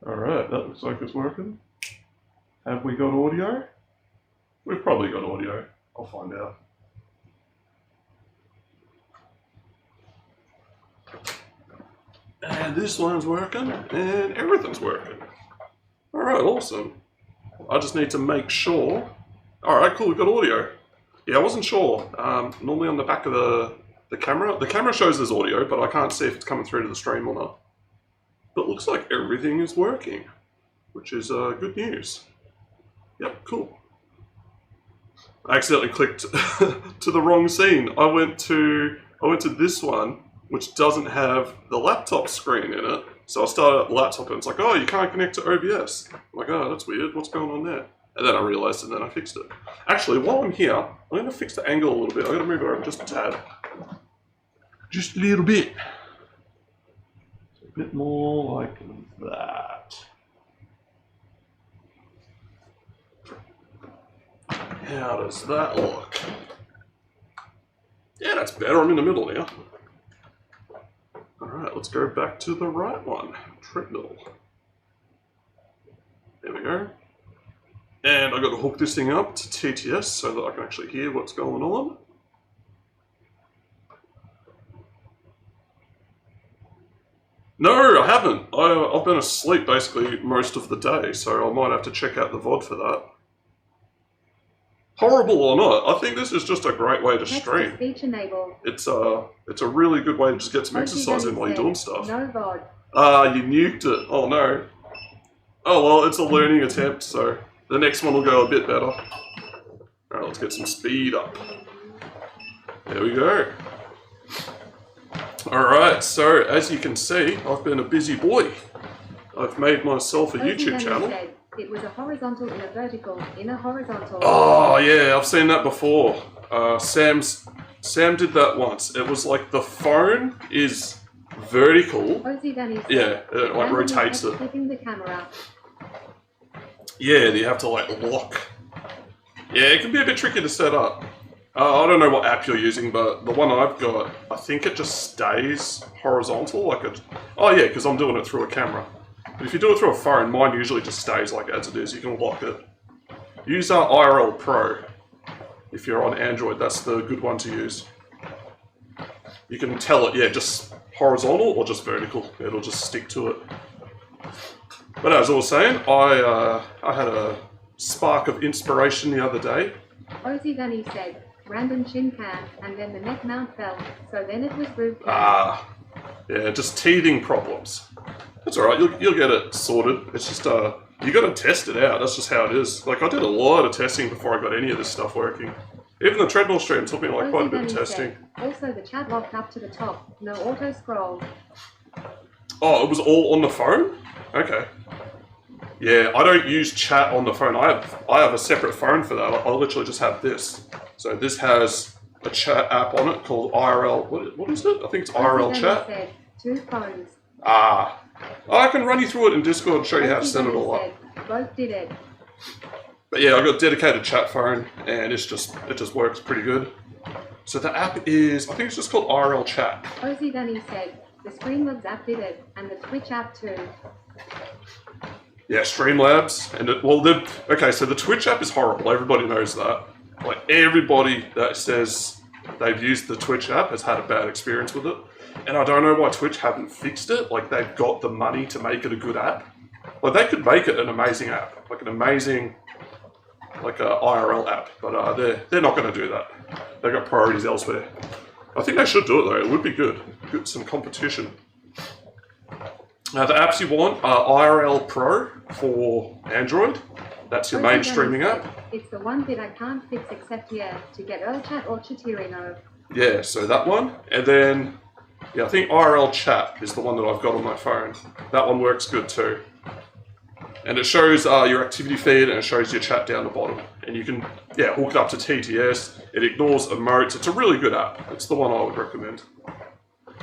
Alright, that looks like it's working. Have we got audio? We've probably got audio. I'll find out. And this one's working, and everything's working. Alright, awesome. I just need to make sure. Alright, cool, we've got audio. Yeah, I wasn't sure. Normally on the back of the camera shows there's audio, but I can't see if it's coming through to the stream or not. But it looks like everything is working, which is good news. Yep, cool. I accidentally clicked to the wrong scene. I went to this one, which doesn't have the laptop screen in it. So I started up the laptop and it's like, oh, you can't connect to OBS. I'm like, oh, that's weird. What's going on there? And then I realized and then I fixed it. Actually, while I'm here, I'm going to fix the angle a little bit. I'm going to move it over just a tad. Just a little bit. A bit more like that. How does that look? Yeah, that's better. I'm in the middle now. Alright, let's go back to the right one. Treadmill. There we go. And I've got to hook this thing up to TTS so that I can actually hear what's going on. No, I haven't. I've been asleep basically most of the day, so I might have to check out the VOD for that. Horrible or not, I think this is just a great way to stream. It's a really good way to just get some exercise in while you're doing stuff. No VOD. Ah, you nuked it. Oh no. Oh well, it's a learning attempt, so the next one will go a bit better. Alright, let's get some speed up. There we go. Alright, so as you can see, I've been a busy boy. I've made myself a YouTube channel. It was a horizontal and a vertical in a horizontal. Oh yeah, I've seen that before. Sam did that once. It was like the phone is vertical. Yeah, it like rotates it. Flipping the camera. Yeah, you have to like lock. Yeah, it can be a bit tricky to set up. I don't know what app you're using, but the one I've got, I think it just stays horizontal. Like it. Oh yeah, because I'm doing it through a camera. But if you do it through a phone, mine usually just stays like as it is. You can lock it. Use IRL Pro. If you're on Android, that's the good one to use. You can tell it, yeah, just horizontal or just vertical. It'll just stick to it. But as I was saying, I had a spark of inspiration the other day. Ozzy Gunny said, random chin cam, and then the neck mount fell, so then it was groove cam. Ah, yeah, just teething problems. That's alright, you'll get it sorted. It's just, you gotta test it out, that's just how it is. Like, I did a lot of testing before I got any of this stuff working. Even the treadmill stream took me like quite a bit of testing. Also, the chat locked up to the top, no auto scroll. Oh, it was all on the phone? Okay. Yeah, I don't use chat on the phone. I have a separate phone for that. I literally just have this. So this has a chat app on it called IRL. What is it? I think it's IRL Chat. Said, 2 phones. Ah. I can run you through it in Discord and show you how to set it all up. Both did it. But yeah, I got a dedicated chat phone and it just works pretty good. So the app is, I think it's just called IRL Chat. Ozzy Gunny said, the Streamlabs app did it, and the Twitch app too. Yeah, Streamlabs, and okay, so the Twitch app is horrible, everybody knows that. Like, everybody that says they've used the Twitch app has had a bad experience with it. And I don't know why Twitch haven't fixed it, like they've got the money to make it a good app. Like, they could make it an amazing app, like an amazing, like a IRL app, but they're not going to do that. They've got priorities elsewhere. I think they should do it though, it would be good. Get some competition. Now the apps you want are IRL Pro for Android. That's your main streaming app. It's the one bit I can't fix except here to get Earl Chat or Chatirino. Yeah, so that one. And then, yeah, I think IRL Chat is the one that I've got on my phone. That one works good too. And it shows your activity feed and it shows your chat down the bottom. And you can, yeah, hook it up to TTS. It ignores emotes. It's a really good app. It's the one I would recommend.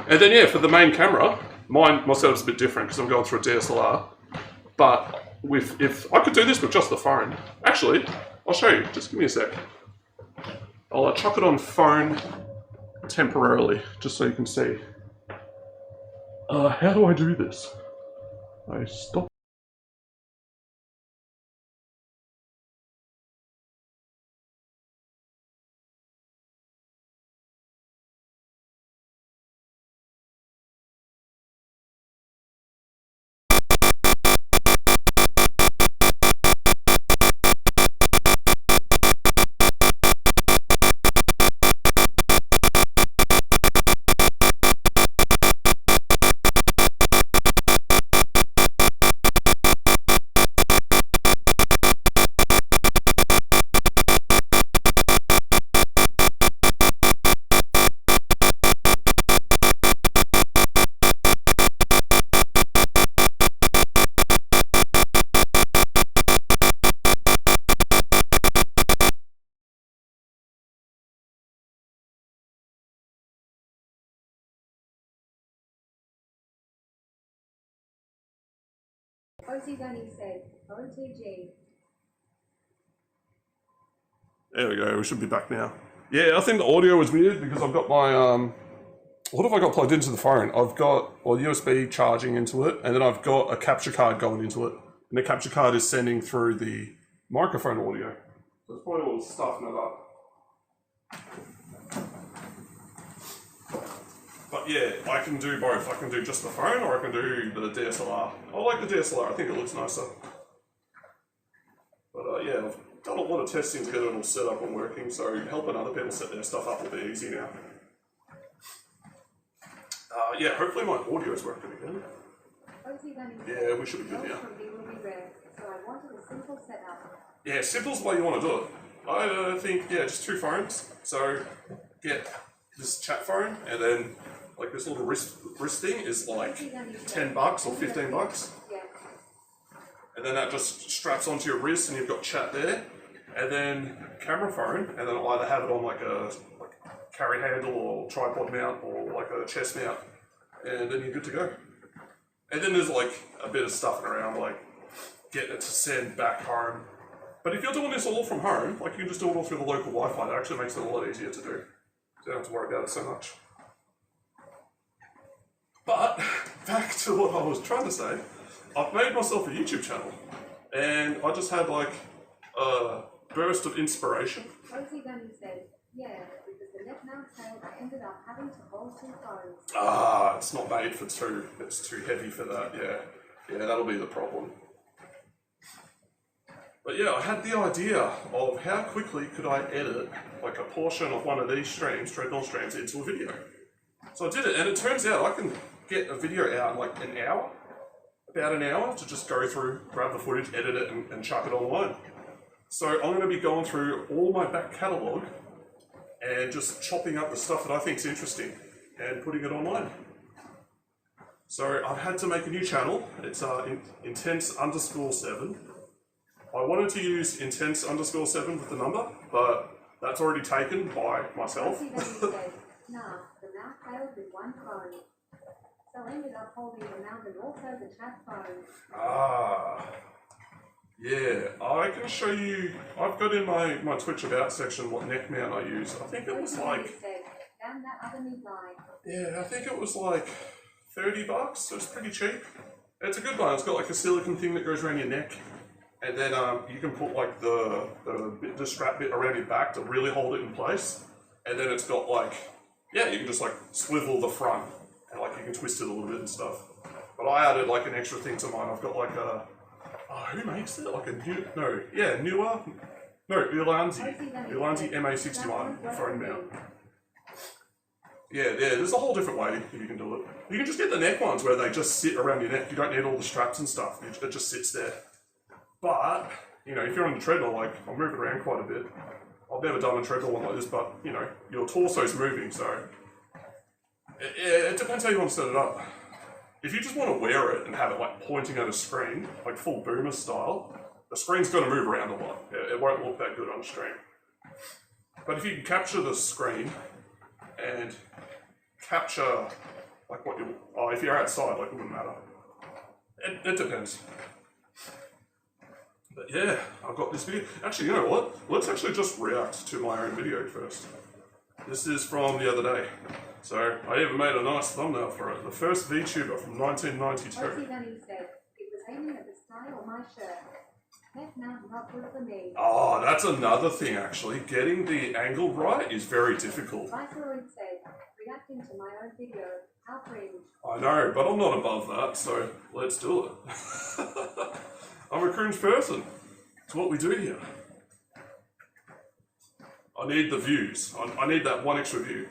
And then, yeah, for the main camera, my setup's a bit different because I'm going through a DSLR. But if I could do this with just the phone. Actually, I'll show you. Just give me a sec. I'll chuck it on phone temporarily, just so you can see. How do I do this? I stop. Rosie Gunny said, OTG. There we go, we should be back now. Yeah, I think the audio was weird because I've got my, what have I got plugged into the phone? I've got USB charging into it, and then I've got a capture card going into it. And the capture card is sending through the microphone audio. So it's probably all stuffing it up. But yeah, I can do both. I can do just the phone or I can do the DSLR. I like the DSLR, I think it looks nicer. But yeah, I've done a lot of testing to get it all set up and working, so helping other people set their stuff up will be easy now. Yeah, hopefully my audio is working again. Yeah, we should be good now. So I wanted a simple setup. Yeah, simple's the way you want to do it. I think, yeah, just 2 phones. So get this chat phone, and then like this little wrist thing is like $10 or $15. Yeah. And then that just straps onto your wrist and you've got chat there. And then camera phone, and then I'll either have it on like a carry handle or tripod mount or like a chest mount. And then you're good to go. And then there's like a bit of stuff around, like getting it to send back home. But if you're doing this all from home, like you can just do it all through the local Wi-Fi, that actually makes it a lot easier to do. So you don't have to worry about it so much. But back to what I was trying to say, I've made myself a YouTube channel, and I just had like a burst of inspiration. Rosie Gunny said, yeah, because the neck mount failed, I ended up having to hold 2 phones. Ah, it's not made for 2. It's too heavy for that, yeah. Yeah, that'll be the problem. But yeah, I had the idea of how quickly could I edit like a portion of one of these streams, Treadmill streams, into a video. So I did it, and it turns out I can get a video out in like an hour, about an hour, to just go through, grab the footage, edit it, and chuck it online. So I'm going to be going through all my back catalogue and just chopping up the stuff that I think is interesting and putting it online. So I've had to make a new channel. It's intense_7. I wanted to use intense_7 with the number, but that's already taken by myself. Rosie Gunny said, nah, the mount failed with 1 phone. So I ended up holding the mount and also the chat phone. Ah. Yeah, I can show you. I've got in my Twitch About section what neck mount I use. I think it was like. Damn that other new guy. Yeah, I think it was like $30, so it's pretty cheap. It's a good one. It's got like a silicone thing that goes around your neck, and then you can put like the strap bit around your back to really hold it in place. And then it's got like, yeah, you can just like swivel the front and like you can twist it a little bit and stuff. But I added like an extra thing to mine. I've got like a. Oh, who makes it? Like a new, Ulanzi MA61 phone mount. Yeah, there's a whole different way you can do it. You can just get the neck ones where they just sit around your neck. You don't need all the straps and stuff. It just sits there. But, you know, if you're on the treadmill, like, I'm moving around quite a bit. I've never done a treadmill one like this, but, you know, your torso's moving, so. It depends how you want to set it up. If you just want to wear it and have it like pointing at a screen, like full boomer style, the screen's going to move around a lot. It won't look that good on stream. But if you can capture the screen and capture like what you, if you're outside, like it wouldn't matter. It depends. But yeah, I've got this video. Actually, you know what? Let's actually just react to my own video first. This is from the other day. So I even made a nice thumbnail for it. The first VTuber from 1992. Rosie Gunny said, it was aiming at the style of my shirt. Neck mount not good for me. Oh, that's another thing actually. Getting the angle right is very difficult. Viceroy said, reacting to my own video. How cringe. I know, but I'm not above that, so let's do it. I'm a cringe person. It's what we do here. I need the views. I need that 1 extra view.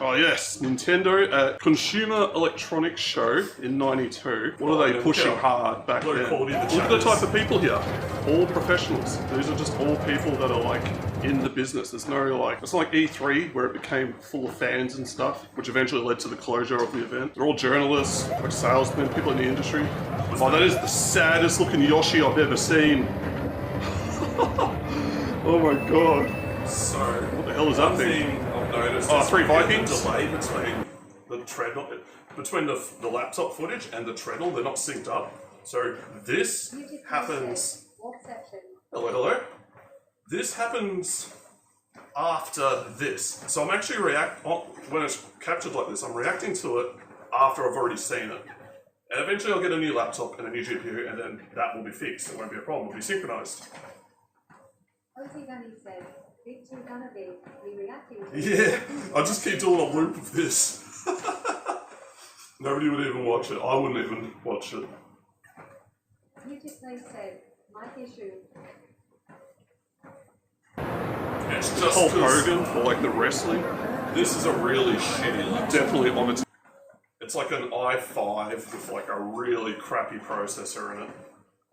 Oh yes, Nintendo at Consumer Electronics Show in '92. What are they pushing hard back then? Look at the type of people here. All professionals. These are just all people that are like in the business. There's no like, it's not like E3 where it became full of fans and stuff, which eventually led to the closure of the event. They're all journalists, like salesmen, people in the industry. Oh, that is the saddest looking Yoshi I've ever seen. Oh my god. So, what the hell is that thing? I've noticed 3 Vikings. Delay between the treadmill. between the laptop footage and the treadmill, they're not synced up. So this happens. Hello, hello. This happens after this. So I'm actually when it's captured like this, I'm reacting to it after I've already seen it. And eventually I'll get a new laptop and a new GPU, and then that will be fixed. It won't be a problem. It'll be synchronized. Yeah, I just keep doing a loop of this. Nobody would even watch it. I wouldn't even watch it. It's just Hulk Hogan for like the wrestling. This is a really shitty, definitely on its. It's like an i5 with like a really crappy processor in it.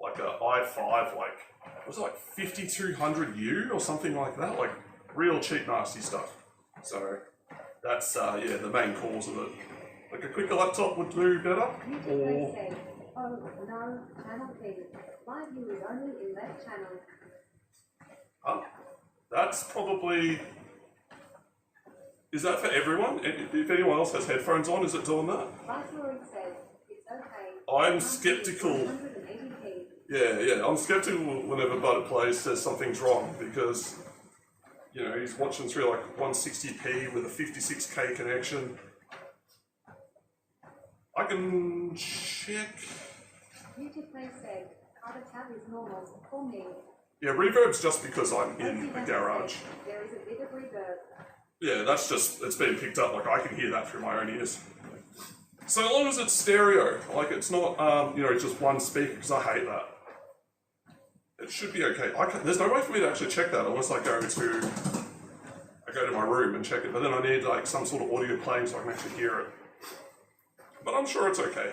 Like an i5, like, was it like 5200U or something like that? Like real cheap, nasty stuff. So that's yeah, the main cause of it. Like a quicker laptop would do better. Or oh no, channel please. My view is only in left channel. That's probably. Is that for everyone? If anyone else has headphones on, is it doing that? I'm skeptical. Yeah, I'm skeptical whenever Butter Plays says something's wrong because, you know, he's watching through like 160p with a 56k connection. I can check. YouTube Play said, other tab is normal for me. Yeah, reverb's just because I'm in a garage. There is a bit of reverb. Yeah, that's just, it's being picked up, like I can hear that through my own ears. So long as it's stereo, like it's not, you know, just one speaker, because I hate that. It should be okay. There's no way for me to actually check that unless I go to my room and check it, but then I need like some sort of audio playing so I can actually hear it. But I'm sure it's okay.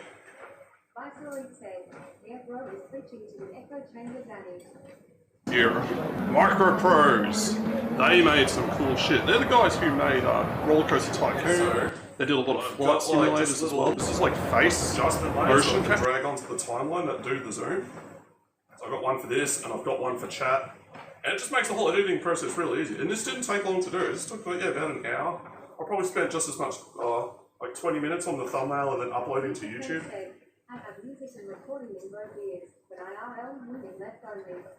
Here, Micro Pros. They made some cool shit. They're the guys who made Roller Coaster Tycoon. They did a lot of flight simulators as well. This is like face motion capture. Drag onto the timeline that do the zoom. So I've got one for this, and I've got one for chat. And it just makes the whole editing process really easy. And this didn't take long to do. This took like, about an hour. I probably spent just as much, like 20 minutes on the thumbnail and then uploading to YouTube.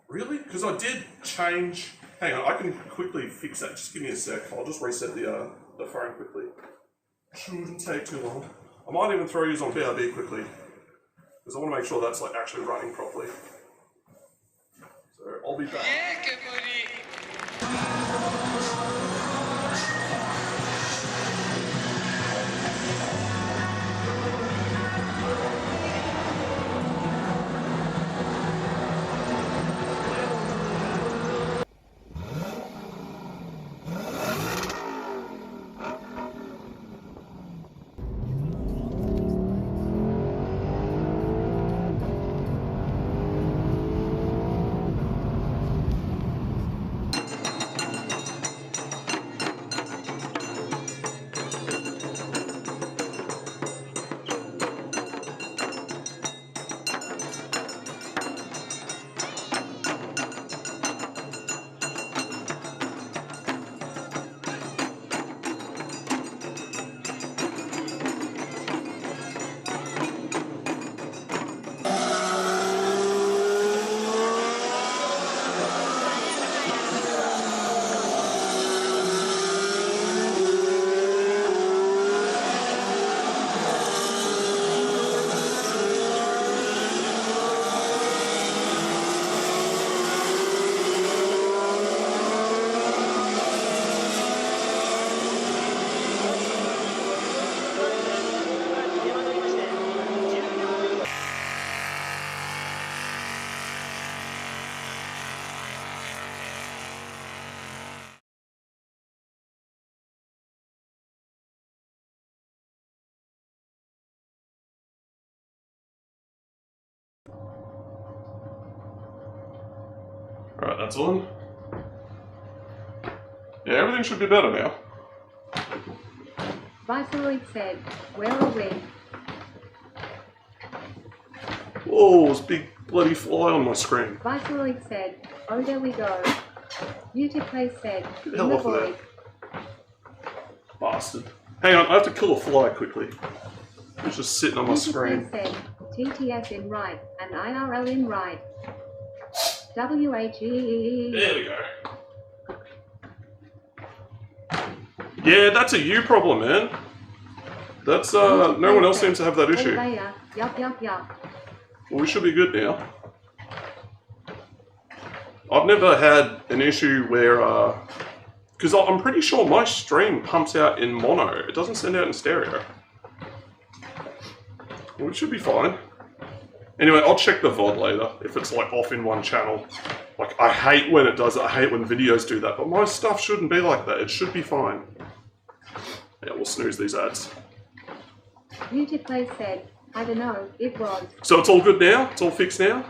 Really? Because I did change. Hang on, I can quickly fix that. Just give me a sec. I'll just reset the phone quickly. Shouldn't take too long. I might even throw you on BRB quickly because I want to make sure that's like actually running properly. So I'll be back. Yeah, good morning. Alright, that's on. Yeah, everything should be better now. Vitaloid said, where are we? Whoa, there's a big bloody fly on my screen. Vitaloid said, oh there we go. YouTube Play said, Get the hell off of there. Bastard. Hang on, I have to kill a fly quickly. It's just sitting on my screen. Said, TTS in right and IRL in right. WHE. There we go. Yeah, that's a you problem, man. That's no one else seems to have that issue. Yup. Well, we should be good now. I've never had an issue where, because I'm pretty sure my stream pumps out in mono. It doesn't send out in stereo. Well, it should be fine. Anyway, I'll check the VOD later if it's like off in one channel. Like, I hate when it does it. I hate when videos do that. But my stuff shouldn't be like that. It should be fine. Yeah, we'll snooze these ads. Beautyplay said, I don't know, it was. So it's all good now? It's all fixed now?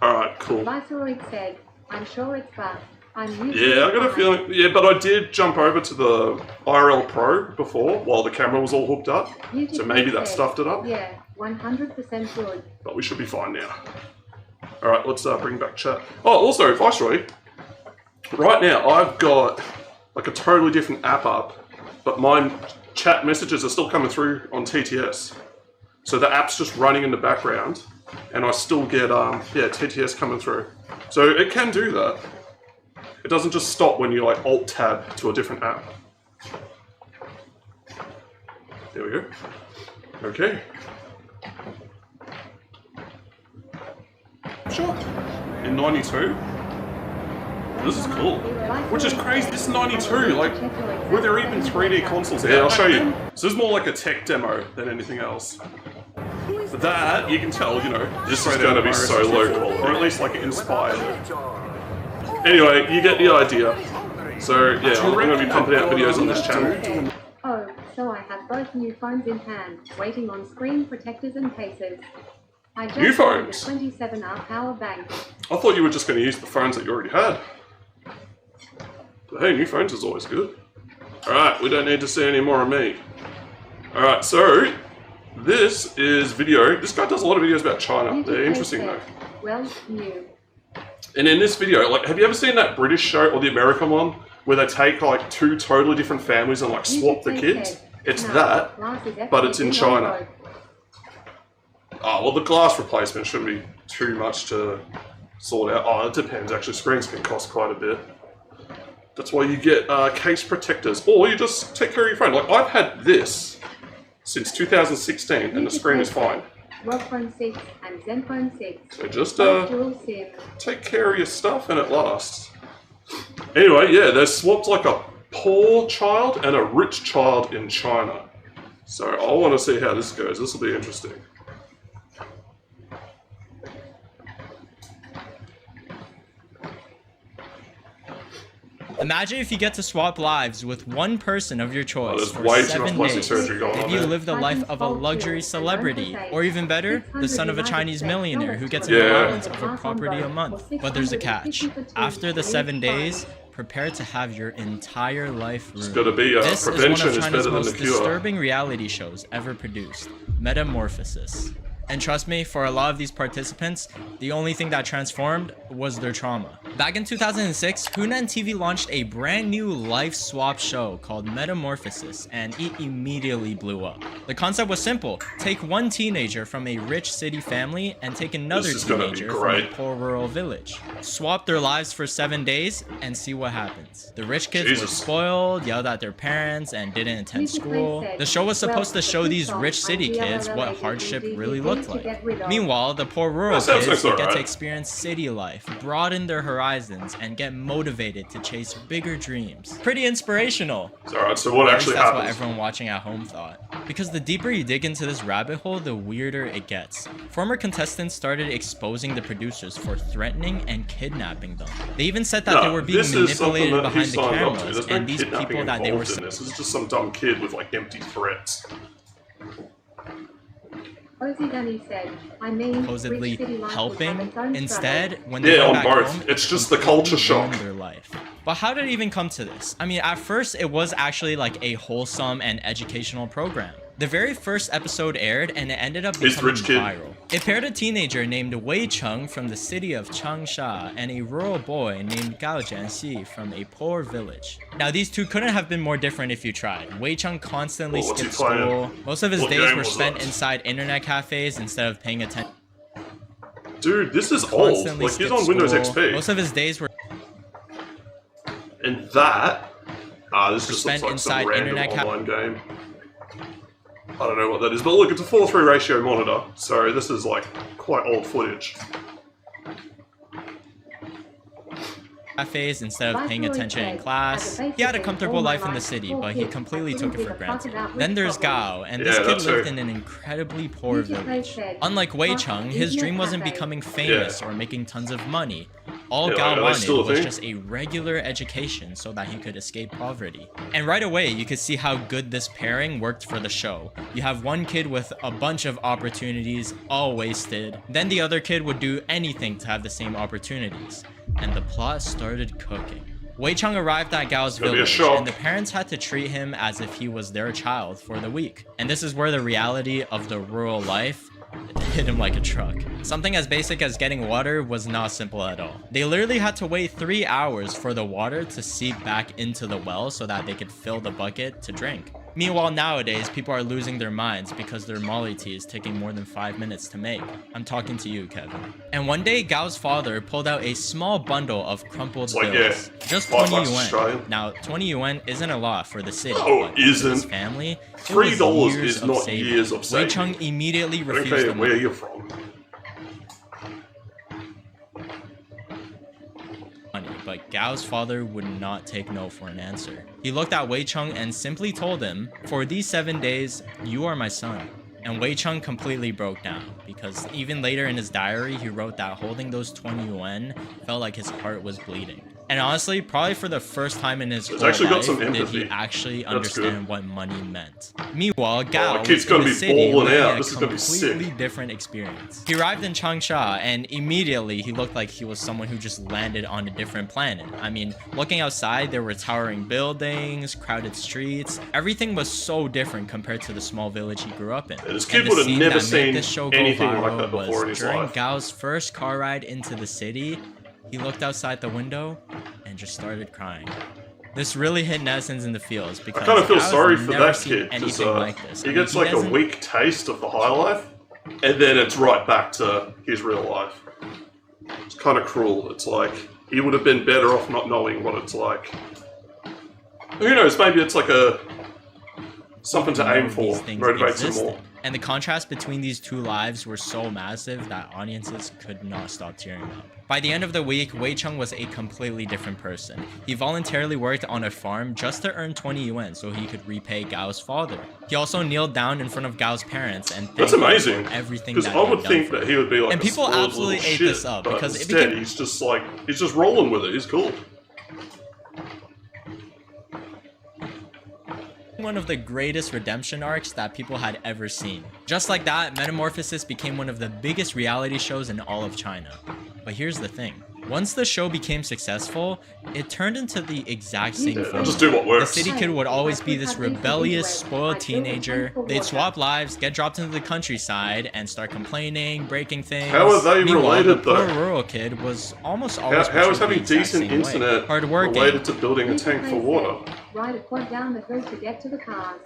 Alright, cool. Viceroy said, I'm sure it's back. Yeah, I got a feeling. Yeah, but I did jump over to the IRL Pro before while the camera was all hooked up. So maybe that stuffed it up. Yeah, 100% good. But we should be fine now. Alright, let's bring back chat. Oh, also, Viceroy. Right now, I've got like a totally different app up, but my chat messages are still coming through on TTS. So the app's just running in the background, and I still get TTS coming through. So it can do that. It doesn't just stop when you like Alt-Tab to a different app. There we go. Okay. Sure. In 92? This is cool. Which is crazy. This is 92. Like, were there even 3D consoles? Yeah, I'll show you. So this is more like a tech demo than anything else. But that, you can tell, you know, this is going to be so local, or at least like inspired. Anyway, you get the idea. So yeah, I'm going to be pumping out videos on this channel. Oh, so I have both new phones in hand, waiting on screen protectors and cases. I just New phones? a 27-hour power bank. I thought you were just going to use the phones that you already had. But hey, new phones is always good. Alright, we don't need to see any more of me. Alright, so this is video. This guy does a lot of videos about China. They're interesting though. Well, new. And in this video, like, have you ever seen that British show or the American one where they take like two totally different families and like swap the kids? It's that, but it's in China. Oh, well, the glass replacement shouldn't be too much to sort out. Oh, it depends actually. Screens can cost quite a bit. That's why you get case protectors, or you just take care of your phone. Like, I've had this since 2016 and the screen is fine. Phone 6 and Zenfone 6. So just take care of your stuff and it lasts. Anyway, yeah, they swapped like a poor child and a rich child in China. So I want to see how this goes. This will be interesting. Imagine if you get to swap lives with one person of your choice for way too 7 much plastic days. surgery going on Maybe you there. live the life of a luxury celebrity, or even better, the son of a Chinese millionaire who gets an allowance of a property a month. But there's a catch. After the 7 days, prepare to have your entire life ruined. It's gotta be This prevention is is one of better China's than the most cure. disturbing reality shows ever produced, Metamorphosis. And trust me, for a lot of these participants, the only thing that transformed was their trauma. Back in 2006, Hunan TV launched a brand new life swap show called Metamorphosis, and it immediately blew up. The concept was simple. Take one teenager from a rich city family and take another teenager from a poor rural village. Swap their lives for 7 days and see what happens. The rich kids were spoiled, yelled at their parents, and didn't attend school. The show was supposed to show these rich city kids what hardship really looked like. Meanwhile, the poor rural kids would get to experience city life, broaden their horizons, and get motivated to chase bigger dreams. Pretty inspirational. Alright, so what actually That's happens? what everyone watching at home thought. Because the deeper you dig into this rabbit hole, the weirder it gets. Former contestants started exposing the producers for threatening and kidnapping them. They even said that they were being manipulated behind the cameras, and these people that they were... This is just some dumb kid with like empty threats. Supposedly helping. Instead, when they go on back both. home, It's just the culture shock. their life. But how did it even come to this? I mean, at first it was actually like a wholesome and educational program. The very first episode aired and it ended up He's the becoming rich kid. viral. It paired a teenager named Wei Cheng from the city of Changsha and a rural boy named Gao Jianxi from a poor village. Now these two couldn't have been more different if you tried. Wei Cheng constantly Well, what's he skipped playing? school. Most of his What days game were was spent that? inside internet cafes instead of paying attention. Dude, this is old. Constantly Like, he's skipped on Windows school. XP. Most of his days were And that... this just spent looks like inside some random internet online game. I don't know what that is, but look, it's a 4:3 ratio monitor, so this is like quite old footage. cafes instead of paying attention in class. He had a comfortable life in the city, but he completely took it for granted. Then there's Gao, and this Yeah, kid that lived too. in an incredibly poor village. Unlike Wei Cheng, his dream wasn't becoming famous or making tons of money. All Yeah, Gao like, wanted still a was thing. just a regular education so that he could escape poverty. And right away, you could see how good this pairing worked for the show. You have one kid with a bunch of opportunities, all wasted. Then the other kid would do anything to have the same opportunities. And the plot started cooking. Wei Cheng arrived at Gao's gonna be a village, shock. and the parents had to treat him as if he was their child for the week. And this is where the reality of the rural life hit him like a truck. Something as basic as getting water was not simple at all. They literally had to wait 3 hours for the water to seep back into the well so that they could fill the bucket to drink. Meanwhile, nowadays, people are losing their minds because their Molly tea is taking more than 5 minutes to make. I'm talking to you, Kevin. And one day, Gao's father pulled out a small bundle of crumpled like, bills. yeah, Just 5 20 bucks yuan. Australian. Now, 20 yuan isn't a lot for the city, No, but it isn't. for his family, it was $3 years is of not saving. years of Wei saving. Cheng immediately I don't refused care the where money. you're from. But Gao's father would not take no for an answer. He looked at Wei Cheng and simply told him, "For these 7 days, you are my son." And Wei Cheng completely broke down, because even later in his diary, he wrote that holding those 20 yuan felt like his heart was bleeding. And honestly, probably for the first time in his It's whole actually got life some did empathy. he actually That's understand good. what money meant. Meanwhile, Gao the kid's was gonna in the be city balling living out. a This is gonna be sick. completely different experience. He arrived in Changsha, and immediately he looked like he was someone who just landed on a different planet. I mean, looking outside, there were towering buildings, crowded streets. Everything was so different compared to the small village he grew up in. Yeah, this And kid the would have scene never that made seen this show go anything like viral that before was in his during life. Gao's first car ride into the city, he looked outside the window and just started crying. This really hit netizens in the feels because I kind of feel Gao's sorry for never that seen kid because anything like this. he I mean, gets like a doesn't- weak taste of the high life, and then it's right back to his real life. It's kind of cruel. It's like he would have been better off not knowing what it's like. Who knows? Maybe it's like something to aim for, these things motivates him existed. more. And the contrast between these two lives were so massive that audiences could not stop tearing up. By the end of the week, Wei Cheng was a completely different person. He voluntarily worked on a farm just to earn 20 yuan so he could repay Gao's father. He also kneeled down in front of Gao's parents and thanked That's them amazing. for everything Because that I he'd would done think for that them. he would be like And a people spoiled absolutely little ate shit, this up but because it instead became- he's just rolling with it. He's cool. One of the greatest redemption arcs that people had ever seen. Just like that, Metamorphosis became one of the biggest reality shows in all of China. But here's the thing. Once the show became successful, it turned into the exact same Yeah, formula. just do what The works. city kid would always be this rebellious, spoiled teenager. They'd swap lives, get dropped into the countryside, and start complaining, breaking things. How are they Meanwhile, related, the poor though? rural kid was almost always How is portrayed the having exact decent same way. internet Hardworking, related to building a tank for water? Ride a quad down the hill to get to the cars.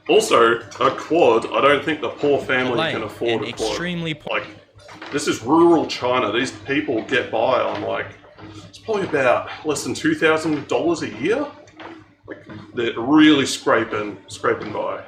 Also, a quad, I don't think the poor family polite, can afford and a quad. extremely poor. Like, this is rural China. These people get by on like, it's probably about less than $2,000 a year. Like, they're really scraping by.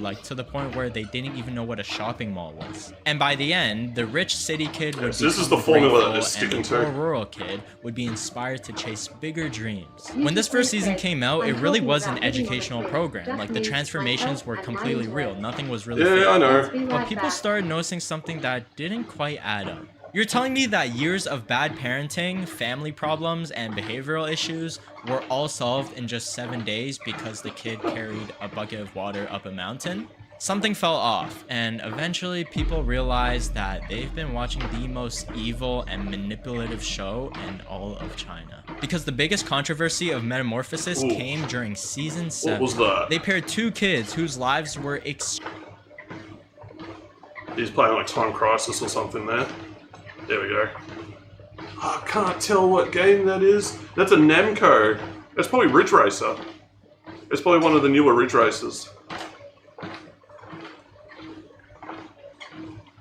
Like to the point where they didn't even know what a shopping mall was. And by the end, the rich city kid would So this is become the formula that grateful, they're sticking and the to. poor rural kid would be inspired to chase bigger dreams. When this first season came out, it really was an educational program. Like the transformations were completely real. Nothing was really fake. Yeah, I know. But people started noticing something that didn't quite add up. You're telling me that years of bad parenting, family problems, and behavioral issues were all solved in just 7 days because the kid carried a bucket of water up a mountain? something fell off, and eventually people realized that they've been watching the most evil and manipulative show in all of China. Because the biggest controversy of Metamorphosis came during season 7. What was that? They paired two kids whose lives were He's playing like Time Crisis or something there. There we go. I can't tell what game that is. That's a Namco. It's probably Ridge Racer. It's probably one of the newer Ridge Racers.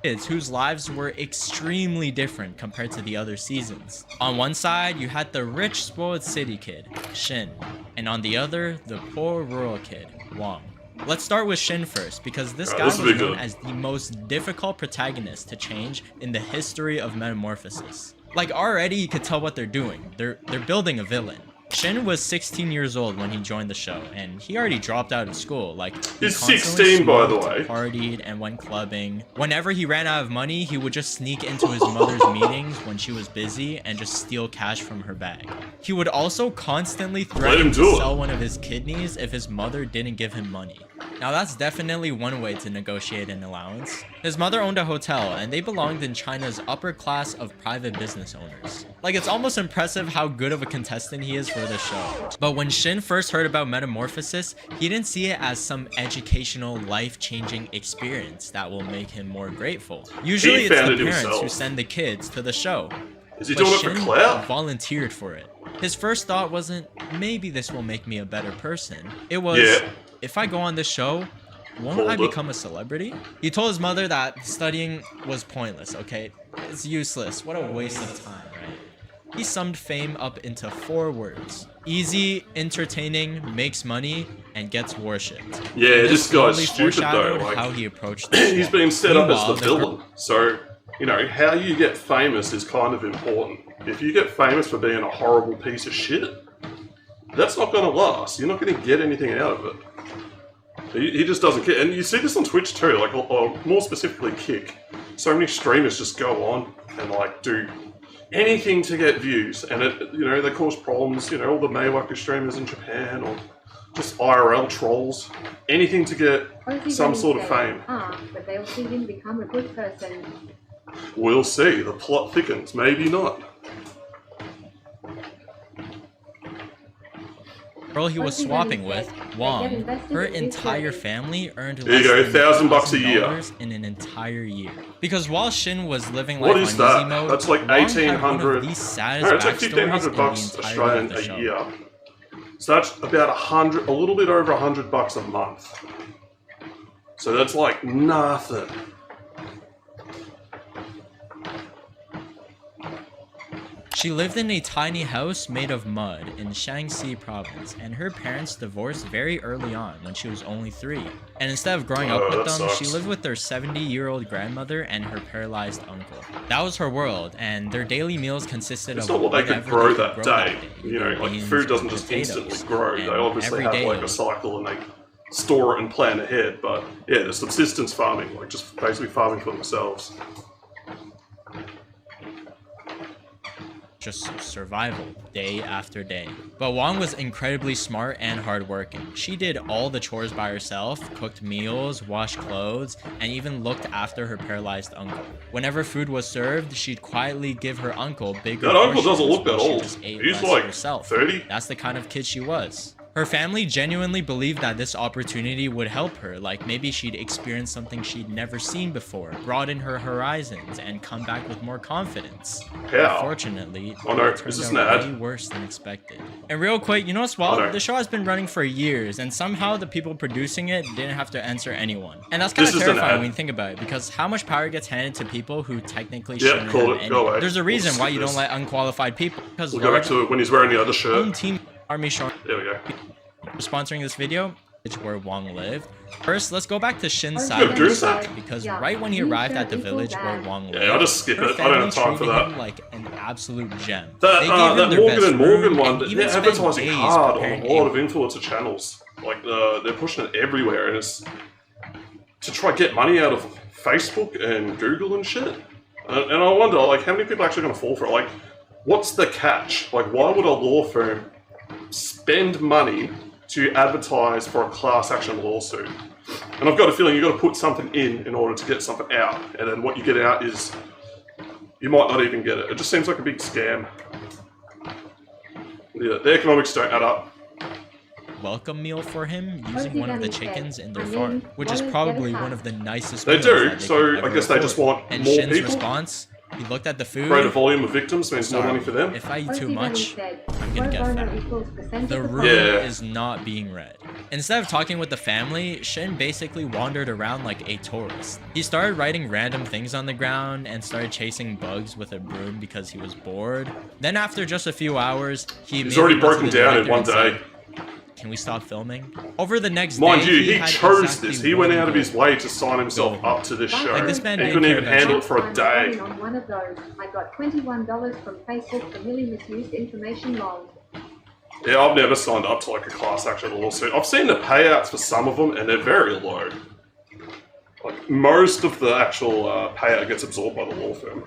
kids whose lives were extremely different compared to the other seasons. On one side, you had the rich, spoiled city kid, Shin, and on the other, the poor rural kid, Wang. Let's start with Shin first, because this guy was known as the most difficult protagonist to change in the history of Metamorphosis. Like, already you could tell what they're doing. They're building a villain. Shin was 16 years old when he joined the show, and he already dropped out of school. Like, he's 16, by the way. Partied and went clubbing. Whenever he ran out of money, he would just sneak into his mother's meetings when she was busy and just steal cash from her bag. He would also constantly threaten to sell one of his kidneys if his mother didn't give him money. Now that's definitely one way to negotiate an allowance. His mother owned a hotel, and they belonged in China's upper class of private business owners. Like, it's almost impressive how good of a contestant he is for this show. But when Shin first heard about Metamorphosis, he didn't see it as some educational, life-changing experience that will make him more grateful. Usually it's the parents who send the kids to the show. Is he doing it for clout? Volunteered for it. His first thought wasn't, maybe this will make me a better person. It was, if I go on this show, won't I become a celebrity? He told his mother that studying was pointless, okay? It's useless. What a waste of time, right? He summed fame up into 4 words. Easy, entertaining, makes money, and gets worshipped. Yeah, this guy's stupid though. Like, how he approached this. He's being set up as the villain. So, you know, how you get famous is kind of important. If you get famous for being a horrible piece of shit, that's not going to last. You're not going to get anything out of it. He just doesn't care. And you see this on Twitch too, like, or more specifically Kick. So many streamers just go on and like do anything to get views, and it, you know, they cause problems. You know, all the Mayweather streamers in Japan, or just IRL trolls, anything to get some sort of fame. But they'll see him become a good person. We'll see. The plot thickens. Maybe not. Girl he was swapping with, Wang, her entire family earned less than $1,000 a year in an entire year. Because while Shin was living life on easy mode, that's like 1,800. No, it's like $1,500 Australian a year. So that's about a little bit over $100 a month. So that's like nothing. She lived in a tiny house made of mud in Shaanxi province, and her parents divorced very early on when she was only 3. And instead of growing up with them, she lived with their 70-year-old grandmother and her paralyzed uncle. That was her world, and their daily meals consisted of what they could grow that day. You know, like food doesn't just instantly grow. They obviously have like a cycle and they store it and plan ahead. But yeah, the subsistence farming, like just basically farming for themselves. Just survival, day after day. But Wang was incredibly smart and hardworking. She did all the chores by herself, cooked meals, washed clothes, and even looked after her paralyzed uncle. Whenever food was served, she'd quietly give her uncle bigger portions. That uncle doesn't look that old. He's like herself. 30. That's the kind of kid she was. Her family genuinely believed that this opportunity would help her, like maybe she'd experience something she'd never seen before, broaden her horizons, and come back with more confidence. Yeah. Unfortunately, it turned out way worse than expected. And real quick, you know what's wild? The show has been running for years, and somehow the people producing it didn't have to answer anyone. And that's kind of terrifying when you think about it, because how much power gets handed to people who technically shouldn't have any. There's a reason why you don't let unqualified people. Because we'll go back to it when he's wearing the other shirt. Team Army show. There we go. Sponsoring this video, where Wang lived. First, let's go back to Shin's side of the story, because right when he arrived at the village where Wang lived, I'll just skip it. I don't have time for that. Him like an absolute gem. That Morgan and Morgan one, they're advertising hard on a lot of influencer channels. Like they're pushing it everywhere, and it's to try to get money out of Facebook and Google and shit. And I wonder, like, how many people are actually going to fall for it? Like, what's the catch? Like, why would a law firm spend money to advertise for a class action lawsuit. And I've got a feeling you've got to put something in order to get something out. And then what you get out is, you might not even get it. It just seems like a big scam. Yeah, the economics don't add up. Welcome meal for him using one of the chickens in their I farm, mean, which what is is probably better one of the nicest They meals do, that so could I ever guess they just afford. want And more Shin's people. response, he looked at the food. Greater volume of victims means more Sorry, money for them. if I eat too Ozzy much, said, I'm gonna get pro fat. bono equals percentage The of room Yeah. is not being read. Instead of talking with the family, Shin basically wandered around like a tourist. He started writing random things on the ground and started chasing bugs with a broom because he was bored. Then after just a few hours, He's already broken down in one day. Can we stop filming? Over the next Mind day, you, he had chose exactly this. He went one out of his goal. way to sign himself Go. up to this show. Like, this man he didn't couldn't care even about handle you. it for a day. On one of those, I got $21 from Facebook for nearly misused information lol. Yeah, I've never signed up to like a class action lawsuit. I've seen the payouts for some of them, and they're very low. Like most of the actual payout gets absorbed by the law firm,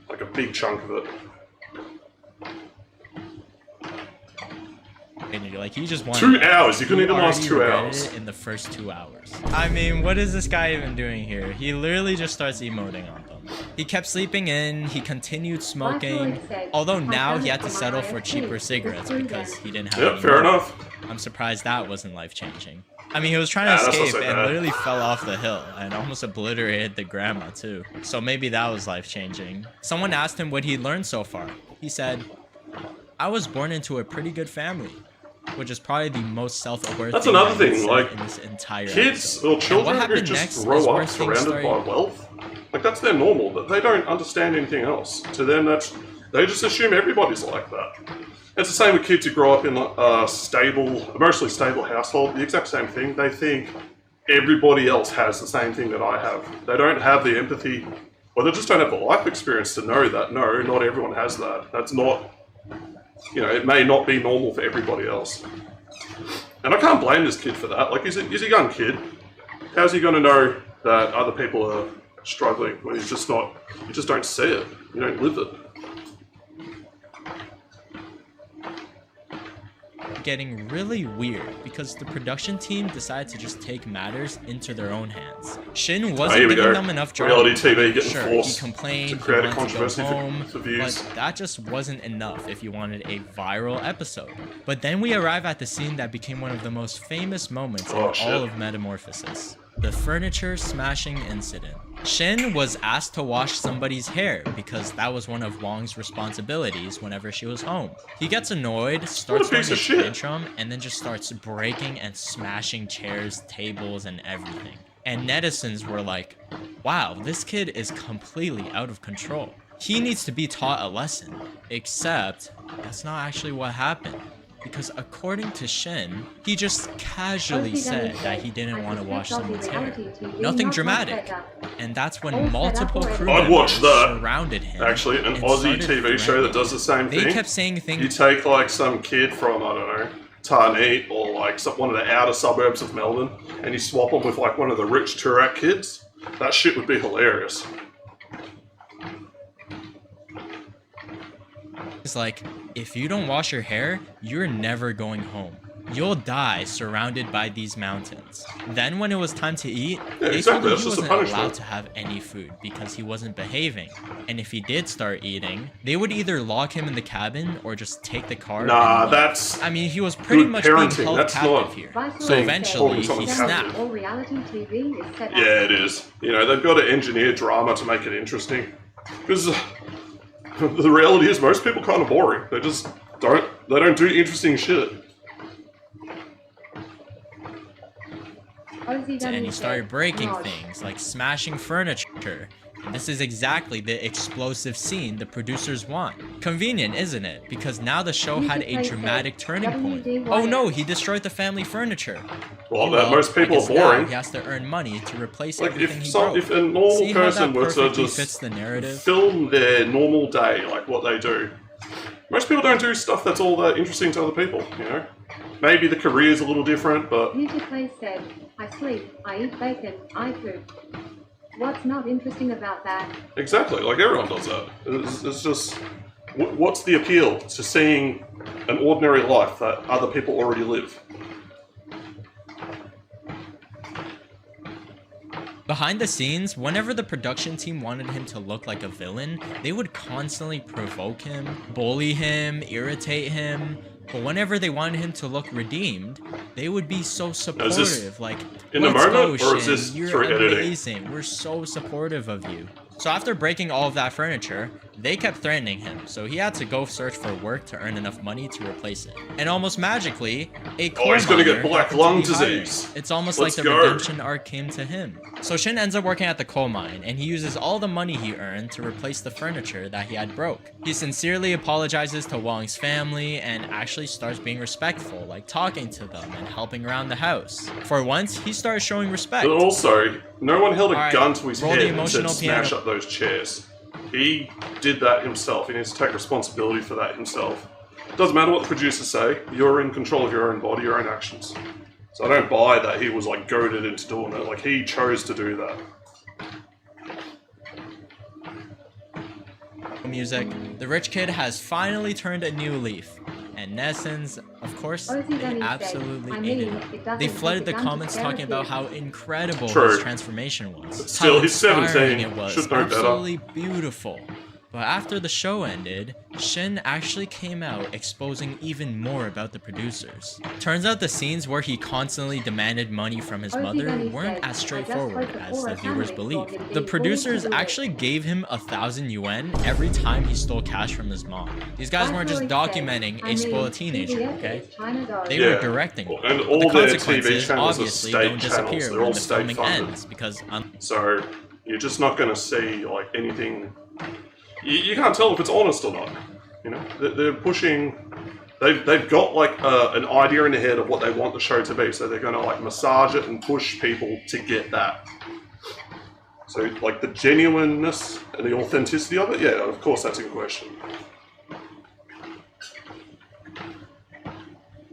like a big chunk of it. And you're like, he just wanted 2 that. hours. You couldn't He even last already 2 regretted hours. it in the first 2 hours. I mean, what is this guy even doing here? He literally just starts emoting on them. He kept sleeping in, he continued smoking, although now he had to settle for cheaper cigarettes because he didn't have Yep, any fair money. enough. I'm surprised that wasn't life-changing. I mean, he was trying Yeah, to that's not escape so and bad. literally fell off the hill and almost obliterated the grandma too. So maybe that was life-changing. Someone asked him what he'd learned so far. He said, I was born into a pretty good family, which is probably the most self-aware That's thing another that he thing, said like, in this entire Kids episode. or And children what who happened just next is grow where up things surrounded started- by wealth, like that's their normal. That they don't understand anything else. To them, they just assume everybody's like that. It's the same with kids who grow up in a stable, emotionally stable household. The exact same thing. They think everybody else has the same thing that I have. They don't have the empathy, or they just don't have the life experience to know that no, not everyone has that. That's not, it may not be normal for everybody else. And I can't blame this kid for that. Like, he's a young kid. How's he going to know that other people are struggling when he's just not, you just don't see it. You don't live it. Getting really weird because the production team decided to just take matters into their own hands. Shin wasn't here we giving go. them enough drama. Reality TV getting Sure, forced he complained, to create he a wanted to go controversy home, for views. but that just wasn't enough if you wanted a viral episode. But then we arrive at the scene that became one of the most famous moments in Oh, shit. all of Metamorphosis. The furniture smashing incident. Shin was asked to wash somebody's hair because that was one of Wong's responsibilities whenever she was home. He gets annoyed, starts piece throwing a of shit. tantrum, and then just starts breaking and smashing chairs, tables, and everything. And netizens were like, wow, this kid is completely out of control. He needs to be taught a lesson. Except, that's not actually what happened. Because according to Shin, he just casually said that he didn't want to wash someone's hair. Nothing dramatic. And that's when multiple crew I'd watch members that. surrounded him. Actually, an and Aussie started TV show that threatening does the same They thing. kept saying You things. take like some kid from, I don't know, Tarneet or like one of the outer suburbs of Melbourne and you swap them with like one of the rich Turak kids. That shit would be hilarious. It's like, if you don't wash your hair, you're never going home. You'll die surrounded by these mountains. Then when it was time to eat, they exactly, told him that's he just a wasn't punishment. allowed to have any food because he wasn't behaving. And if he did start eating, they would either lock him in the cabin or just take the car. Nah, and leave. that's I mean, he was pretty good much being parenting. held That's captive not here. Viceroy So said, eventually, holding he someone snapped. captive. all reality TV is set up. yeah, it is. They've got to engineer drama to make it interesting. Because the reality is most people are kind of boring. They just don't do interesting shit. And he started breaking things, like smashing furniture. And this is exactly the explosive scene the producers want. Convenient, isn't it? Because now the show had a dramatic turning point. Oh no, he destroyed the family furniture. Well, that most I people guess are now boring. he has to earn money to replace Like everything if he broke. if a normal See how person that were to perfectly just fits the narrative? film their normal day, like what they do. Most people don't do stuff that's all that interesting to other people, Maybe the career's a little different, but Future Play said, I sleep, I eat bacon, I poop. What's not interesting about that? exactly, like everyone does that. It's just, what's the appeal to seeing an ordinary life that other people already live? Behind the scenes, whenever the production team wanted him to look like a villain, they would constantly provoke him, bully him, irritate him. But whenever they wanted him to look redeemed, they would be so supportive. Like, in the let's moment, go, or is Shin. this You're through editing? amazing. We're so supportive of you. So after breaking all of that furniture, they kept threatening him, so he had to go search for work to earn enough money to replace it. And almost magically, a coal he's gonna get miner black happened to lung be hired. disease. It's almost Let's like the go. redemption arc came to him. So Shin ends up working at the coal mine, and he uses all the money he earned to replace the furniture that he had broke. He sincerely apologizes to Wong's family and actually starts being respectful, like talking to them and helping around the house. For once, he starts showing respect. But also, no one held a Alright, gun to his roll the head and said emotional smash piano. up those chairs. He did that himself. He needs to take responsibility for that himself. Doesn't matter what the producers say. You're in control of your own body, your own actions. So I don't buy that he was like goaded into doing it. Like he chose to do that. Music. The rich kid has finally turned a new leaf. And netizens, of course, What has he done they instead? absolutely I hated mean, it. it doesn't They take flooded a the gun to comments scare talking a about kid. how incredible True. his transformation was. But still, how he's inspiring 17. it was. Should know better. Absolutely beautiful. But after the show ended, Shin actually came out exposing even more about the producers. Turns out the scenes where he constantly demanded money from his mother weren't as straightforward as the viewers believed. The producers actually gave him 1,000 yuan every time he stole cash from his mom. These guys weren't just documenting a spoiled teenager, okay? They were directing it. And But all the their TV consequences channels are obviously state don't disappear channels. They're when all the state filming funded. ends because So you're just not going to see like anything. You can't tell if it's honest or not. You know, they're pushing. They've got like an idea in their head of what they want the show to be, so they're going to like massage it and push people to get that. So like the genuineness and the authenticity of it, yeah, of course that's in question.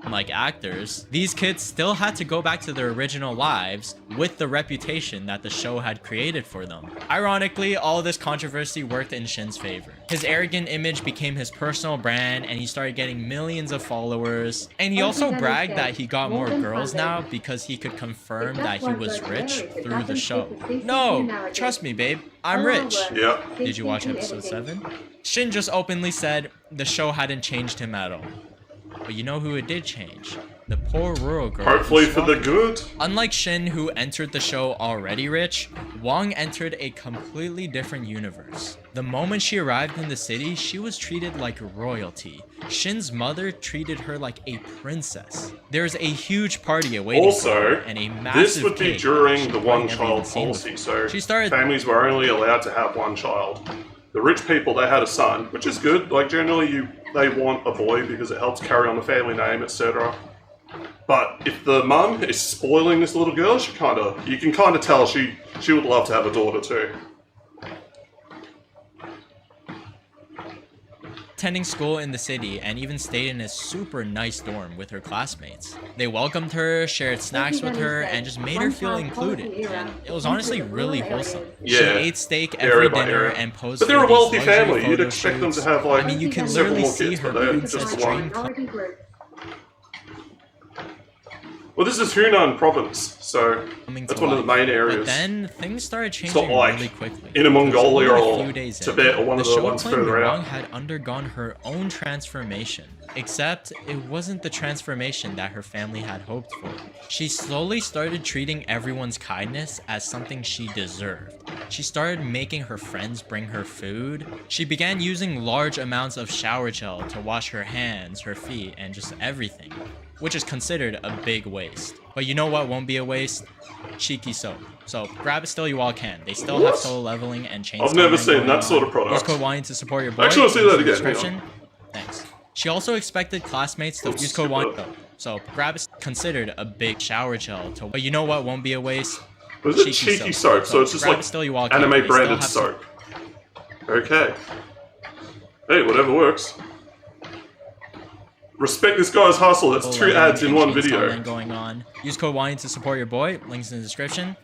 like actors, these kids still had to go back to their original lives with the reputation that the show had created for them. Ironically, all this controversy worked in Shin's favor. His arrogant image became his personal brand and he started getting millions of followers. And he also bragged that he got more girls now because he could confirm that he was rich through the show. No, trust me, babe, I'm rich. Yeah. Did you watch episode 7? Shin just openly said the show hadn't changed him at all. But you know who it did change? The poor rural girl. Hopefully for the good. Unlike Shin, who entered the show already rich, Wong entered a completely different universe. The moment she arrived in the city, she was treated like royalty. Shin's mother treated her like a princess. There's a huge party awaiting for her, and a massive this would be cake during she the might one never child even seen policy, before. so families were only allowed to have one child. The rich people, they had a son, which is good. Like generally they want a boy because it helps carry on the family name, etc. But if the mum is spoiling this little girl, you can kind of tell she would love to have a daughter too. Attending school in the city and even stayed in a super nice dorm with her classmates. They welcomed her, shared snacks with her, and just made her feel included. And it was honestly really wholesome. Yeah, She ate steak every dinner area. and posed But they're for a wealthy these luxury family. You'd photo expect them to shoots. have like I mean, you can several literally more see kids, her but they're princess just one. dream. Well, this is Hunan province, so Coming that's to one of the life. main But areas. then things started It's changing not like really quickly. Inner Mongolia Only a or few days in, Tibet or one of the show ones claimed further Wong out. had undergone her own transformation, except it wasn't the transformation that her family had hoped for. She slowly started treating everyone's kindness as something she deserved. She started making her friends bring her food. She began using large amounts of shower gel to wash her hands, her feet, and just everything, which is considered a big waste. But you know what won't be a waste? Cheeky soap. So grab it still you all can. They still have What? solo leveling and chain I've never stomping seen going that on. sort of product. Use code WANI to support your boy. Actually, I'll see Links that in the again, hang on. description. Thanks. She also expected classmates to Oops, use code WANI stupid. though. So grab it considered a big shower gel to. But you know what won't be a waste? Was it cheeky soap? So it's just grab like it still you all can. They anime still branded have soap. Okay. Hey, whatever works. Respect this guy's hustle. That's solo 2 leveling ads in and one chain video. stomping going on. Use code WANI to support your boy. Links in the description.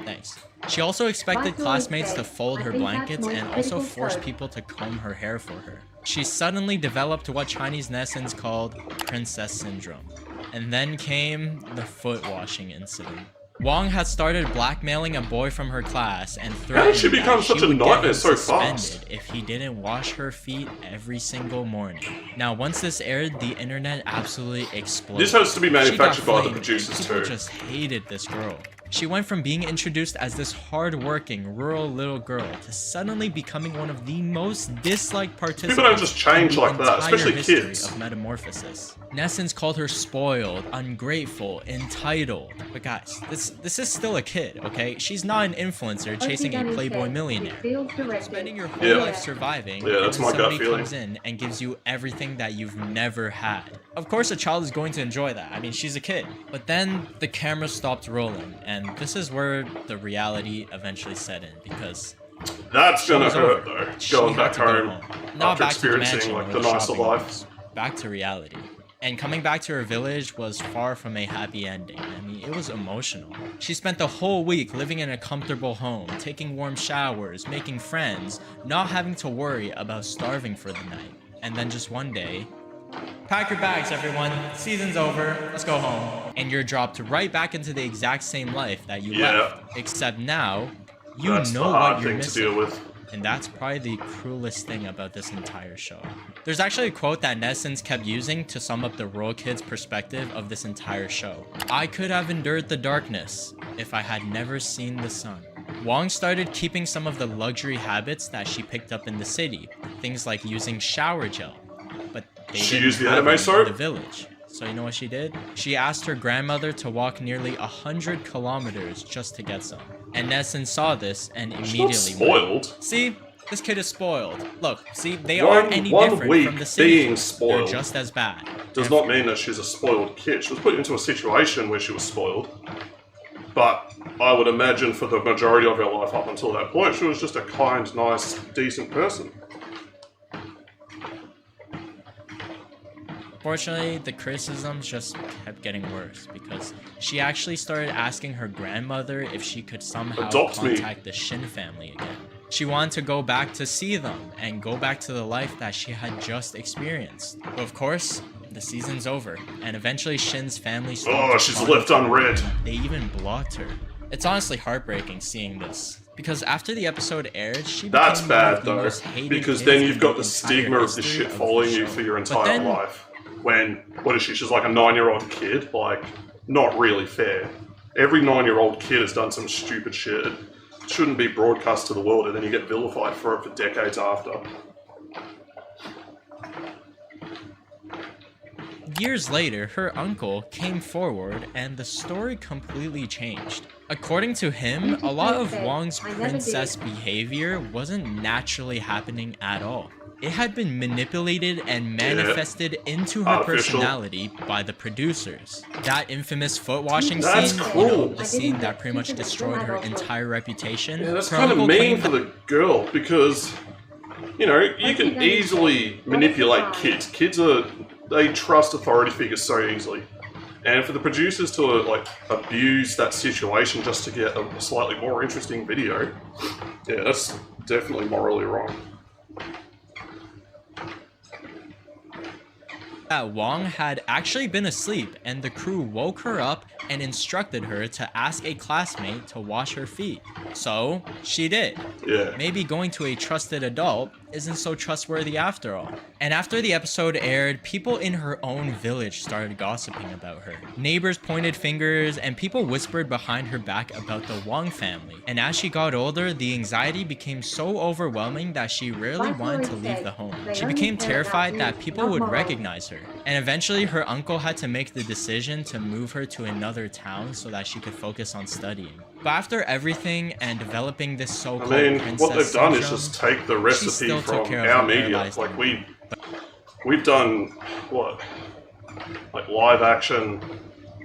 Thanks. She also expected classmates to fold her blankets and also force people to comb her hair for her. She suddenly developed what Chinese netizens called princess syndrome. And then came the foot washing incident. Wong had started blackmailing a boy from her class and How did she threatening become that such she a would get nightmare him so suspended fast? if he didn't wash her feet every single morning. Now, once this aired, the internet absolutely exploded. This has to be She got manufactured by the flamed, producers and people too. just hated this girl. She went from being introduced as this hard-working, rural little girl to suddenly becoming one of the most disliked participants. People don't just change in the like that, entire especially history kids. of Metamorphosis. Nessens called her spoiled, ungrateful, entitled. But guys, this is still a kid, okay? She's not an influencer chasing a Playboy millionaire. Spending your whole Yeah. life surviving, Yeah, that's and my then gut somebody feeling. comes in and gives you everything that you've never had. Of course, a child is going to enjoy that. I mean, she's a kid. But then the camera stopped rolling, and this is where the reality eventually set in, because That's she gonna was hurt over. though. She Going had back to go home Not after back to the experiencing mansion like or the nicer shopping life. malls. Back to reality. And coming back to her village was far from a happy ending. I mean, it was emotional. She spent the whole week living in a comfortable home, taking warm showers, making friends, not having to worry about starving for the night. And then just one day, pack your bags, everyone. Season's over. Let's go home. And you're dropped right back into the exact same life that you Yeah. left. Except now, you That's know the what hard you're thing to missing. deal with. And that's probably the cruelest thing about this entire show. There's actually a quote that Nessens kept using to sum up the rural kid's perspective of this entire show. I could have endured the darkness if I had never seen the sun. Wong started keeping some of the luxury habits that she picked up in the city, things like using shower gel. But they She didn't used the have anime any soap? in the village. So you know what she did? She asked her grandmother to walk nearly 100 kilometers just to get some. And Nessun saw this and She's not immediately went, spoiled. see, this kid is spoiled. Look, see, they One- aren't any one different week from the city. being They're spoiled just as bad. Does not mean that she's a spoiled kid. She was put into a situation where she was spoiled. But I would imagine for the majority of her life up until that point, she was just a kind, nice, decent person. Fortunately, the criticisms just kept getting worse because she actually started asking her grandmother if she could somehow Adopt me. contact the Shin family again. She wanted to go back to see them and go back to the life that she had just experienced. But of course, the season's over, and eventually Shin's family stopped Oh, she's responding left to her. unread. They even blocked her. It's honestly heartbreaking seeing this. Because after the episode aired, she That's became one of bad the though, most hated because kids then in you've got the entire stigma of the history shit of following the you show. for your But entire then- life. When, what is she? She's like a 9-year-old kid? Like, not really fair. Every 9-year-old kid has done some stupid shit. It shouldn't be broadcast to the world and then you get vilified for it for decades after. Years later, her uncle came forward and the story completely changed. According to him, a lot of Wong's princess behavior wasn't naturally happening at all. It had been manipulated and manifested into her Artificial. personality by the producers. That infamous foot washing That's scene, cruel. the scene that pretty much destroyed her entire reputation. Yeah, that's her kind of uncle mean claimed for the girl because, you know, you can easily manipulate kids. Kids they trust authority figures so easily. And for the producers to like abuse that situation just to get a slightly more interesting video, yeah, that's definitely morally wrong. that Wong had actually been asleep and the crew woke her up and instructed her to ask a classmate to wash her feet. So, she did. Yeah. Maybe going to a trusted adult isn't so trustworthy after all. And after the episode aired, people in her own village started gossiping about her. Neighbors pointed fingers and people whispered behind her back about the Wong family. And as she got older, the anxiety became so overwhelming that she rarely wanted to leave the home. She became terrified that people would recognize her. And eventually her uncle had to make the decision to move her to another town so that she could focus on studying. But after everything and developing this so-called I mean, princess what they've done is syndrome, just take the she recipe still from took care of our her media. paralyzed Like uncle. we've done what, like live action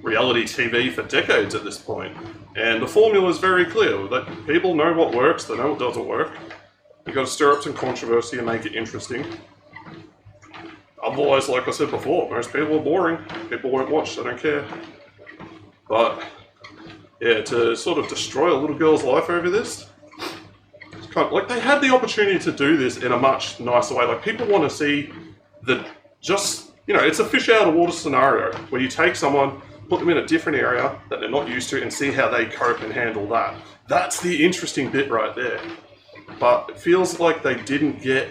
reality TV for decades at this point, and the formula is very clear. That people know what works, they know what doesn't work. You got to stir up some controversy and make it interesting. Otherwise, like I said before, most people are boring. People won't watch. They don't care. But yeah, to sort of destroy a little girl's life over this, it's kind of, like they had the opportunity to do this in a much nicer way. Like people want to see the just, you know, it's a fish out of water scenario where you take someone put them in a different area that they're not used to and see how they cope and handle that. That's the interesting bit right there. But it feels like they didn't get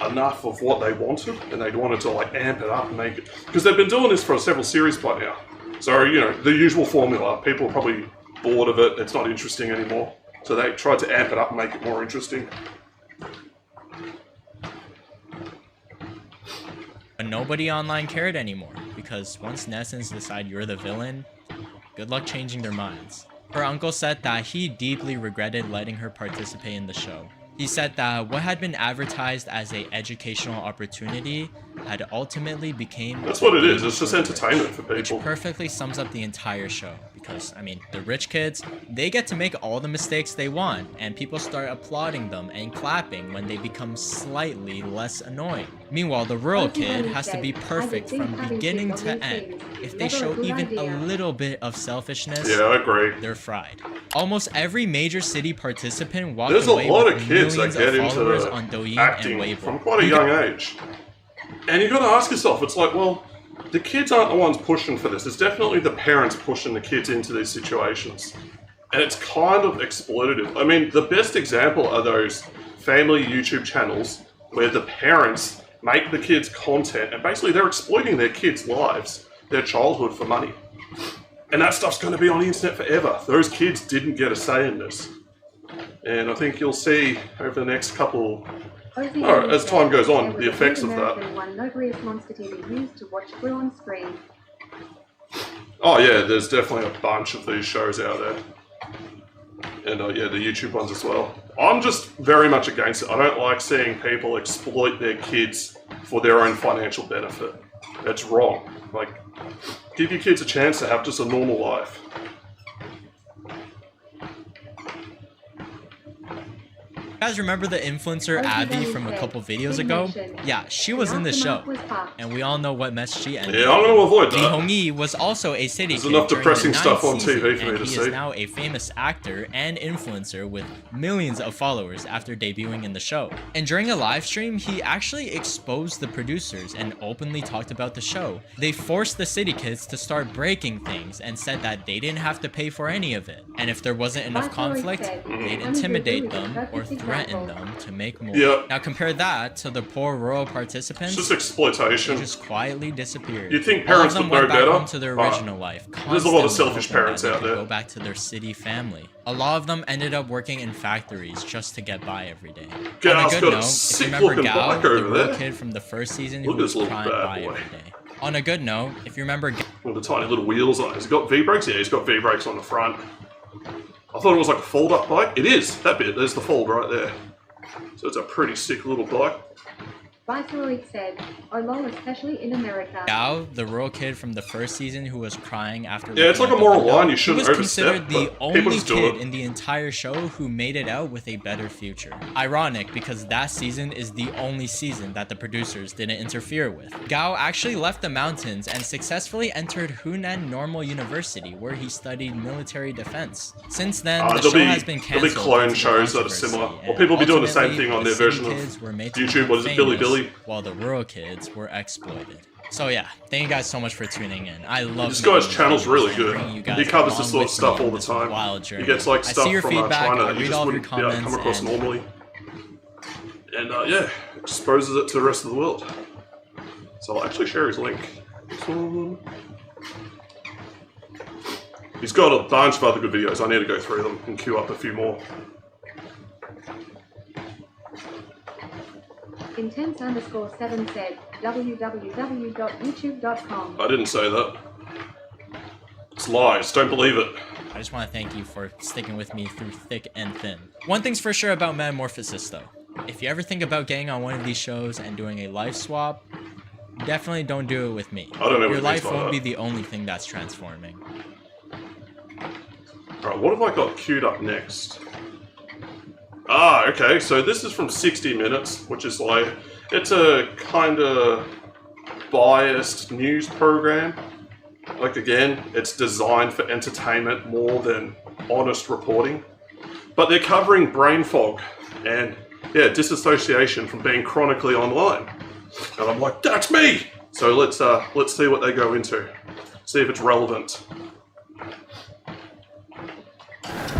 enough of what they wanted, and they wanted to like amp it up and make it, because they've been doing this for several series by now. So, you know, the usual formula, people are probably bored of it, it's not interesting anymore. So they tried to amp it up and make it more interesting. But nobody online cared anymore, because once netizens decide you're the villain, good luck changing their minds. Her uncle said that he deeply regretted letting her participate in the show. He said that what had been advertised as an educational opportunity had ultimately became... That's what it is, it's just entertainment for people. Which perfectly sums up the entire show. Because, I mean, the rich kids, they get to make all the mistakes they want, and people start applauding them and clapping when they become slightly less annoying. Meanwhile, the rural kid has to be perfect from beginning to end. If they show even a little bit of selfishness, yeah, I agree, they're fried. Almost every major city participant walked There's away a lot with of kids that millions get of into followers on Douyin and acting Weibo. from quite a young age. And you got to ask yourself, it's like, well, the kids aren't the ones pushing for this. It's definitely the parents pushing the kids into these situations. And it's kind of exploitative. I mean, the best example are those family YouTube channels where the parents make the kids content and basically they're exploiting their kids' lives, their childhood for money. And that stuff's going to be on the internet forever. Those kids didn't get a say in this. And I think you'll see over the next couple... as time goes on, the effects of that. One notorious monster TV used to watch through on screen. Oh yeah, there's definitely a bunch of these shows out there. And yeah, the YouTube ones as well. I'm just very much against it. I don't like seeing people exploit their kids for their own financial benefit. It's wrong. Like, give your kids a chance to have just a normal life. You guys remember the influencer Abby from a couple videos ago? Yeah, she was in the show, and we all know what mess she ended. Yeah, I'm going to avoid Lee that. Hong-yi was also a city There's kid enough during depressing the stuff 9th on season, TV for me and to he see. is now a famous actor and influencer with millions of followers after debuting in the show. And during a live stream, he actually exposed the producers and openly talked about the show. They forced the city kids to start breaking things and said that they didn't have to pay for any of it. And if there wasn't enough conflict, they'd intimidate them or threaten them to make more. Yeah. Now compare that to the poor rural participants. It's just exploitation. They just quietly disappeared. You'd think All of parents them would know went back better, home to their but original life. there's a lot of constantly selfish hoping parents that they out could there. Go back to their city family. A lot of them ended up working in factories just to get by every day. Gal's On a good got a note, if you sick remember looking Gal, bike the over little there. kid from the first season Look who at was this little crying bad by boy. every day. On a good note, if you remember With the tiny little wheels on it. Has he got V-brakes? Yeah, he's got V-brakes on the front. I thought it was like a fold-up bike. It is. That bit. There's the fold right there. So it's a pretty sick little bike. Viceroy said, "Oh lol, especially in America." Gao, the rural kid from the first season who was crying after... Yeah, it's like looking a out the moral window, line you shouldn't he was overstep, considered the but people only just do kid it. in the entire show who made it out with a better future. Ironic, because that season is the only season that the producers didn't interfere with. Gao actually left the mountains and successfully entered Hunan Normal University, where he studied military defense. Since then, the show has been there'll be cancelled. clone due to shows that are controversy, similar. Or and people will be doing the same ultimately, thing on the their city version of kids were made to YouTube. be What is it, Billy famous, Billy? while the rural kids were exploited. So yeah, thank you guys so much for tuning in. I love This guy's making channel's videos really and good. bringing you guys He covers along this sort of with stuff me all on the this time. wild journey. He gets like I stuff see your from feedback, China I that you read just all of your wouldn't be able to comments, come across and normally. And yeah, exposes it to the rest of the world. So I'll actually share his link. This one. He's got a bunch of other good videos. I need to go through them and queue up a few more. Intense_7 said, www.youtube.com. I didn't say that. It's lies. Don't believe it. I just want to thank you for sticking with me through thick and thin. One thing's for sure about Metamorphosis though. If you ever think about getting on one of these shows and doing a life swap, definitely don't do it with me. I don't know Your what life it means by won't be that. the only thing that's transforming. Alright, what have I got queued up next? Ah, okay, so this is from 60 Minutes, which is like, it's a kind of biased news program. Like, again, it's designed for entertainment more than honest reporting. But they're covering brain fog and, yeah, disassociation from being chronically online. And I'm like, that's me! So let's see what they go into. See if it's relevant.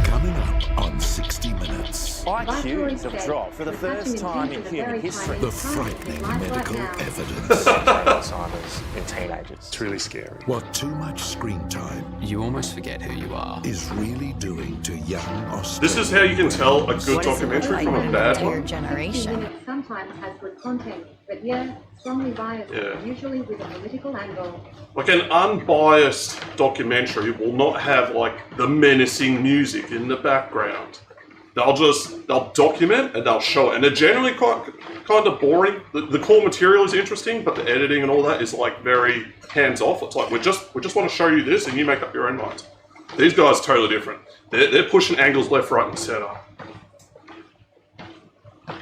Coming up on 60 Minutes. IQs have dropped for the first time in human history. The frightening medical evidence. Alzheimer's in teenagers. It's really scary. What too much screen time You almost forget who you are. is really doing to young Australians. This is how you can tell a good documentary from a bad one. Generation sometimes has good content, but yeah, strongly biased, Yeah. usually with a political angle. Like an unbiased documentary will not have like the menacing music in the background. They'll document and they'll show it, and they're generally kind of boring. The core material is interesting, but the editing and all that is like very hands off. It's like we just want to show you this, and you make up your own mind. These guys are totally different. They're pushing angles left, right, and center.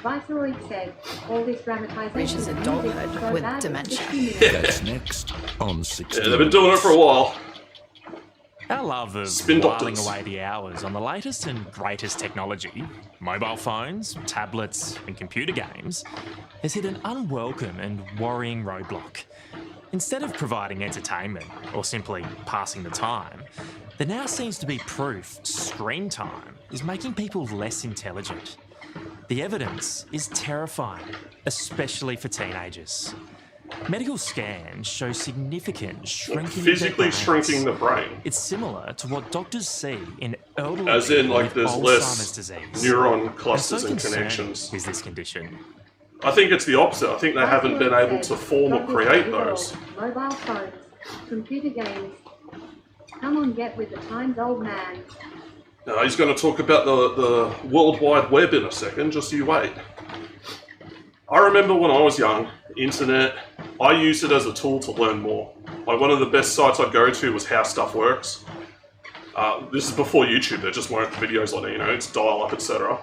Viceroy said, all this dramatization Reaches of music adulthood is so with bad, dementia. it's just That's next on 60 Yeah, they've been doing it for a while. Our love of Spin whiling doctors. away the hours on the latest and greatest technology, mobile phones, tablets, and computer games, has hit an unwelcome and worrying roadblock. Instead of providing entertainment or simply passing the time, there now seems to be proof screen time is making people less intelligent. The evidence is terrifying, especially for teenagers. Medical scans show significant shrinking of their Physically brains. shrinking the brain. It's similar to what doctors see in elderly As in, people like, with there's Alzheimer's less disease. neuron clusters so and concerning connections. is this condition. I think it's the opposite. I think they haven't been able to form or create those. Mobile phones, computer games. Come on, get with the times, old man. Now, he's going to talk about the World Wide Web in a second, just you wait. I remember when I was young, internet, I used it as a tool to learn more. Like one of the best sites I'd go to was How Stuff Works. This is before YouTube, there just weren't videos like that, you know, it's dial-up, etc.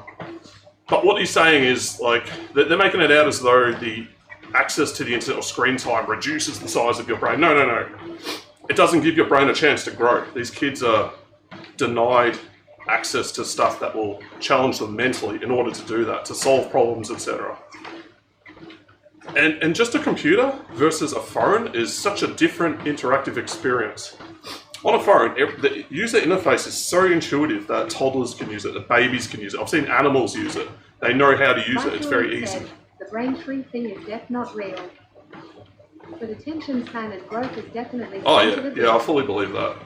But what he's saying is, like, they're making it out as though the access to the internet or screen time reduces the size of your brain. No. It doesn't give your brain a chance to grow. These kids are denied access to stuff that will challenge them mentally in order to do that, to solve problems, etc. And just a computer versus a phone is such a different interactive experience. On a phone, the user interface is so intuitive that toddlers can use it, that babies can use it. I've seen animals use it. They know how to use it. It's very easy. Said, the brain tree thing is not real. But attention span and growth is definitely... Oh yeah, I fully believe that.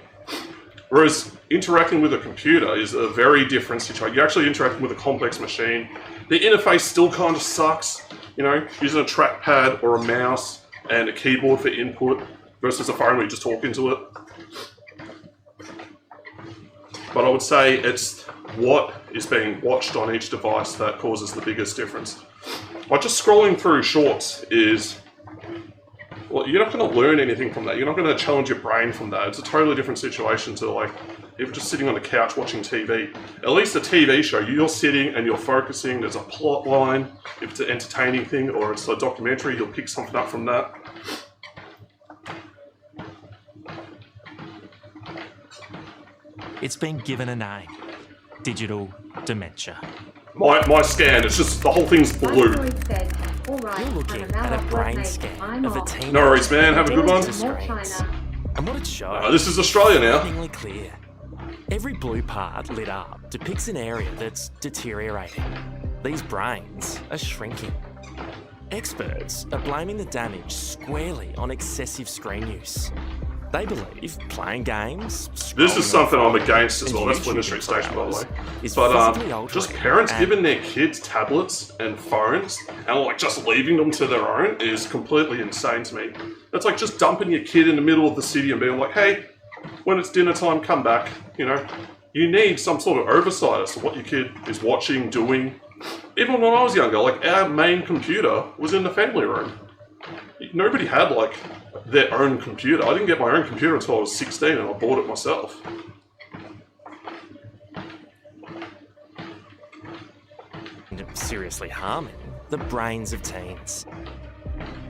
Whereas interacting with a computer is a very different situation. You're actually interacting with a complex machine. The interface still kind of sucks, you know, using a trackpad or a mouse and a keyboard for input versus a phone where you just talk into it. But I would say it's what is being watched on each device that causes the biggest difference. Like just scrolling through shorts is... Well, you're not going to learn anything from that. You're not going to challenge your brain from that. It's a totally different situation to like if just sitting on the couch watching TV. At least a TV show, you're sitting and you're focusing. There's a plot line. If it's an entertaining thing or it's a documentary, you'll pick something up from that. It's been given a name: digital dementia. My scan, it's just the whole thing's blue. Viceroy said, all right, You're looking I'm at a out brain mate. scan I'm of a off. teenager. No worries, man. Have a good one. More China. And what it shows This is Australia now. frighteningly clear. Every blue part lit up depicts an area that's deteriorating. These brains are shrinking. Experts are blaming the damage squarely on excessive screen use. They believe playing games, This is scrolling something on I'm phones, against as and well. That's YouTube Flinders Street for Station, by the hours way. is But physically just altering parents and giving their kids tablets and phones and like just leaving them to their own is completely insane to me. It's like just dumping your kid in the middle of the city and being like, hey, when it's dinner time, come back. You know, you need some sort of oversight as to what your kid is watching, doing. Even when I was younger, like our main computer was in the family room. Nobody had like their own computer. I didn't get my own computer until I was 16 and I bought it myself. seriously harming the brains of teens.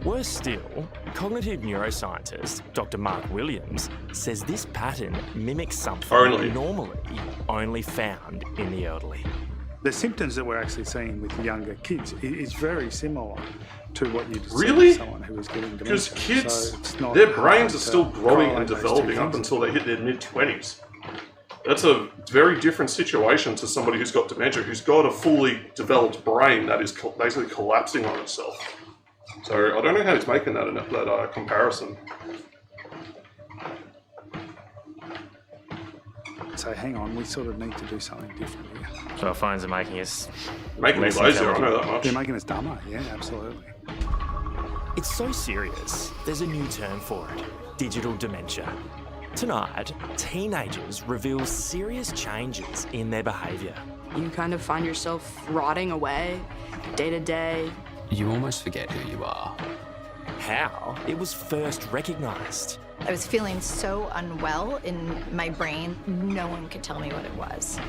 Worse still, cognitive neuroscientist Dr. Mark Williams says this pattern mimics something normally only found in the elderly. The symptoms that we're actually seeing with younger kids is very similar to what you just Really? said with someone who was getting dementia. Because kids, So it's not their hard brains are to still growing and correlate those two developing up things. until they hit their mid-20s. That's a very different situation to somebody who's got dementia, who's got a fully developed brain that is basically collapsing on itself. So I don't know how he's making that comparison. So hang on, we sort of need to do something different here. So our phones are making us Making me less lazier, I know intelligent. that much. They're making us dumber, yeah, absolutely. It's so serious, there's a new term for it, digital dementia. Tonight, teenagers reveal serious changes in their behaviour. You kind of find yourself rotting away, day to day. You almost forget who you are. How it was first recognised. I was feeling so unwell in my brain, no one could tell me what it was.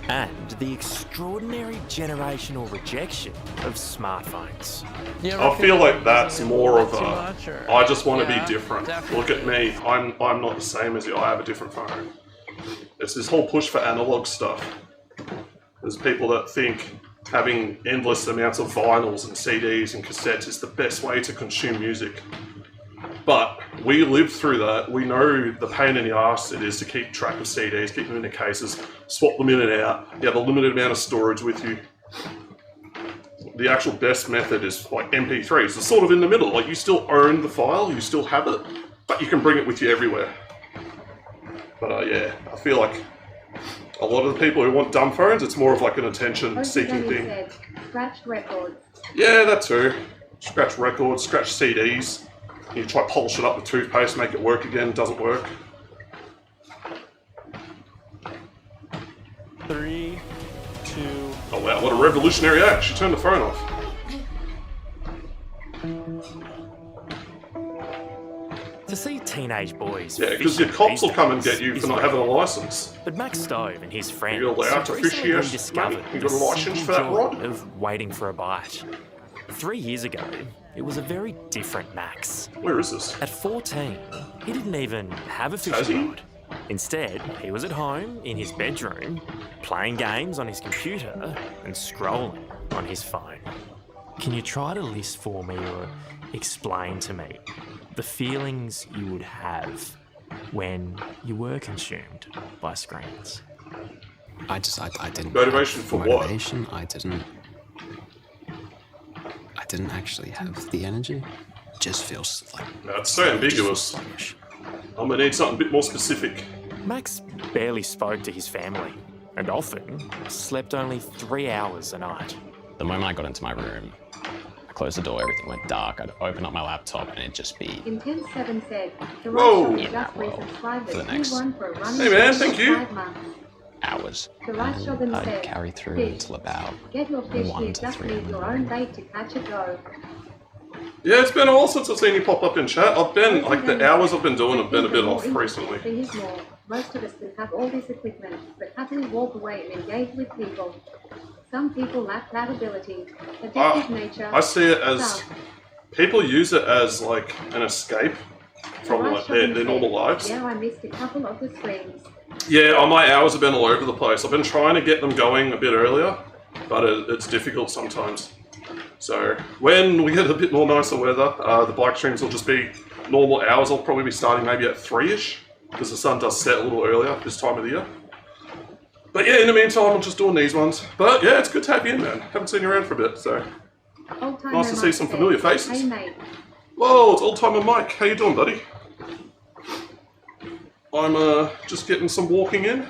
And the extraordinary generational rejection of smartphones. I feel like that's more of a, I just want to be different. Look at me, I'm not the same as you, I have a different phone. It's this whole push for analog stuff. There's people that think having endless amounts of vinyls and CDs and cassettes is the best way to consume music. But we lived through that. We know the pain in the arse it is to keep track of CDs, keep them in the cases, swap them in and out. You have a limited amount of storage with you. The actual best method is like MP3s. It's sort of in the middle. Like you still own the file, you still have it, but you can bring it with you everywhere. But yeah, I feel like a lot of the people who want dumb phones, it's more of like an attention-seeking thing. Said, scratched records. Yeah, that too. Scratch records, scratch CDs. You try to polish it up with toothpaste, make it work again, doesn't work. 3, 2... Oh wow, what a revolutionary act. She turned the phone off. To see teenage boys... Yeah, because your cops will come and get you is for not having a license. But Max Stove and his friends You're allowed to fish recently here, discovered mate. You got a license for that rod? of waiting for a bite. 3 years ago, it was a very different Max. Where is this? At 14, he didn't even have a Has he? fishing rod. Instead, he was at home in his bedroom, playing games on his computer and scrolling on his phone. Can you try to list for me or explain to me the feelings you would have when you were consumed by screens? I didn't. Motivation have for what? motivation. I didn't actually have the energy. Just feels like. That's so ambiguous. Sluggish. I'm gonna need something a bit more specific. Max barely spoke to his family and often slept only 3 hours a night. The moment I got into my room, I closed the door, everything went dark. I'd open up my laptop and it'd just be Intense 7 said, the Whoa. right In shop that just world resubscribed for the at next Q1 for a running Hey, man, streak thank of you. 5 months. hours. The right shop and I'd said, carry through fish. until about Get your fish 1 here, to just 3 leave in the your morning. own bait to catch a go. Yeah, it's been a while since I've seen you pop up in chat. I've been, like, the hours I've been doing have been a bit off recently. Thing is more. Most of us can have all this equipment, but happily walk away and engage with people. Some people lack that ability. Addictive nature. I see it as Some. people use it as like an escape from The right like shop their and normal said, lives. Yeah, I missed a couple of the screens. Yeah, my hours have been all over the place. I've been trying to get them going a bit earlier, but it's difficult sometimes. So when we get a bit more nicer weather, the bike streams will just be normal hours. I'll probably be starting maybe at 3ish, because the sun does set a little earlier this time of the year. But yeah, in the meantime, I'm just doing these ones. But yeah, it's good to have you in, man. Haven't seen you around for a bit, so nice to see some familiar faces. Hey mate, Whoa, it's old-timer Mike. How you doing, buddy? I'm just getting some walking in,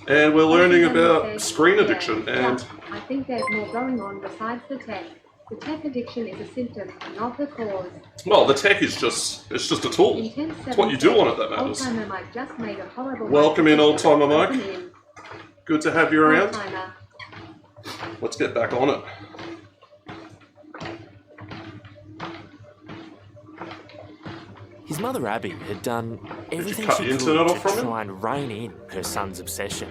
and we're learning about screen addiction. And I think there's more going on besides the tech. The tech addiction is a symptom, not the cause. well, the tech is just a tool. Intense It's what you do on it that matters. Old-timer Mike just made a horrible Welcome in, old-timer Mike. Welcome in. Good to have you around. Old-timer. Let's get back on it. His mother Abby had done everything cut she the could internet to off from him? try and rein in her son's obsession,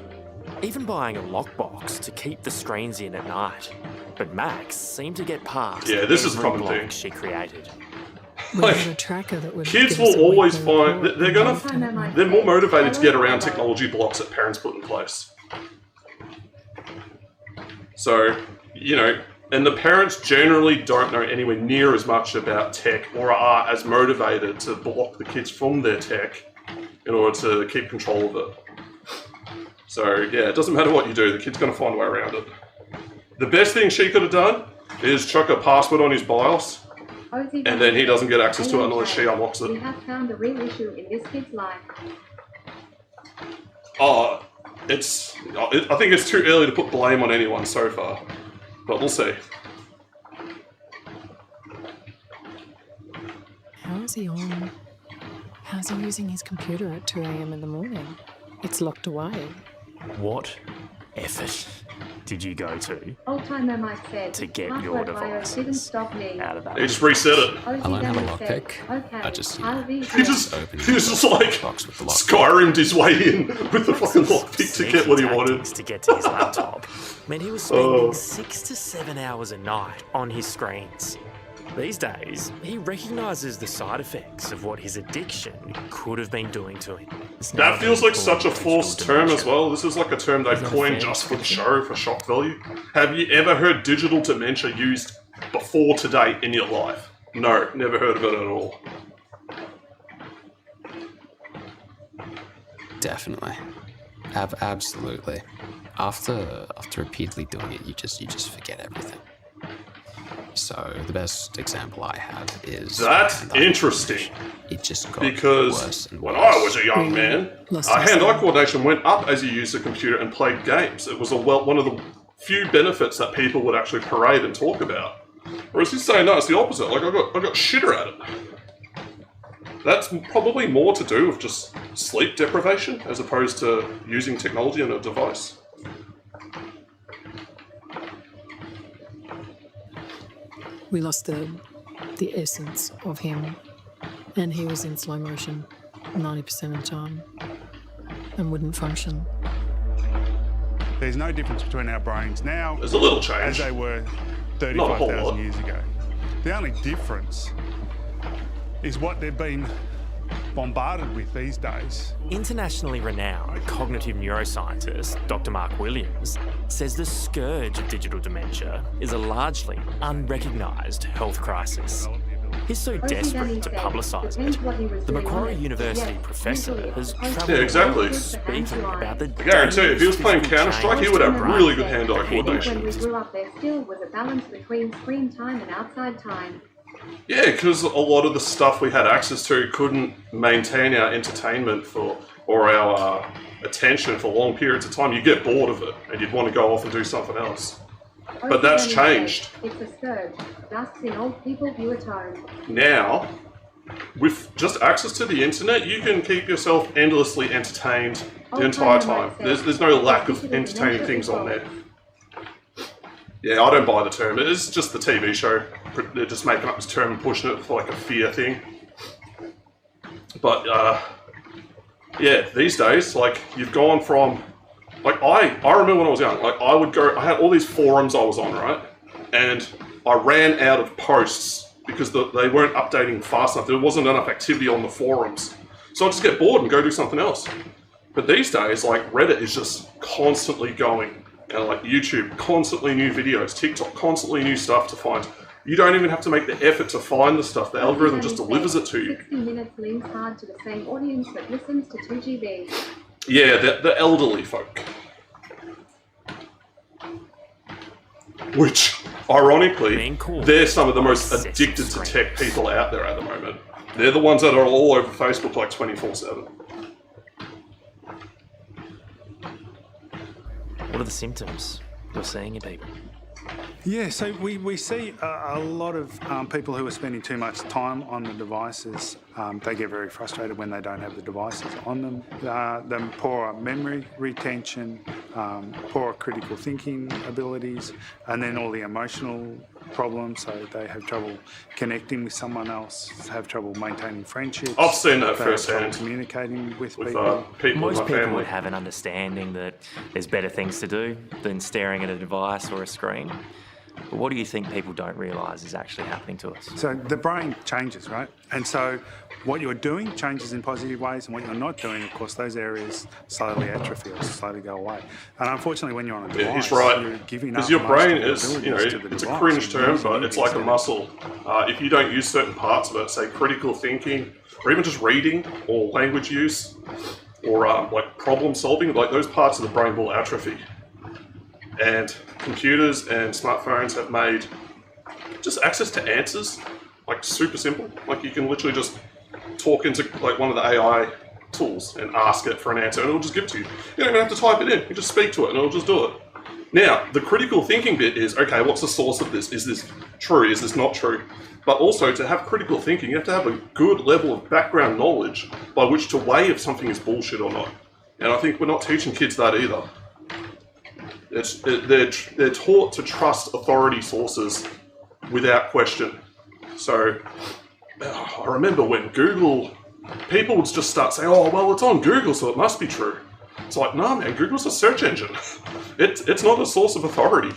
even buying a lockbox to keep the screens in at night. But Max seemed to get past Yeah, this is a every common block thing. she created. Like, kids will always find Old-timer they're more said, motivated to get "Hello, around hello." technology blocks that parents put in place. So, you know, and the parents generally don't know anywhere near as much about tech or are as motivated to block the kids from their tech in order to keep control of it. So, yeah, it doesn't matter what you do, the kid's going to find a way around it. The best thing she could have done is chuck a password on his BIOS, and then he doesn't get access to it unless she unlocks it. We have found the real issue in this kid's life. I think it's too early to put blame on anyone so far, but we'll see. How is he on? How's he using his computer at 2 a.m. in the morning? It's locked away. What effort did you go to Old-timer Mike said, to get your password BIOS didn't devices stop me. out of that? He just reset it. I learned how to lockpick. Okay, I just, He just like Skyrim'd his way in with the fucking lockpick to get what he wanted. To get to his laptop meant he was spending 6 to 7 hours a night on his screens. These days, he recognises the side effects of what his addiction could have been doing to him. That feels like such a forced term as well. This is like a term they've coined just for the show, for shock value. Have you ever heard digital dementia used before today in your life? No, never heard of it at all. Definitely. Absolutely. After repeatedly doing it, you just forget everything. So the best example I have is... That's interesting. It just got because worse and when worse. I was a young man, our hand-eye coordination went up as you used the computer and played games. It was one of the few benefits that people would actually parade and talk about. Whereas he's saying, no, it's the opposite. Like, I got shitter at it. That's probably more to do with just sleep deprivation as opposed to using technology and a device. We lost the essence of him, and he was in slow motion 90% of the time and wouldn't function. There's no difference between our brains now There's a little change. as they were Not a whole 35,000 lot. years ago. The only difference is what they've been bombarded with these days. Internationally renowned cognitive neuroscientist Dr. Mark Williams says the scourge of digital dementia is a largely unrecognised health crisis. He's so desperate to publicise it, the Macquarie University professor has travelled speaking about the I guarantee if he was playing Counter-Strike, he would have really good hand-eye When coordination. we grew up, there still was a balance between screen time and outside time. Yeah, because a lot of the stuff we had access to couldn't maintain our entertainment or our attention for long periods of time. You'd get bored of it and you'd want to go off and do something else. But that's changed. It's a scourge. Dusks in old people view at home. Now, with just access to the internet, you can keep yourself endlessly entertained the entire time. There's no lack of entertaining things on there. Yeah, I don't buy the term. It's just the TV show. They're just making up this term and pushing it for like a fear thing. But, yeah, these days, like, you've gone from... Like, I remember when I was young, like, I had all these forums I was on, right? And I ran out of posts because they weren't updating fast enough. There wasn't enough activity on the forums. So I'd just get bored and go do something else. But these days, like, Reddit is just constantly going. And like YouTube, constantly new videos, TikTok, constantly new stuff to find. You don't even have to make the effort to find the stuff. The algorithm just delivers it to you. 60 Minutes leans hard to the same audience that listens to 2GB. Yeah, the elderly folk. Which, ironically, they're some of the most addicted to tech people out there at the moment. They're the ones that are all over Facebook like 24/7. What are the symptoms you're seeing in people? Yeah, so we see a lot of people who are spending too much time on the devices. They get very frustrated when they don't have the devices on them. The poorer memory retention, poorer critical thinking abilities, and then all the emotional problems. So they have trouble connecting with someone else, have trouble maintaining friendships. I've seen that they have firsthand. trouble communicating with people. Most in my people family. would have an understanding that there's better things to do than staring at a device or a screen. But what do you think people don't realise is actually happening to us? So the brain changes, right? And so what you're doing changes in positive ways, and what you're not doing, of course, those areas slowly atrophy or slowly go away. And unfortunately, when you're on a device, he's right. you're giving up Because your most brain of your is, abilities to the it's a device. cringe You're term, using but it it's like a instead. muscle. If you don't use certain parts of it, say critical thinking, or even just reading, or language use, or like problem solving, like those parts of the brain will atrophy. And computers and smartphones have made just access to answers like super simple. Like you can literally just talk into like one of the AI tools and ask it for an answer, and it'll just give it to you. You don't even have to type it in. You just speak to it, and it'll just do it. Now, the critical thinking bit is, okay, what's the source of this? Is this true? Is this not true? But also, to have critical thinking, you have to have a good level of background knowledge by which to weigh if something is bullshit or not. And I think we're not teaching kids that either. They're taught to trust authority sources without question. So, I remember when Google, people would just start saying, oh, well, it's on Google, so it must be true. It's like, no, man, Google's a search engine. It's not a source of authority.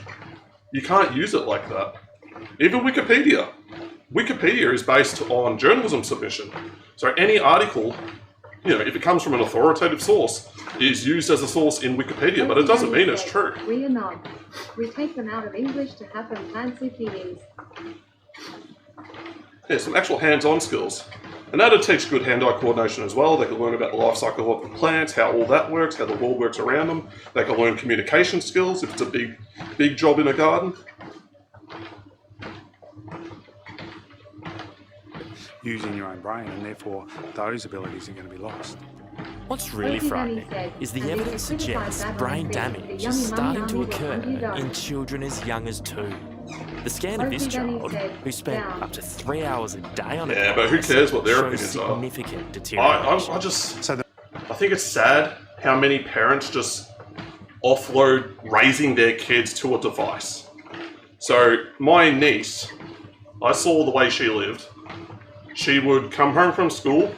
You can't use it like that. Even Wikipedia. Wikipedia is based on journalism submission. So any article, if it comes from an authoritative source, is used as a source in Wikipedia, but it doesn't mean it's true. We are not. We take them out of English to have them fancy feelings. Yeah, some actual hands-on skills. And that'll teach good hand-eye coordination as well. They can learn about the life cycle of the plants, how all that works, how the world works around them. They can learn communication skills if it's a big job in a garden. Using your own brain, and therefore those abilities are going to be lost. What's really frightening is the evidence suggests brain damage is starting to occur in children as young as 2. The scan of this child, who spent up to 3 hours a day on it, yeah, but who cares what their shows opinions are? significant deterioration. I think it's sad how many parents just offload raising their kids to a device. So my niece, I saw the way she lived. She would come home from school,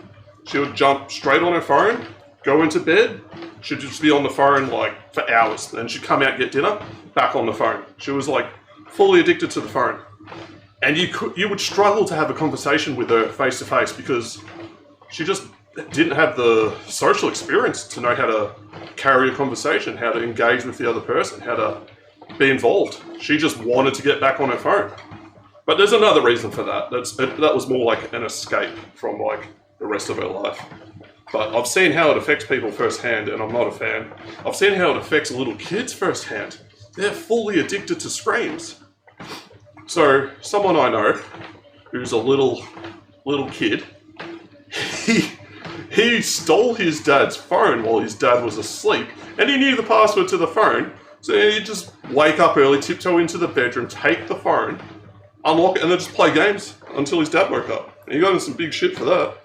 she would jump straight on her phone, go into bed, she'd just be on the phone like for hours. Then she'd come out, get dinner, back on the phone. She was like fully addicted to the phone. And you would struggle to have a conversation with her face to face because she just didn't have the social experience to know how to carry a conversation, how to engage with the other person, how to be involved. She just wanted to get back on her phone. But there's another reason for that. That was more like an escape from like the rest of her life. But I've seen how it affects people firsthand, and I'm not a fan. I've seen how it affects little kids firsthand. They're fully addicted to screens. So someone I know, who's a little kid, he stole his dad's phone while his dad was asleep, and he knew the password to the phone. So he'd just wake up early, tiptoe into the bedroom, take the phone, unlock it, and then just play games until his dad woke up. And he got in some big shit for that.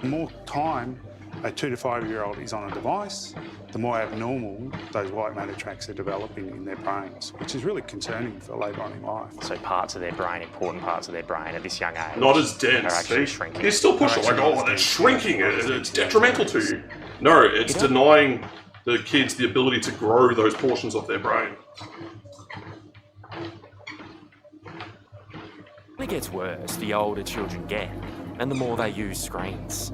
The more time a 2 to 5 year old is on a device, the more abnormal those white matter tracks are developing in their brains, which is really concerning for later on in life. So parts of their brain, important parts of their brain at this young age, Not as dense. are actually shrinking. He's still pushing like, oh, it's shrinking. It's detrimental to you. No, it's denying the kids the ability to grow those portions of their brain. It gets worse the older children get, and the more they use screens.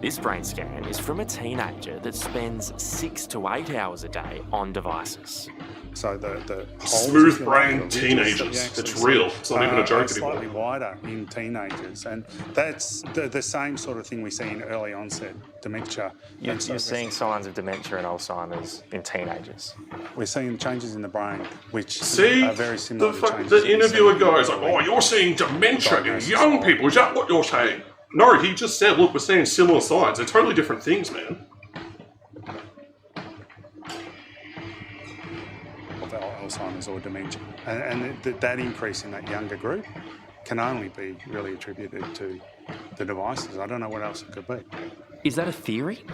This brain scan is from a teenager that spends 6 to 8 hours a day on devices. So the smooth brain teenagers. It's real. It's not even a joke anymore. Slightly wider in teenagers, and that's the same sort of thing we see in early onset dementia. You're seeing signs of dementia and Alzheimer's in teenagers. We're seeing changes in the brain, which See, are very similar to changes the interviewer goes like, oh, you're seeing dementia in young people. Is that what you're saying? No, he just said, look, we're seeing similar signs. They're totally different things, man. Alzheimer's or dementia. And that increase in that younger group can only be really attributed to the devices. I don't know what else it could be. Is that a theory?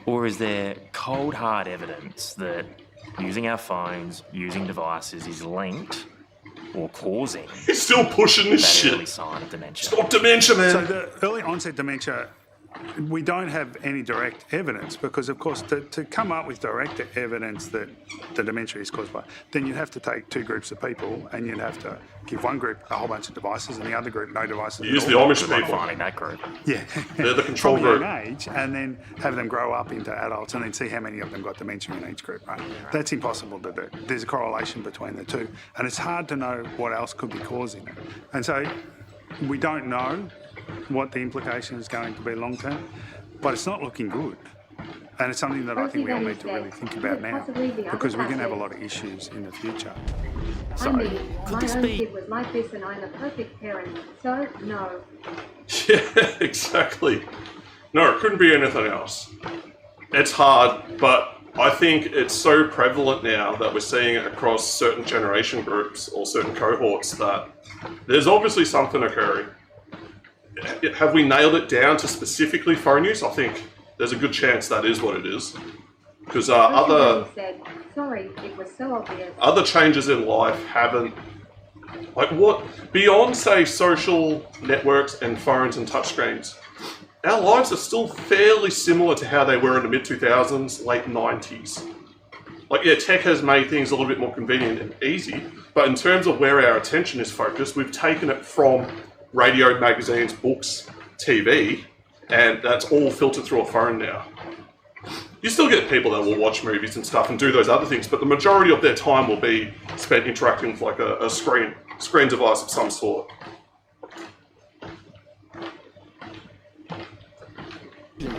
Or is there cold, hard evidence that using our phones, using devices is linked or causing He's still pushing this that shit. early sign of dementia? Stop dementia, man. So the early onset dementia we don't have any direct evidence because, of course, to come up with direct evidence that the dementia is caused by, then you'd have to take two groups of people and you'd have to give one group a whole bunch of devices and the other group no devices. Use the Amish Like people. finding that group. Yeah. They're the control From a group. young age, and then have them grow up into adults and then see how many of them got dementia in each group, right? That's impossible to do. There's a correlation between the two, and it's hard to know what else could be causing it. And so we don't know what the implication is going to be long term, but it's not looking good. And it's something that I think we all need to really think about now, because we're going to have a lot of issues in the future. I mean, my own kid was like this and I'm a perfect parent, so no. Yeah, exactly. No, it couldn't be anything else. It's hard, but I think it's so prevalent now that we're seeing it across certain generation groups or certain cohorts that there's obviously something occurring. Have we nailed it down to specifically phone use? I think there's a good chance that is what it is. Because Said, sorry, it was so obvious. other changes in life haven't, like what, beyond say social networks and phones and touchscreens, our lives are still fairly similar to how they were in the mid-2000s, late 90s. Like, yeah, tech has made things a little bit more convenient and easy, but in terms of where our attention is focused, we've taken it from radio, magazines, books, TV, and that's all filtered through a phone now. You still get people that will watch movies and stuff and do those other things, but the majority of their time will be spent interacting with like a screen device of some sort.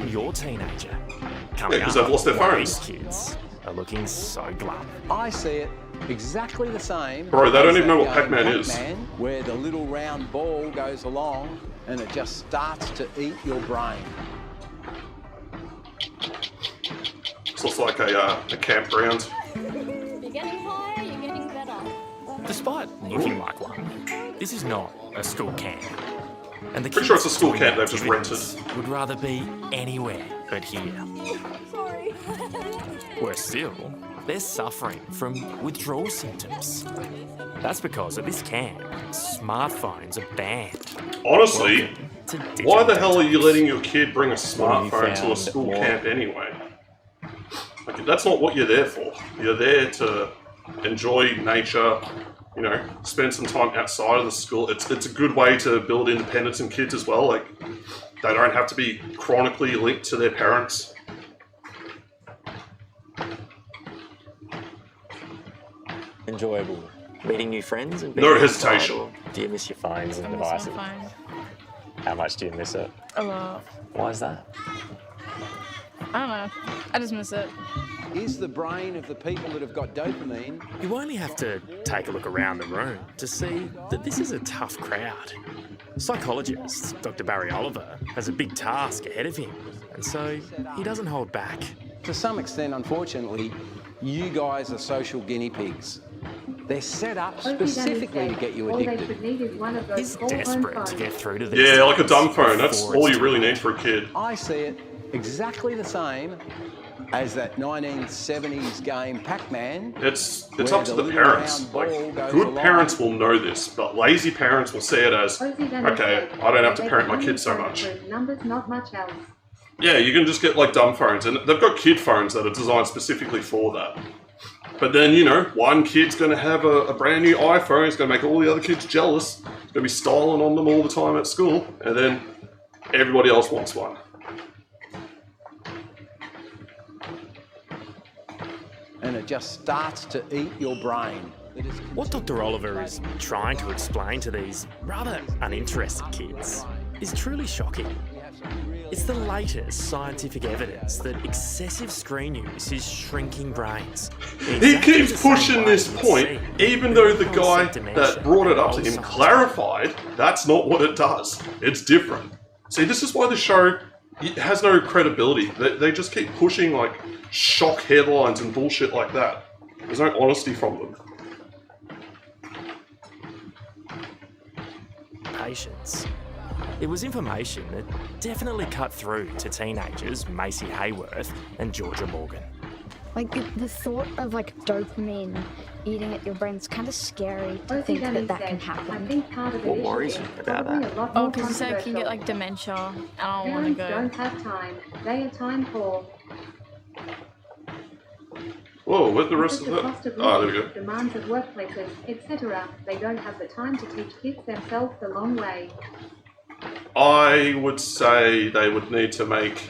Your teenager Yeah, coming because up, they've lost their while phones. These kids are looking so glum. I see it exactly the same. Bro, they don't as even know that what game Pac-Man is. Pac-Man, where the little round ball goes along and it just starts to eat your brain. So it's like a campground. You're getting higher, you're getting better. Despite looking like one, this is not a school camp. And the Pretty sure kids it's a school doing camp they've just activities would rather be anywhere but here. Sorry. Worse still, they're suffering from withdrawal symptoms. That's because at this camp, smartphones are banned. Honestly, Welcome to why the digital hell are you detox. letting your kid bring a What have you smartphone to a found school more? camp anyway? Like, that's not what you're there for. You're there to enjoy nature, you know, spend some time outside of the school. It's a good way to build independence in kids as well. Like, they don't have to be chronically linked to their parents. Enjoyable. Meeting new friends and No being outside, hesitation. or do you miss your phones and I miss my devices? phone How much do you miss it? a lot. Why is that? I don't know. I just miss it. Is the brain of the people that have got dopamine. You only have to take a look around the room to see that this is a tough crowd. Psychologist Dr. Barry Oliver has a big task ahead of him, and so he doesn't hold back. To some extent, unfortunately, you guys are social guinea pigs. They're set up specifically to get you All they addicted. should need is one of those He's small home desperate to phones. get through to these Yeah, like a kids dumb phone. That's before all it's you too really late. need for a kid. I see it exactly the same as that 1970s game Pac-Man. It's where up to the little parents. round Like, ball goes good along. parents will know this, but lazy parents will see it as, okay, I don't have to parent my kids so much. Numbers, not much else. Yeah, you can just get like dumb phones, and they've got kid phones that are designed specifically for that. But then, you know, one kid's going to have a brand new iPhone, it's going to make all the other kids jealous, going to be styling on them all the time at school, and then everybody else wants one. And it just starts to eat your brain. What Dr. Oliver is trying to explain to these rather uninterested kids is truly shocking. It's the latest scientific evidence that excessive screen use is shrinking brains. He keeps pushing this point, even though the guy that brought it up to him clarified that's not what it does. It's different. See, this is why the show has no credibility. They just keep pushing like shock headlines and bullshit like that. There's no honesty from them. Patience. It was information that definitely cut through to teenagers Macy Hayworth and Georgia Morgan. Like the thought of like dopamine eating at your brain is kind of scary to think that that can happen. I think part of the What issue worries is you about probably that? a lot Oh, more because you said it can get like controversial. dementia. I don't want to Parents go. don't have time. They are time poor. Whoa, where's the rest of The that? cost of Oh, there we living, go. demands of workplaces, etc. They don't have the time to teach kids themselves the long way. I would say they would need to make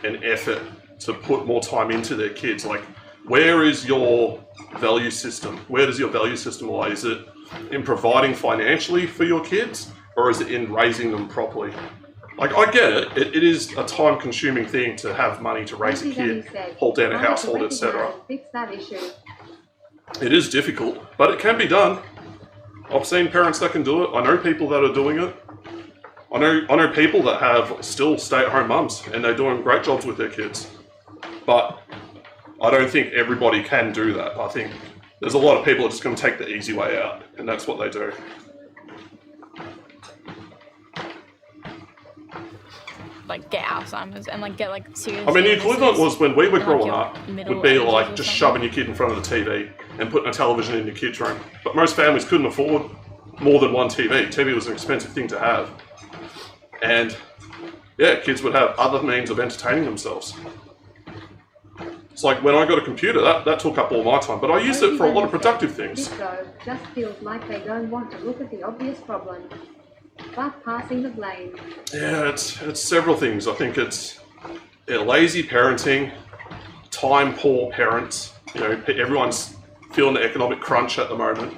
an effort to put more time into their kids. Like, where is your value system? Where does your value system lie? Is it in providing financially for your kids, or is it in raising them properly? Like, I get it. It is a time-consuming thing to have money to raise a kid, hold down a household, etc. Fix that issue. It is difficult, but it can be done. I've seen parents that can do it. I know people that are doing it. I know people that have still stay-at-home mums, and they're doing great jobs with their kids. But I don't think everybody can do that. I think there's a lot of people that are just going to take the easy way out, and that's what they do. Like get Alzheimer's and like get like serious. I mean, the equivalent was when we were like growing your up, middle would be ages like or just something. shoving your kid in front of the TV and putting a television in your kid's room. But most families couldn't afford more than one TV. TV was an expensive thing to have. And yeah, kids would have other means of entertaining themselves. It's like when I got a computer, that took up all my time, but I used it for a lot of productive things. This though just feels like they don't want to look at the obvious problem, but passing the blame. Yeah, it's several things. I think it's lazy parenting, time poor parents. You know, everyone's feeling the economic crunch at the moment.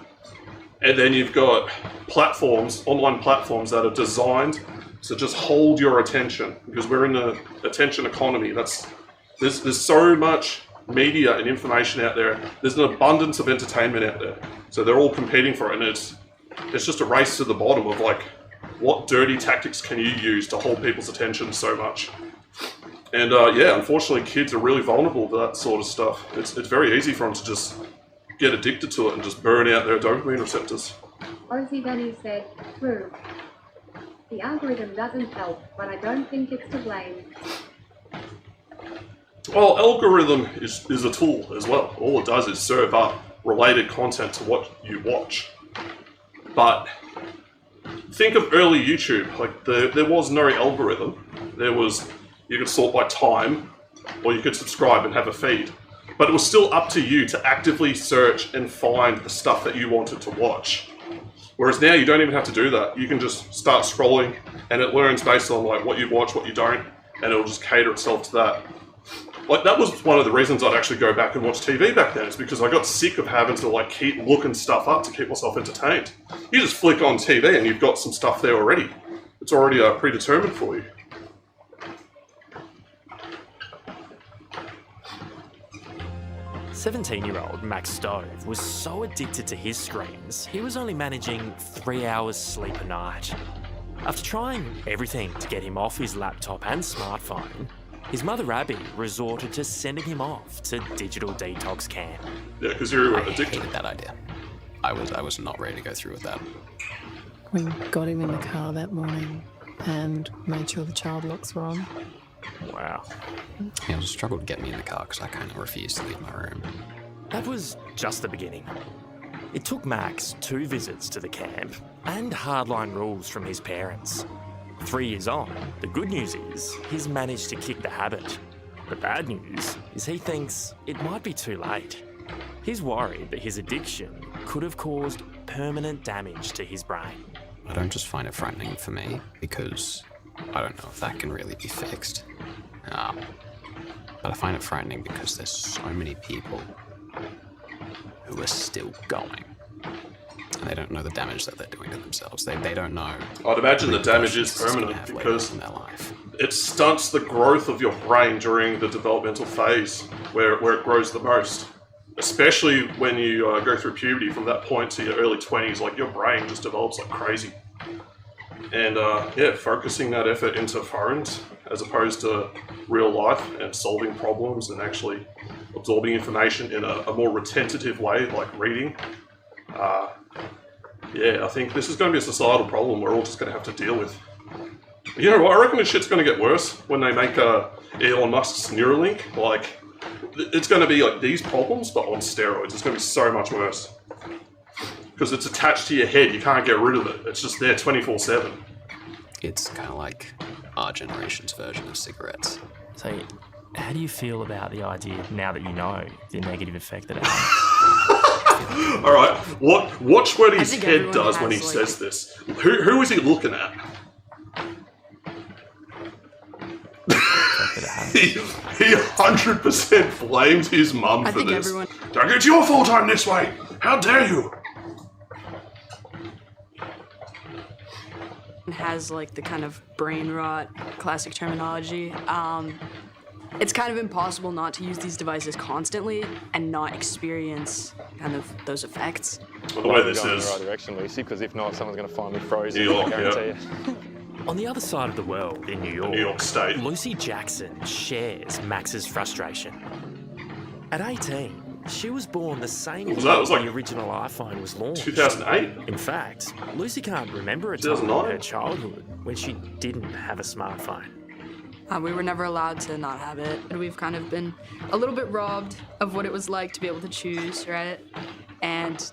And then you've got platforms, online platforms that are designed to just hold your attention, because we're in the attention economy. There's so much media and information out there. There's an abundance of entertainment out there. So they're all competing for it, and it's just a race to the bottom of like, what dirty tactics can you use to hold people's attention so much? And yeah, unfortunately, kids are really vulnerable to that sort of stuff. It's very easy for them to just get addicted to it and just burn out their dopamine receptors. Ozzy Benny said, true. The algorithm doesn't help, but I don't think it's to blame. Well, algorithm is a tool as well. All it does is serve up related content to what you watch. But think of early YouTube. Like there was no algorithm. You could sort by time, or you could subscribe and have a feed. But it was still up to you to actively search and find the stuff that you wanted to watch. Whereas now you don't even have to do that. You can just start scrolling, and it learns based on like what you watch, what you don't, and it'll just cater itself to that. Like, that was one of the reasons I'd actually go back and watch TV back then, is because I got sick of having to like keep looking stuff up to keep myself entertained. You just flick on TV and you've got some stuff there already. It's already predetermined for you. "17-year-old Max Stove was so addicted to his screens, he was only managing 3 hours sleep a night. After trying everything to get him off his laptop and smartphone, his mother Abby resorted to sending him off to digital detox camp. Yeah, because you're I addicted. hated that idea. I was not ready to go through with that. We got him in the car that morning and made sure the child locks were on. Wow. It was a struggle to get me in the car because I kind of refused to leave my room. That was just the beginning. It took Max 2 visits to the camp and hardline rules from his parents. 3 years on, the good news is he's managed to kick the habit. The bad news is he thinks it might be too late. He's worried that his addiction could have caused permanent damage to his brain. I don't just find it frightening for me because I don't know if that can really be fixed. But I find it frightening because there's so many people who are still going. And they don't know the damage that they're doing to themselves. They don't know. I'd imagine the damage is permanent because it stunts the growth of your brain during the developmental phase where it grows the most. Especially when you go through puberty, from that point to your early 20s, like your brain just develops like crazy. And yeah, focusing that effort into phones as opposed to real life and solving problems and actually absorbing information in a more retentive way, like reading. Yeah, I think this is going to be a societal problem we're all just going to have to deal with. You know what, I reckon this shit's going to get worse when they make Elon Musk's Neuralink. Like, it's going to be like these problems, but on steroids. It's going to be so much worse. Because it's attached to your head, you can't get rid of it. It's just there 24/7. It's kind of like our generation's version of cigarettes. So, how do you feel about the idea now that you know the negative effect that it has? All right, watch what his head does when he says this. Who is he looking at? he 100% blames his mum for this. Don't get your full time this way. How dare you? Has like the kind of brain rot classic terminology. It's kind of impossible not to use these devices constantly and not experience kind of those effects. Well, the way this going is in the right direction, Lucy, because if not, someone's going to find me frozen. New York, I guarantee you. On the other side of the world, in New York State, Lucy Jackson shares Max's frustration. At 18, she was born the same year the original iPhone was launched. 2008? In fact, Lucy can't remember a time in her childhood when she didn't have a smartphone. We were never allowed to not have it. We've kind of been a little bit robbed of what it was like to be able to choose, right? And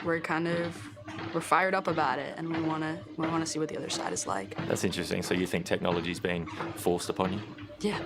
we're fired up about it, and we want to see what the other side is like. That's interesting. So you think technology's being forced upon you? Yeah.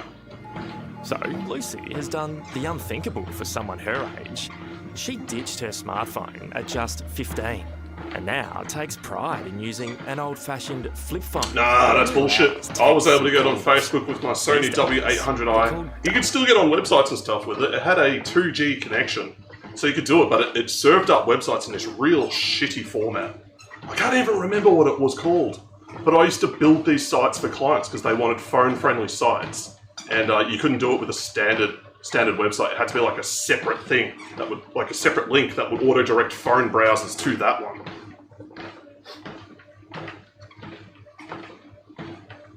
So Lucy has done the unthinkable for someone her age. She ditched her smartphone at just 15 and now takes pride in using an old-fashioned flip phone. Nah, that's bullshit. I was able to get on Facebook with my Sony W800i. You could still get on websites and stuff with it. It had a 2G connection, so you could do it, but it served up websites in this real shitty format. I can't even remember what it was called, but I used to build these sites for clients because they wanted phone-friendly sites. And you couldn't do it with a standard website. It had to be like a separate thing that would, like a separate link that would auto-direct phone browsers to that one.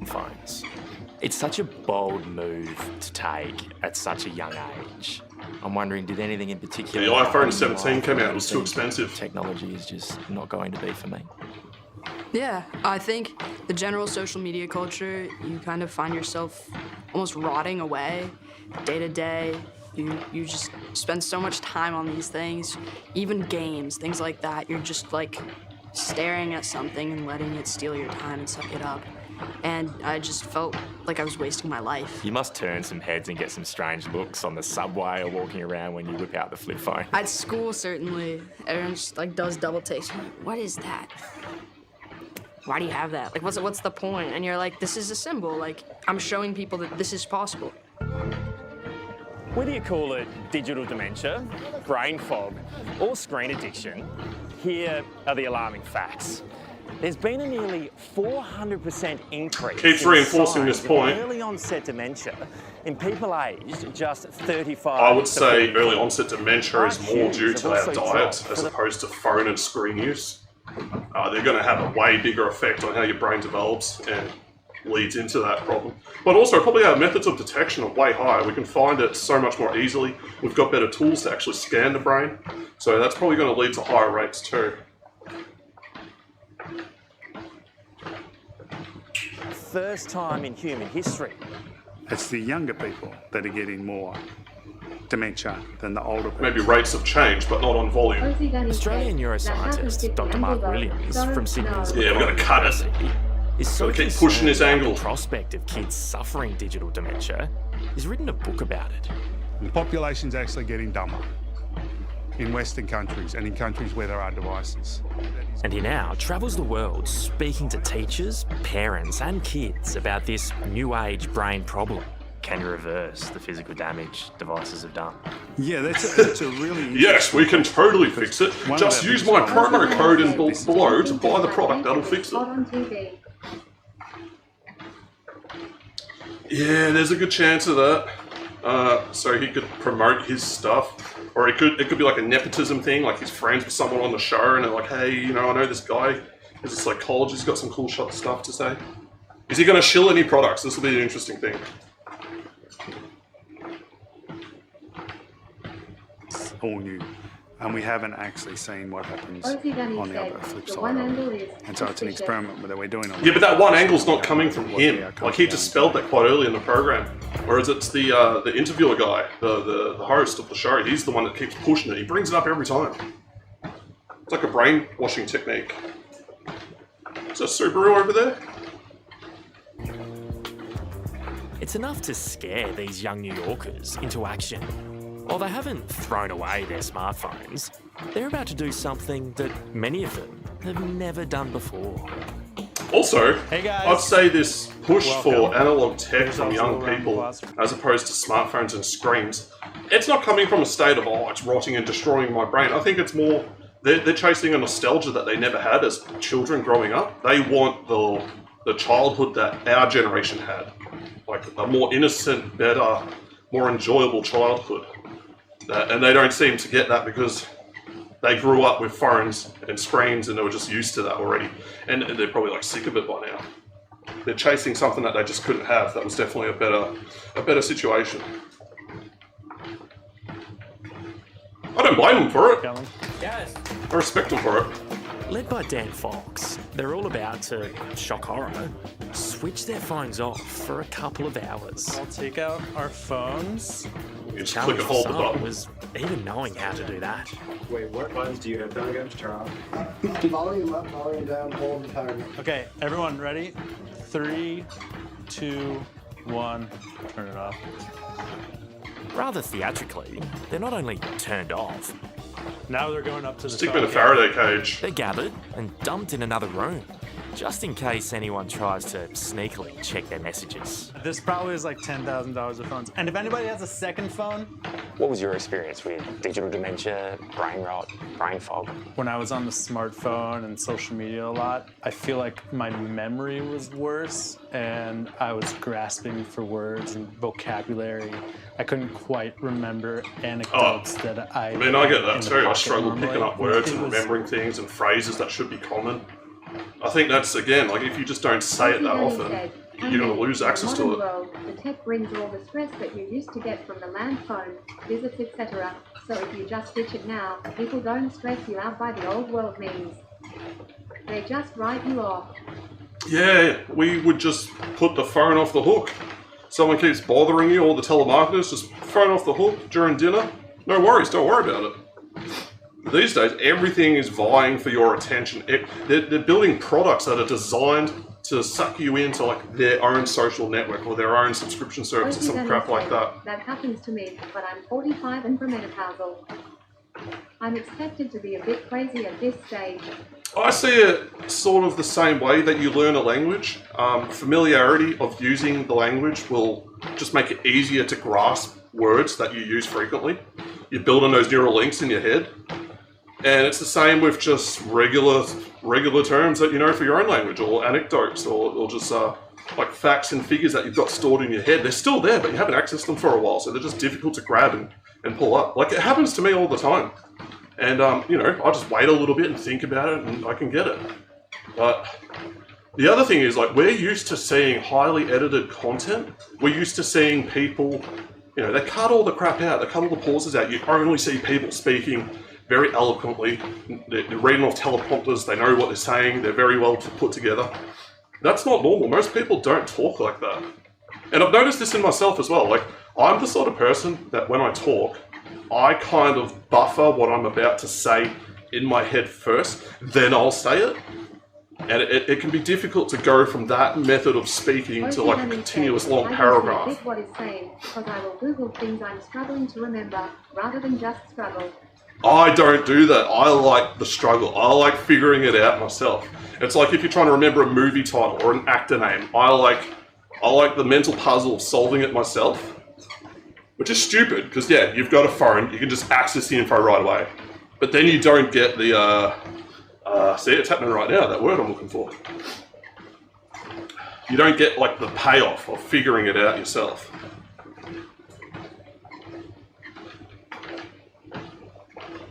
Phones. It's such a bold move to take at such a young age. I'm wondering, did anything in particular... The iPhone 17 came out, it was too expensive. Technology is just not going to be for me. Yeah, I think the general social media culture, you kind of find yourself almost rotting away day to day. You just spend so much time on these things, even games, things like that. You're just like staring at something and letting it steal your time and suck it up. And I just felt like I was wasting my life. You must turn some heads and get some strange looks on the subway or walking around when you whip out the flip phone. At school, certainly, everyone just like does double takes. What is that? Why do you have that? Like, what's the point? And you're like, this is a symbol. Like, I'm showing people that this is possible. Whether you call it digital dementia, brain fog, or screen addiction, here are the alarming facts. There's been a nearly 400% increase Keeps reinforcing this point. in early onset dementia in people aged just 35 I would to say 40. early onset dementia is more IQs due to have our also diet dropped as for the- opposed to phone and screen use. They're going to have a way bigger effect on how your brain develops and leads into that problem. But also, probably our methods of detection are way higher. We can find it so much more easily. We've got better tools to actually scan the brain. So that's probably going to lead to higher rates too. First time in human history. It's the younger people that are getting more dementia than the older people. Maybe rates have changed, but not on volume. Australian neuroscientist Dr. Mark Williams from Sydney's Yeah, we've got to cut it. is so Gotta keep pushing this concerned about angle. The prospect of kids suffering digital dementia. He's written a book about it. The population's actually getting dumber in Western countries and in countries where there are devices. And he now travels the world speaking to teachers, parents and kids about this new age brain problem. Can you reverse the physical damage devices have done? Yeah, that's a really... Yes, we can totally fix it. One of Just our use biggest my promo problems code is in this is below to buy the product. That'll fix it. On TV. Yeah, there's a good chance of that. So he could promote his stuff, or it could be like a nepotism thing, like he's friends with someone on the show, and they're like, hey, you know, I know this guy. He's a psychologist, got some cool stuff to say. Is he going to shill any products? This will be an interesting thing. all new and we haven't actually seen what happens Ozzy on the said, other flip the side one of angle it. is And so it's an suspicious. experiment that we're doing on Yeah, but that one angle's not coming from him. Like, he dispelled that quite early in the program. Whereas it's the interviewer guy, the host of the show, he's the one that keeps pushing it. He brings it up every time. It's like a brainwashing technique. Is that Subaru over there? It's enough to scare these young New Yorkers into action. While they haven't thrown away their smartphones, they're about to do something that many of them have never done before. Also, Hey guys. I'd say this push for Welcome. analog tech Here's from also young a round of people, applause. as opposed to smartphones and screens, it's not coming from a state of, oh, it's rotting and destroying my brain. I think it's more, they're chasing a nostalgia that they never had as children growing up. They want the childhood that our generation had. Like a more innocent, better, more enjoyable childhood. And they don't seem to get that because they grew up with phones and screens and they were just used to that already. And they're probably like sick of it by now. They're chasing something that they just couldn't have. That was definitely a better situation. I don't blame them for it. Guys. I respect them for it. Led by Dan Fox, they're all about to, shock horror, switch their phones off for a couple of hours. I'll take out our phones. You just Challenge click and for hold the some button. was even knowing how to do that. Wait, what buttons do you have down again to turn off? Volume up, volume down, hold the timer. Okay, everyone ready? 3, 2, 1, turn it off. Rather theatrically, they're not only turned off, now they're going up to the Stick top. me in a Faraday cage. They're gathered and dumped in another room, just in case anyone tries to sneakily check their messages. This probably is like $10,000 of phones. And if anybody has a second phone, What was your experience with digital dementia, brain rot, brain fog? when I was on the smartphone and social media a lot, I feel like my memory was worse and I was grasping for words and vocabulary. I couldn't quite remember anecdotes that I I mean, I get that in the too. I pocket struggle normally. picking up words It and was- remembering things and phrases that should be common. I think that's, again, like if you just don't say it that often, you're going to lose access to In the it. modern world, the tech brings all the stress that you used to get from the land phone, visits, etc. So if you just ditch it now, people don't stress you out by the old world means. They just write you off. Yeah, we would just put the phone off the hook. Someone keeps bothering you, all the telemarketers, just phone off the hook during dinner. No worries, don't worry about it. These days, everything is vying for your attention. They're building products that are designed to suck you into like their own social network or their own subscription service or Ozzy some Dennis crap like said, that. That happens to me, but I'm 45 and premenopausal. I'm expected to be a bit crazy at this stage. I see it sort of the same way that you learn a language. Familiarity of using the language will just make it easier to grasp words that you use frequently. You build on those neural links in your head. And it's the same with just regular terms that you know for your own language, or anecdotes, or just like facts and figures that you've got stored in your head. They're still there, but you haven't accessed them for a while, so they're just difficult to grab and pull up. Like, it happens to me all the time. And, you know, I just wait a little bit and think about it, and I can get it. But the other thing is, like, we're used to seeing highly edited content. We're used to seeing people, you know, they cut all the crap out, they cut all the pauses out. You only see people speaking very eloquently. They're reading off teleprompters, they know what they're saying, they're very well put together. That's not normal. Most people don't talk like that. And I've noticed this in myself as well. Like, I'm the sort of person that when I talk, I kind of buffer what I'm about to say in my head first, then I'll say it. And it can be difficult to go from that method of speaking to like a continuous long paragraph. I get what it's saying, because I will Google things I'm struggling to remember, rather than just struggle. I don't do that. I like the struggle. I like figuring it out myself. It's like if you're trying to remember a movie title or an actor name. I like the mental puzzle of solving it myself, which is stupid because yeah, you've got a phone, you can just access the info right away. But then you don't get the see, it's happening right now. That word I'm looking for. You don't get like the payoff of figuring it out yourself.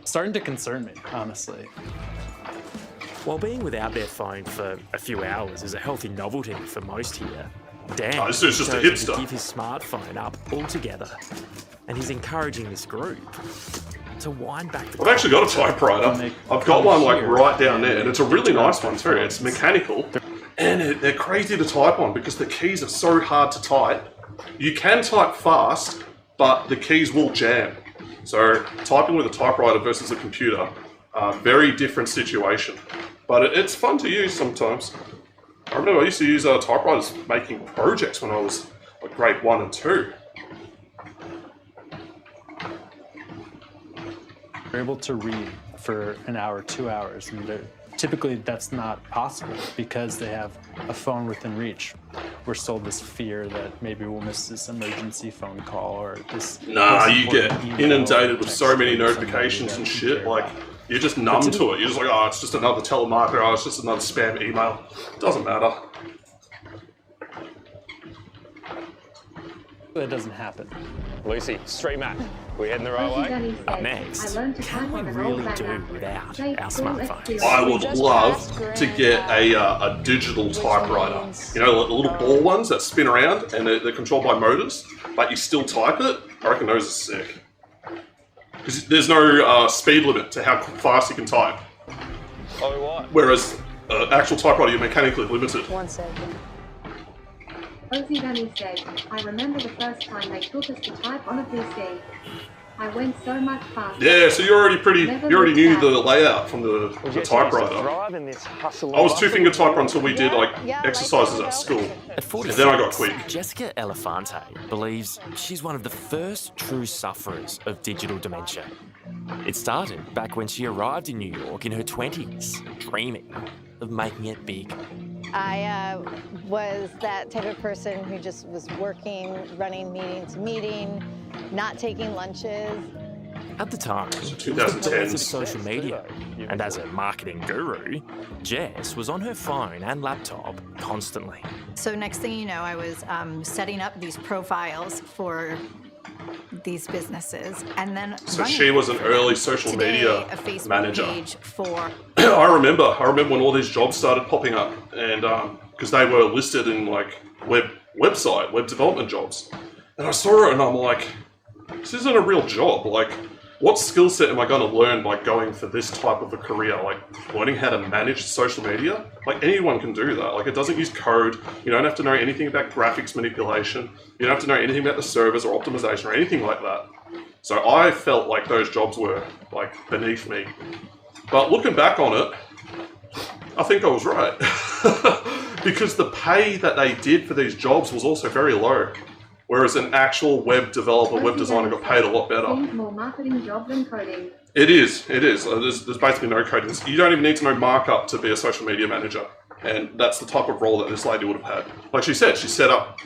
Starting to concern me, honestly. While being without their phone for a few hours is a healthy novelty for most here, Dan this is just a chose to hipster. give his smartphone up altogether, and he's encouraging this group to wind back the I've actually got a typewriter. I've got one like right down there, and it's a really nice one too. It's mechanical, and they're crazy to type on because the keys are so hard to type. You can type fast, but the keys will jam. So typing with a typewriter versus a computer, very different situation. But it's fun to use sometimes. I remember I used to use typewriters making projects when I was like grade 1 and 2. They're able to read for an hour, 2 hours, and typically that's not possible because they have a phone within reach. We're sold this fear that maybe we'll miss this emergency phone call or this. Nah, you get inundated with so many notifications and shit. Like, you're just numb to it. You're just like, oh, it's just another telemarketer. Oh, it's just another spam email. Doesn't matter. It doesn't happen. Lucy, street map. We heading the right way? Up next, can we really do without our smartphones? I would love to get a digital typewriter. You know, the little ball ones that spin around and they're controlled by motors, but you still type it. I reckon those are sick. Because there's no speed limit to how fast you can type. Oh, what? Whereas actual typewriter, you're mechanically limited. 1 second. Ozzy Danny said, I remember the first time they taught us to type on a PC. I went so much faster. Yeah, so you already knew the layout from the typewriter. I was two-finger typer until we did like exercises at school. At 46, and then I got quick. Jessica Elefante believes she's one of the first true sufferers of digital dementia. It started back when she arrived in New York in her 20s, dreaming of making it big. I was that type of person who just was working, running meeting to meeting, not taking lunches. At the time, it was the birth of social media, and as a marketing guru, Jess was on her phone and laptop constantly. So next thing you know, I was setting up these profiles for these businesses, and then So she was an early social media a Facebook manager. page for. I remember when all these jobs started popping up, and because they were listed in like web development jobs, and I saw it and I'm like, this isn't a real job. Like, what skill set am I going to learn by going for this type of a career? Like learning how to manage social media? Like anyone can do that. Like it doesn't use code. You don't have to know anything about graphics manipulation. You don't have to know anything about the servers or optimization or anything like that. So I felt like those jobs were like beneath me. But looking back on it, I think I was right. Because the pay that they did for these jobs was also very low. Whereas an actual web developer, web designer got paid a lot better. More marketing job than coding. It is. There's basically no coding. You don't even need to know markup to be a social media manager. And that's the type of role that this lady would have had. Like she said, she set up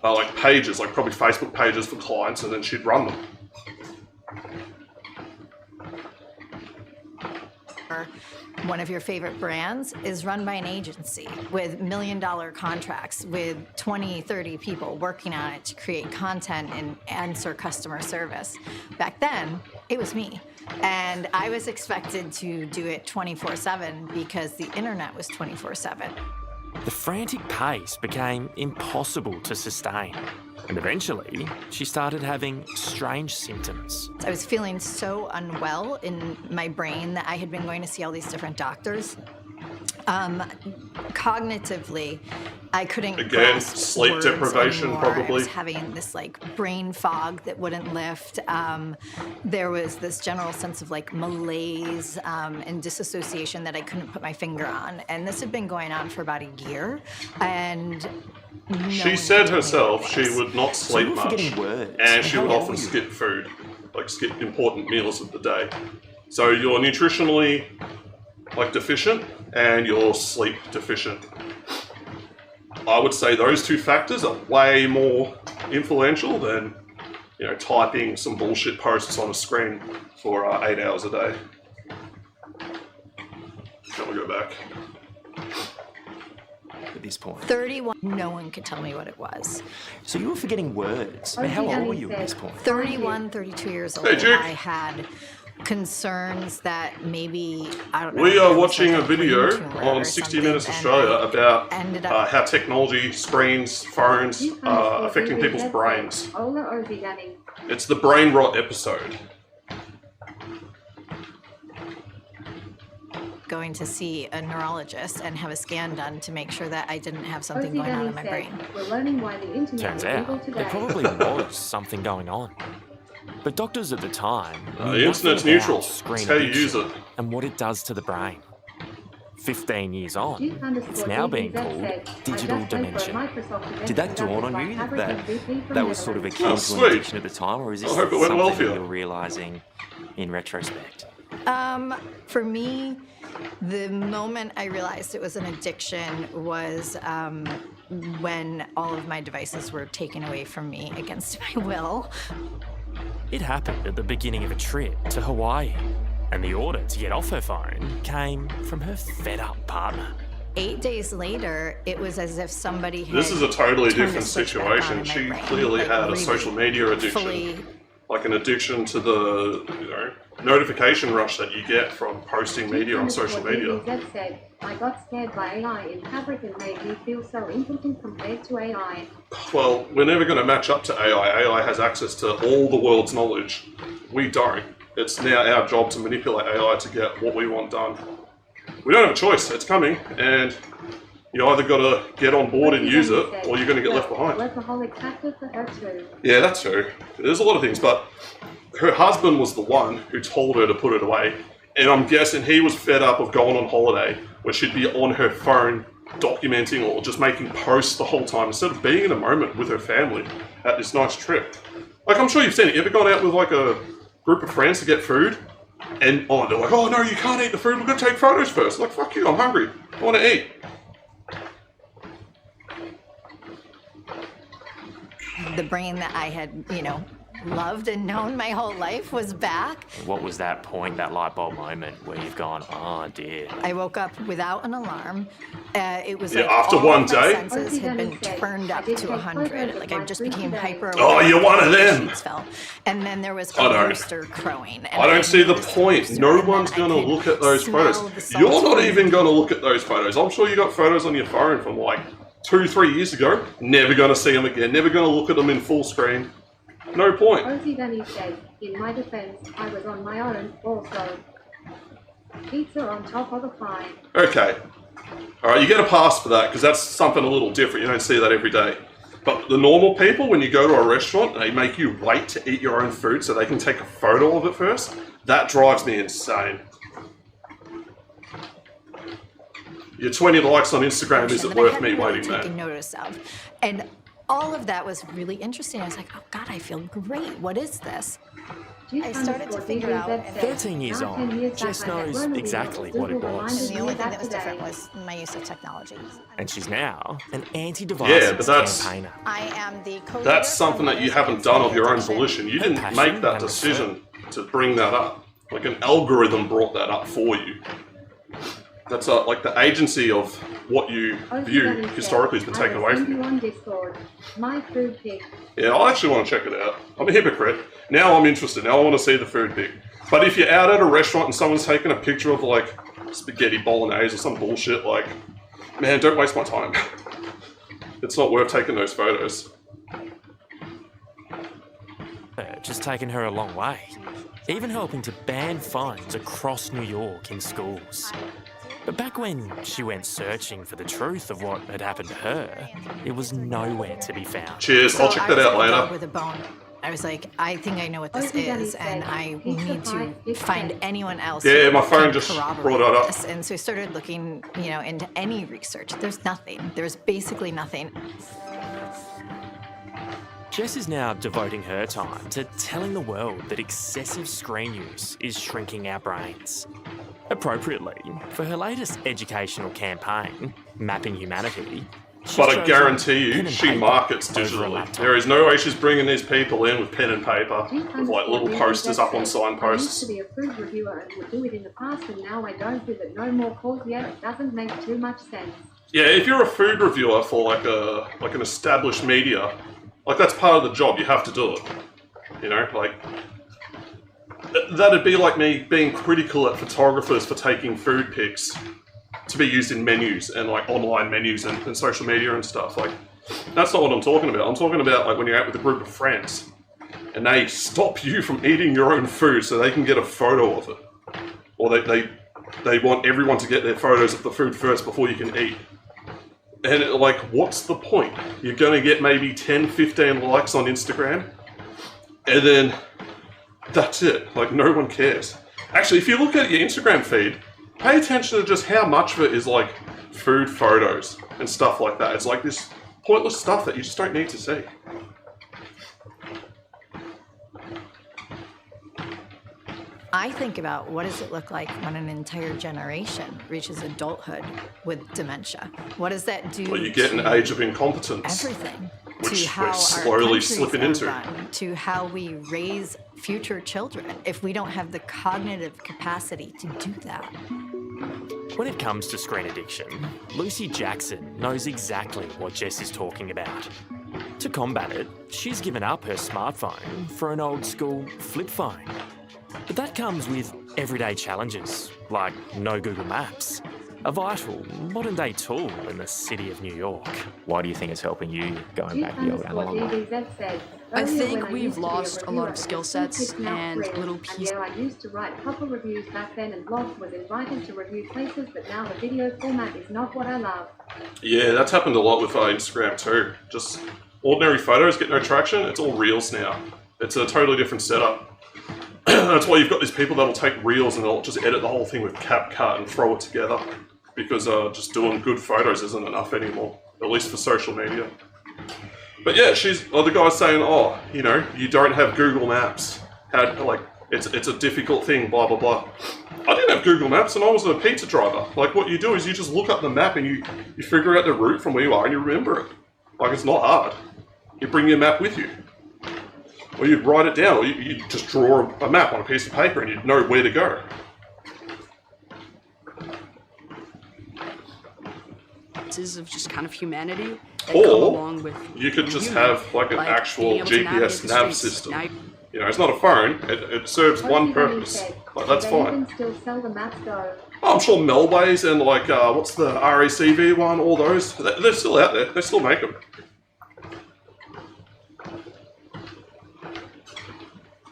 like pages, like probably Facebook pages for clients, and then she'd run them. One of your favorite brands is run by an agency with $1 million contracts with 20, 30 people working on it to create content and answer customer service. Back then, it was me. And I was expected to do it 24/7 because the internet was 24/7. The frantic pace became impossible to sustain, and eventually she started having strange symptoms. I was feeling so unwell in my brain that I had been going to see all these different doctors. Cognitively, I couldn't grasp sleep words deprivation anymore. probably. I was having this like brain fog that wouldn't lift. There was this general sense of like malaise and disassociation that I couldn't put my finger on. And this had been going on for about a year. And She said herself she would not sleep much, and she would often skip food, like skip important meals of the day. So you're nutritionally like deficient, and you're sleep deficient. I would say those two factors are way more influential than, you know, typing some bullshit posts on a screen for 8 hours a day. Shall we go back? At this point. 31, no one could tell me what it was. So you were forgetting words. I mean, how old were you at this point? 31, 32 years old. Hey, Jake. I had concerns that maybe, I don't know. We are watching a video on 60 Minutes Australia about how technology, screens, phones are affecting people's brains. Ola Obi Danny. It's the brain rot episode. going to see a neurologist and have a scan done to make sure that I didn't have something going on in my brain. We're learning why the internet Turns is evil out, today. there probably was something going on. But doctors at the time knew The internet's nothing neutral. about screen It's how you use addiction it. and what it does to the brain. 15 years on, it's now being called digital dementia. Did that dawn on you that was sort of akin Oh, to sweet. an addiction at the time, or is this I hope it went well something for you. you're realising in retrospect? For me, the moment I realized it was an addiction was when all of my devices were taken away from me against my will. It happened at the beginning of a trip to Hawaii, and the order to get off her phone came from her fed-up partner. 8 days later, it was as if somebody had This is a totally turned different switch back on situation. in my She brain, clearly like had a really social media addiction. fully- Like an addiction to the, notification rush that you get from posting media on social media. DZ said, I got scared by AI in Fabric and made me feel so impotent compared to AI. Well, we're never going to match up to AI. AI has access to all the world's knowledge. We don't. It's now our job to manipulate AI to get what we want done. We don't have a choice. It's coming, and you either got to get on board and use it, or you're going to get left behind. Workaholic factor for her too. Yeah, that's true. There's a lot of things, but her husband was the one who told her to put it away. And I'm guessing he was fed up of going on holiday where she'd be on her phone documenting or just making posts the whole time instead of being in a moment with her family at this nice trip. Like, I'm sure you've seen it. You ever gone out with like a group of friends to get food? And they're like, oh no, you can't eat the food. We're going to take photos first. Like, fuck you, I'm hungry. I want to eat. The brain that I had, loved and known my whole life was back. What was that point, that light bulb moment where you've gone, oh dear? I woke up without an alarm. It was Yeah, like after all one of my day? senses had been turned up to 100. Like I just became hyper. Oh, aware you're one of the them. sheets fell. And then there was I a don't. rooster crowing. And I don't see the point. No one's going to look at those photos. You're not even going to look at those photos. I'm sure you got photos on your phone from like 2-3 years ago. Never going to see them again. Never going to look at them in full screen. No point. Ozzy Danny said, in my defense, I was on my own also. Pizza on top of the fine. Okay. Alright, you get a pass for that because that's something a little different. You don't see that every day. But the normal people, when you go to a restaurant, they make you wait to eat your own food so they can take a photo of it first. That drives me insane. Your 20 likes on Instagram isn't that I worth hadn't me really waiting taken there. notice of. And all of that was really interesting. I was like, oh God, I feel great. What is this? I started to figure out. 13 years on, Jess knows exactly what it was. And the only thing that was different was my use of technology. And she's now an anti-device Yeah, but that's- campaigner. I am the co-leader. That's something that you haven't done of your own volition. You didn't make that decision to bring that up. Like an algorithm brought that up for you. That's like the agency of what you view historically has been taken away from you. on Discord. My food pic. Yeah, I actually want to check it out. I'm a hypocrite. Now I'm interested. Now I want to see the food pic. But if you're out at a restaurant and someone's taking a picture of like spaghetti bolognese or some bullshit, like, man, don't waste my time. It's not worth taking those photos. Just taken her a long way. Even helping to ban fines across New York in schools. But back when she went searching for the truth of what had happened to her, it was nowhere to be found. Cheers, I'll check that out I was later. with a bone. I was like, I think I know what this is, and I need to find anyone else. Yeah, who my phone can just corroborate brought it up. this. And so I started looking, into any research. There's nothing. There's basically nothing. Jess is now devoting her time to telling the world that excessive screen use is shrinking our brains. Appropriately, for her latest educational campaign, Mapping Humanity, she's But I chosen guarantee pen you, and she paper markets over a digitally. laptop. There is no way she's bringing these people in with pen and paper, with like little posters up on I used signposts. to be a food reviewer and would do it in the past, and now I don't do it. No more calls yet. It doesn't make too much sense. Yeah, if you're a food reviewer for like an established media, like that's part of the job. You have to do it. That'd be like me being critical at photographers for taking food pics to be used in menus and like online menus and social media and stuff. Like, that's not what I'm talking about. I'm talking about like when you're out with a group of friends and they stop you from eating your own food so they can get a photo of it. Or they they want everyone to get their photos of the food first before you can eat. And like, what's the point? You're going to get maybe 10, 15 likes on Instagram, and then that's it. Like, no one cares. Actually, if you look at your Instagram feed, pay attention to just how much of it is like food photos and stuff like that. It's like this pointless stuff that you just don't need to see. I think about what does it look like when an entire generation reaches adulthood with dementia? What does that do? Well, you get an age of incompetence. Everything. Which to how we're our slowly countries slipping are into. run, to how we raise future children if we don't have the cognitive capacity to do that. When it comes to screen addiction, Lucy Jackson knows exactly what Jess is talking about. To combat it, she's given up her smartphone for an old school flip phone. But that comes with everyday challenges, like no Google Maps, a vital modern-day tool in the city of New York. Why do you think it's helping you going back the old analog way? I think we've lost a lot of skill sets and little And pieces. yeah, I used to write proper reviews back then and blogs was invited to review places, but now the video format is not what I love. Yeah, that's happened a lot with Instagram too. Just ordinary photos get no traction. It's all reels now. It's a totally different setup. That's why you've got these people that'll take reels and they'll just edit the whole thing with CapCut and throw it together. Because just doing good photos isn't enough anymore, at least for social media. But yeah, the guy's saying, oh, you know, you don't have Google Maps. It's a difficult thing, blah, blah, blah. I didn't have Google Maps and I was a pizza driver. Like, what you do is you just look up the map and you figure out the route from where you are and you remember it. Like, it's not hard. You bring your map with you. Or you'd write it down, or you just draw a map on a piece of paper and you'd know where to go. Of just kind of humanity that come along Or with you could just human, have like an like actual being able to navigate GPS the nav streets. system. Now You know, it's not a phone, it serves one purpose. Like, that's They fine. even still sell the maps though. Oh, I'm sure Melways and like, what's the RACV one, all those, they're still out there, they still make them.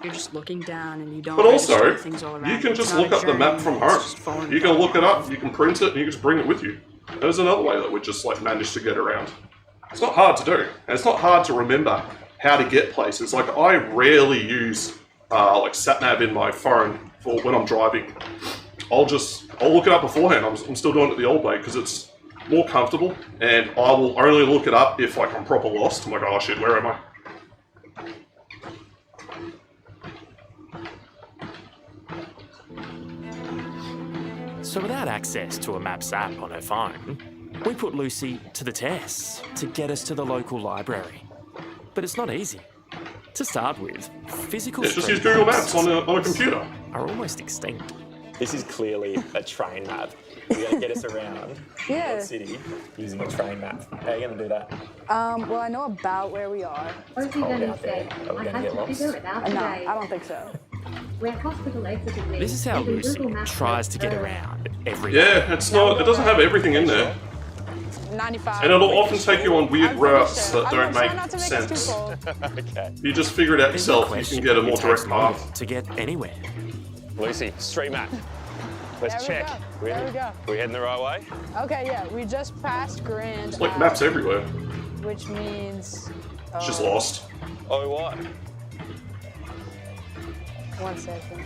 you're just looking down and you don't But also, register things all around. you can It's just not look a up the map journey, from it's home. just following You can look it up, you can print it, and you can just bring it with you. There's another way that we just like managed to get around. It's not hard to do, and it's not hard to remember how to get places. Like, I rarely use like sat-nav in my phone for when I'm driving. I'll look it up beforehand. I'm still doing it the old way because it's more comfortable, and I will only look it up if like I'm proper lost. I'm like, oh shit, where am I? So without access to a Maps app on her phone, we put Lucy to the test to get us to the local library. But it's not easy. To start with, physical Yeah, just street use Google maps Maps on a computer. are almost extinct. This is clearly a train map. You're going to get us around Yeah. the city using a train map. How are you going to do that? Well, I know about where we are. Rosie Denny said, Are we I going to had get to lost? figure it out No, today. I don't think so. Where hospital exited me. This is how using Lucy Google Maps tries to get early. around every day. Yeah, it doesn't have everything in there. 95. And it'll often take you on weird I'm pretty routes sure. that I'm don't trying make not to make it too sense. cold. Okay. If you just figure it out There's no yourself, you question can get a more it direct takes longer path. to get anywhere. Lucy, street map. Let's There we check. go. There we go. We heading the right way? Okay, yeah, we just passed Grand. It's like maps everywhere. Which means. It's just lost. Oh, what? 1 second.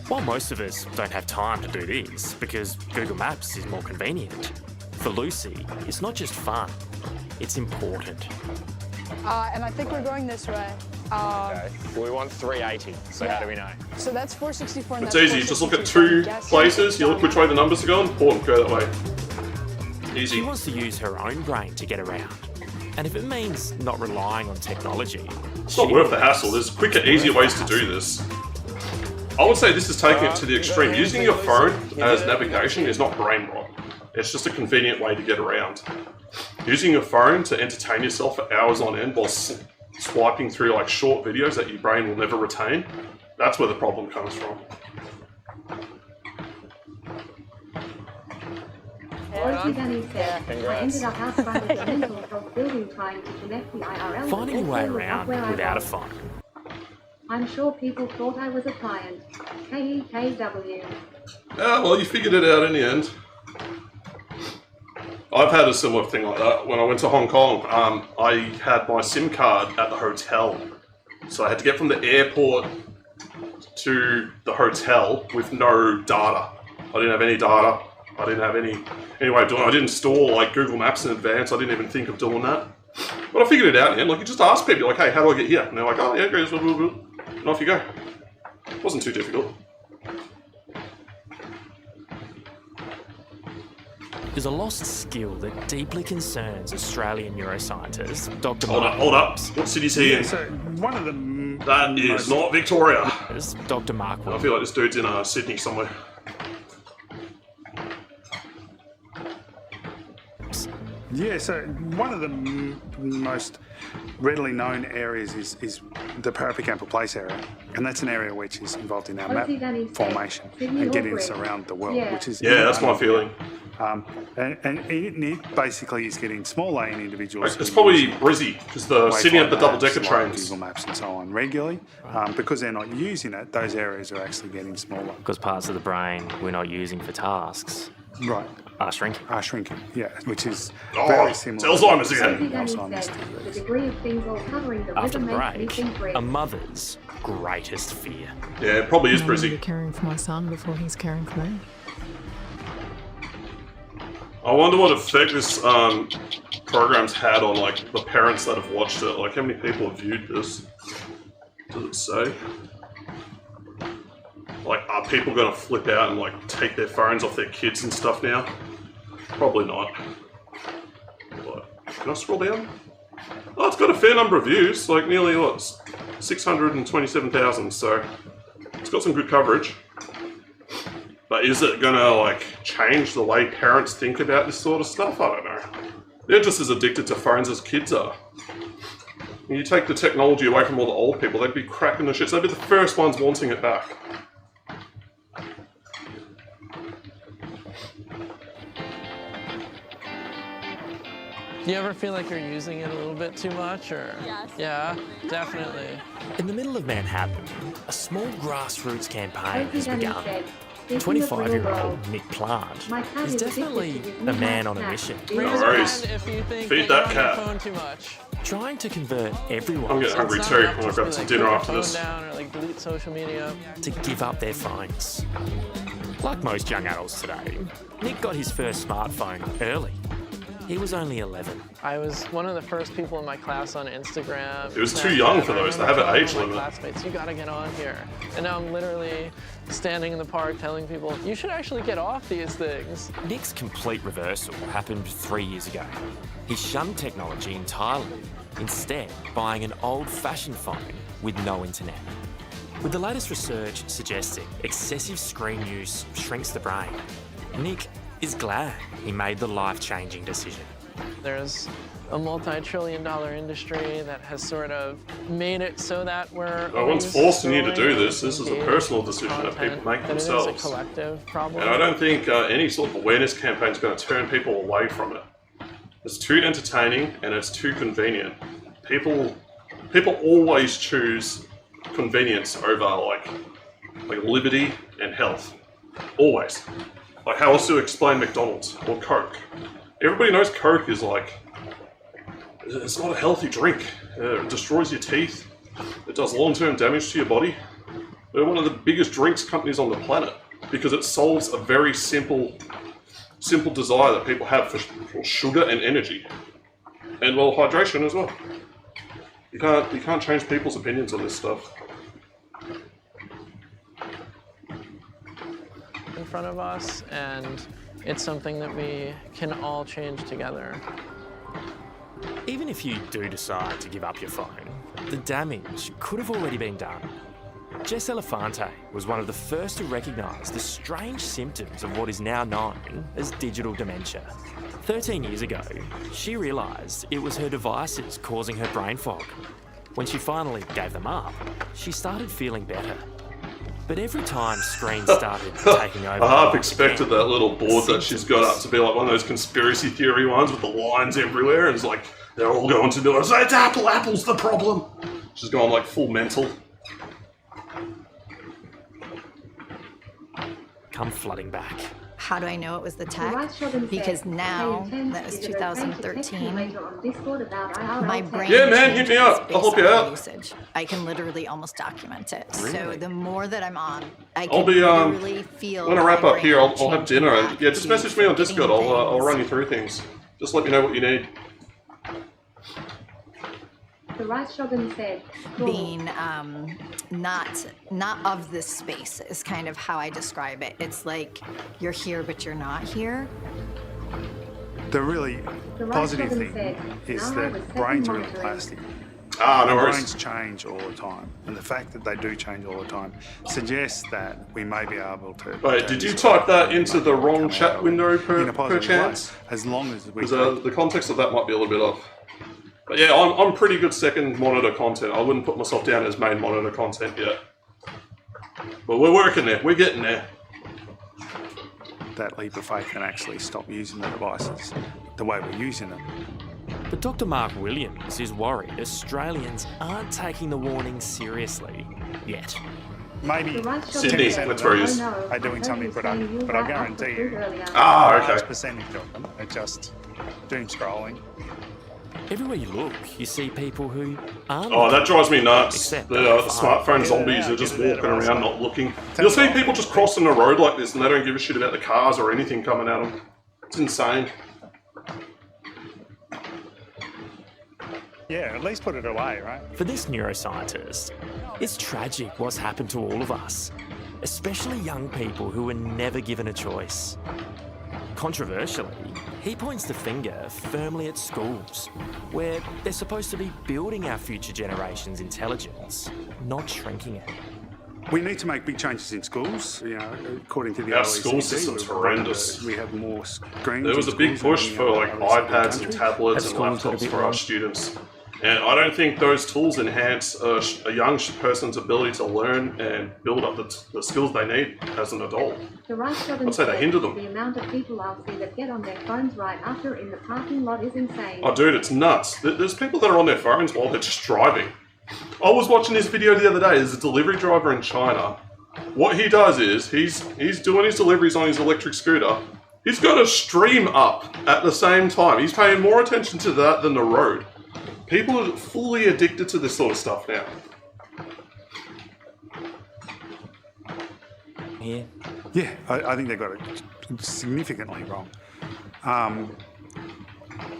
While most of us don't have time to do this because Google Maps is more convenient, for Lucy, it's not just fun, it's important. And I think we're going this way. Okay. Well, we want 380, so how do we know? So that's 464 and It's that's easy, you just look at 462, so I'm two guessing places, it's you look down which way the numbers are going, boom, go that way. She Easy. wants to use her own brain to get around. And if it means not relying on technology, It's not worth the hassle, there's quicker, easier ways to do this. I would say this is taking it to the extreme. Using your phone as navigation is not brain rot. It's just a convenient way to get around. Using your phone to entertain yourself for hours on end while swiping through like short videos that your brain will never retain, that's where the problem comes from. Rosie Denny said, I Congrats. ended up outside of the mental health building trying to connect the IRL. finding your way around without a phone. I'm sure people thought I was a client. KEKW. Yeah, well, you figured it out in the end. I've had a similar thing like that. When I went to Hong Kong, I had my SIM card at the hotel. So I had to get from the airport to the hotel with no data. I didn't have any data. I didn't have any way of doing it. I didn't store like Google Maps in advance. I didn't even think of doing that. But I figured it out in the end. Like, you just ask people, like, hey, how do I get here? And they're like, oh, yeah, go, blah, blah, blah. And off you go. It wasn't too difficult. Is a lost skill that deeply concerns Australian neuroscientist Dr. Hold up. What city's he in? So one of them. That is not Victoria. It's Dr. Mark. I feel like this dude's in Sydney somewhere. Yeah, so one of the most readily known areas is the Parapicampa Place area, and that's an area which is involved in our map formation and getting us around the world, which is... Yeah, that's my feeling. And it basically is getting smaller in individuals. It's probably Brizzy, because the Sydney have the double-decker trains. Google Maps and so on regularly. Because they're not using it, those areas are actually getting smaller. Because parts of the brain we're not using for tasks Right. are shrinking. Are shrinking, yeah, which is Oh, very similar. it's Alzheimer's again. Sophie Dunning said, the degree of things all covering the After river the makes me break, think bread. a mother's greatest fear. Yeah, it probably is I'm gonna Brizzy. be caring for my son before he's caring for me. I wonder what effect this program's had on like the parents that have watched it. Like, how many people have viewed this? Does it say? Like, are people going to flip out and like take their phones off their kids and stuff now? Probably not. But, can I scroll down? Oh, it's got a fair number of views. Like nearly what, 627,000. So it's got some good coverage. But is it gonna like change the way parents think about this sort of stuff? I don't know. They're just as addicted to phones as kids are. When you take the technology away from all the old people, they'd be cracking the shit. So they'd be the first ones wanting it back. Do you ever feel like you're using it a little bit too much, or? Yes. Yeah, definitely. In the middle of Manhattan, a small grassroots campaign Sophie has Dunning begun. said, "Speaking of real 25-year-old world, Nick Plant my cat is is definitely addicted to a this man new on a cat. mission. No worries. If you think Feed that that you're on cat. your phone too much. Trying to convert everyone I'm getting hungry It's too. not I'm gonna enough grab just some to, like, dinner put after your this. phone down or like delete social media. to give up their phones. Like most young adults today, Nick got his first smartphone early. He was only 11. I was one of the first people in my class on Instagram. It was too Snapchat, young for and I those. They remember have an telling age all my limit. Classmates, you gotta get on here. And now I'm literally standing in the park telling people, you should actually get off these things. Nick's complete reversal happened 3 years ago. He shunned technology entirely, instead buying an old-fashioned phone with no internet. With the latest research suggesting excessive screen use shrinks the brain, Nick is glad he made the life-changing decision. There's a multi-trillion-dollar industry that has sort of made it so that we're No one's always forcing you to do scrolling this. This is a engaged personal with decision that content, people make that it is a themselves. collective problem. And I don't think any sort of awareness campaign is going to turn people away from it. It's too entertaining and it's too convenient. People always choose convenience over like liberty and health. Always. Like, how else do you explain McDonald's or Coke? Everybody knows Coke is like, it's not a healthy drink. It destroys your teeth. It does long-term damage to your body. They're one of the biggest drinks companies on the planet because it solves a very simple desire that people have for sugar and energy. And, well, hydration as well. You can't change people's opinions on this stuff. In front of us, and it's something that we can all change together. Even if you do decide to give up your phone, the damage could have already been done. Jess Elefante was one of the first to recognise the strange symptoms of what is now known as digital dementia. 13 years ago, she realised it was her devices causing her brain fog. When she finally gave them up, she started feeling better. But every time screens started taking over... I half expected that little board that she's got up to be like one of those conspiracy theory ones with the lines everywhere, and it's like, they're all going to do it. It's Apple, Apple's the problem. She's gone like full mental. come flooding back. How do I know it was the tech? Right Shogun Because said, now, "Hey, that was is it okay to text me 2013, later on Discord about IRL my tech?" brain Yeah, man, hit me changes up. I'll based help you on out. usage. I can literally almost document it. So Really? the more that I'm on, I I'll can be literally feel. when I wrap my up here, brain I'll have changing dinner and back yeah, just to message me on forgetting Discord. I'll things. run you through things. Just let me know what you need. The Right Shogun said, "Cool." Being not of this space is kind of how I describe it. It's like you're here but you're not here. The really The right positive Shogun thing said, is "Now I that was brains are really monitoring." plastic. Ah, no And worries. brains change all the time, and the fact that they do change all the time suggests that we may be able to. Wait, did you type that into the wrong chat window in a per positive chance? way, as long as we. Because the context of that might be a little bit off. But yeah, I'm pretty good second monitor content. I wouldn't put myself down as main monitor content yet. But we're working there. We're getting there. That leap of faith and actually stop using the devices the way we're using them. But Dr. Mark Williams is worried Australians aren't taking the warning seriously yet. Maybe The right Sydney, 10% that's of where he them is. are doing something productive, but I guarantee you, Ah, a okay. large percentage of them are just doom scrolling. Everywhere you look, you see people who aren't. Oh, that drives me nuts. Except The smartphone zombies are just walking around not looking. You'll see people just crossing the road like this and they don't give a shit about the cars or anything coming at them. It's insane. Yeah, at least put it away, right? For this neuroscientist, it's tragic what's happened to all of us, especially young people who were never given a choice. Controversially, he points the finger firmly at schools, where they're supposed to be building our future generation's intelligence, not shrinking it. We need to make big changes in schools. You know, according to the Our OECD, school system's horrendous. We have more screens. There was a in big schools push than for any like other iPads country. and tablets and laptops for our students. And I don't think those tools enhance a young person's ability to learn and build up the skills they need as an adult. The Right Shogun I'd say they said, hinder them. "The amount of people I'll see that get on their phones right after in the parking lot is insane." Oh, dude, it's nuts. There's people that are on their phones while they're just driving. I was watching this video the other day. There's a delivery driver in China. What he does is he's doing his deliveries on his electric scooter. He's got a stream up at the same time. He's paying more attention to that than the road. People are fully addicted to this sort of stuff now. Yeah. Yeah, I think they've got it significantly wrong.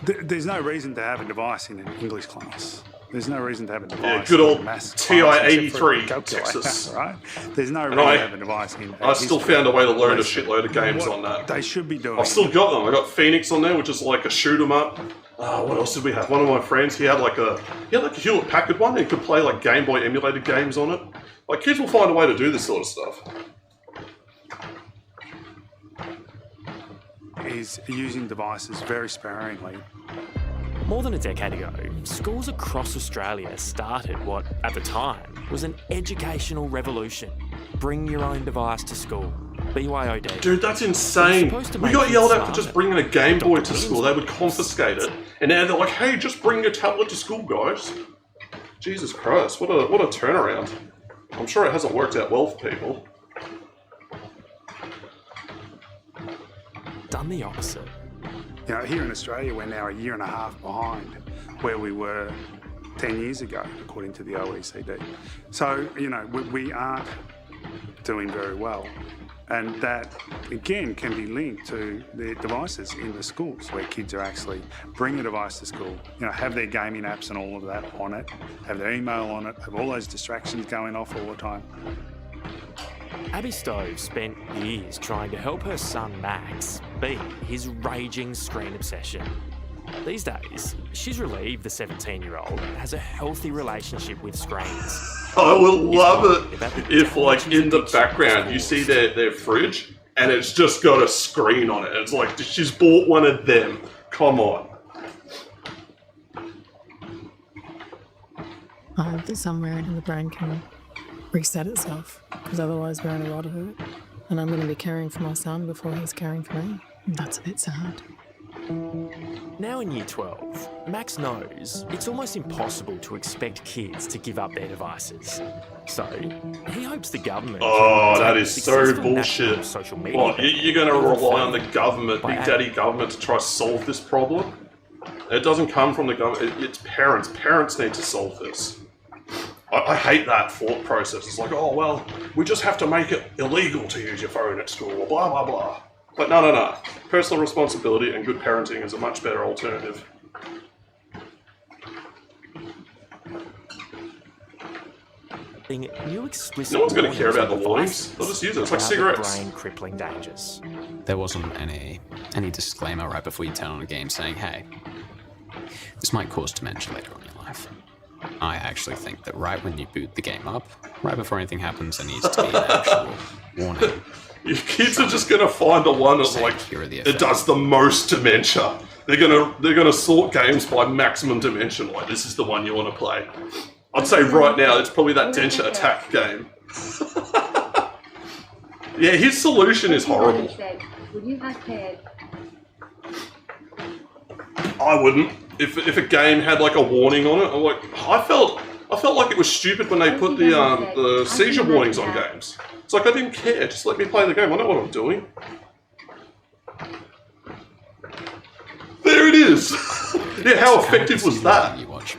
There's no reason to have a device in an English class. There's no reason to have a device. good old in a maths TI class except for a 83 calculator, Texas. right? There's no And reason I- to have a device in. I still history. found a way to learn a Unless- shitload of games what on that. They should be doing. I've still got them. I got Phoenix on there, which is like a shoot 'em up. What else did we have? One of my friends, he had like a Hewlett Packard one, and he could play like Game Boy emulated games on it. Like kids will find a way to do this sort of stuff. Is using devices very sparingly. More than a decade ago, schools across Australia started what, at the time, was an educational revolution. Bring your own device to school. BYOD. Dude, that's insane. supposed to We make got kids yelled at for smarter. just bringing a Game Boy to school. They would confiscate it. And now they're like, hey, just bring your tablet to school, guys. Jesus Christ, what a turnaround. I'm sure it hasn't worked out well for people. Done the opposite. You know, here in Australia, we're now a year and a half behind where we were 10 years ago, according to the OECD. So, you know, we aren't doing very well. And that, again, can be linked to the devices in the schools where kids are actually bring a device to school, you know, have their gaming apps and all of that on it, have their email on it, have all those distractions going off all the time. Abby Stove spent years trying to help her son Max beat his raging screen obsession. These days, she's relieved the 17-year-old has a healthy relationship with screens. I will love it if, like, in the background, you see their fridge and it's just got a screen on it. It's like, she's bought one of them. Come on. I hope that somewhere in the brain can reset itself, because otherwise we're in a lot of it. And I'm going to be caring for my son before he's caring for me. That's a bit sad. Now in Year 12, Max knows it's almost impossible to expect kids to give up their devices. So, he hopes the government... Oh, can that take is so successful national bullshit. social media What, you're going to rely on the further government, by Big Daddy government, to try to solve this problem? It doesn't come from the government, it's parents. Parents need to solve this. I hate that thought process. It's like, oh, well, we just have to make it illegal to use your phone at school, or blah, blah, blah. But no. Personal responsibility and good parenting is a much better alternative. New explicit No one's going to care about the warnings warnings. They'll just use it. It's like cigarettes. Brain-crippling dangers. There wasn't any disclaimer right before you turn on a game saying, hey, this might cause dementia later on in your life. I actually think that right when you boot the game up, right before anything happens, there needs to be an actual warning. Your kids are just going to find the one that's like, it does the most dementia. They're gonna sort games by maximum dimension. Like, this is the one you want to play. I'd say right now, it's probably that Densha Attack game. Yeah, his solution is horrible. Would you have cared? I wouldn't. If a game had like a warning on it, I'm like, I felt like it was stupid when they put the seizure warnings on games. It's like, I didn't care. Just let me play the game. I know what I'm doing. There it is. Yeah, how effective was that?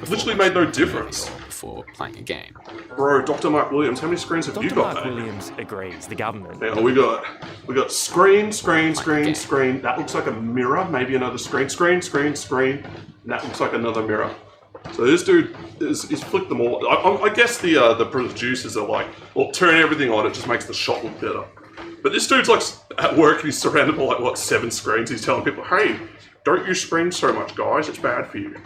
Literally made no difference. Before playing a game. Bro, Dr. Mark Williams, how many screens have you got, Mark mate? Williams agrees. The government... Yeah, we got screen. That looks like a mirror. Maybe another screen. And that looks like another mirror. So this dude he's flicked them all. I guess the producers are like, well, turn everything on. It just makes the shot look better. But this dude's like at work and he's surrounded by like 7 screens. He's telling people, hey, don't use screens so much, guys. It's bad for you.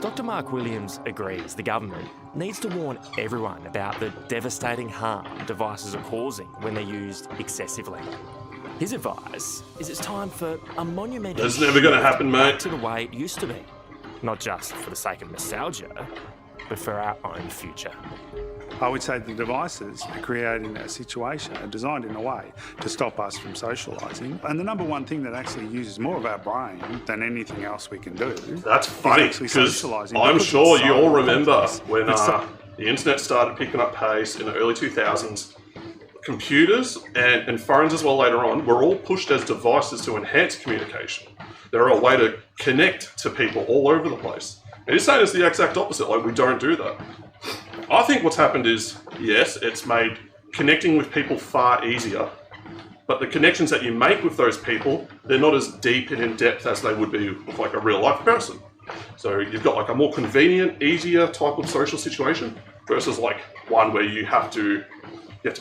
Dr. Mark Williams agrees the government needs to warn everyone about the devastating harm devices are causing when they're used excessively. His advice is it's time for a monumental That's never going to happen, mate. back to the way it used to be. Not just for the sake of nostalgia, but for our own future. I would say the devices are creating a situation, are designed in a way to stop us from socialising. And the number one thing that actually uses more of our brain than anything else we can do. That's funny, because I'm sure you all remember when the internet started picking up pace in the early 2000s. Computers and phones as well later on were all pushed as devices to enhance communication. They're a way to connect to people all over the place. And you're saying it's the exact opposite, like we don't do that. I think what's happened is, yes, it's made connecting with people far easier, but the connections that you make with those people, they're not as deep and in depth as they would be with like a real life person. So you've got like a more convenient, easier type of social situation versus like one where you have to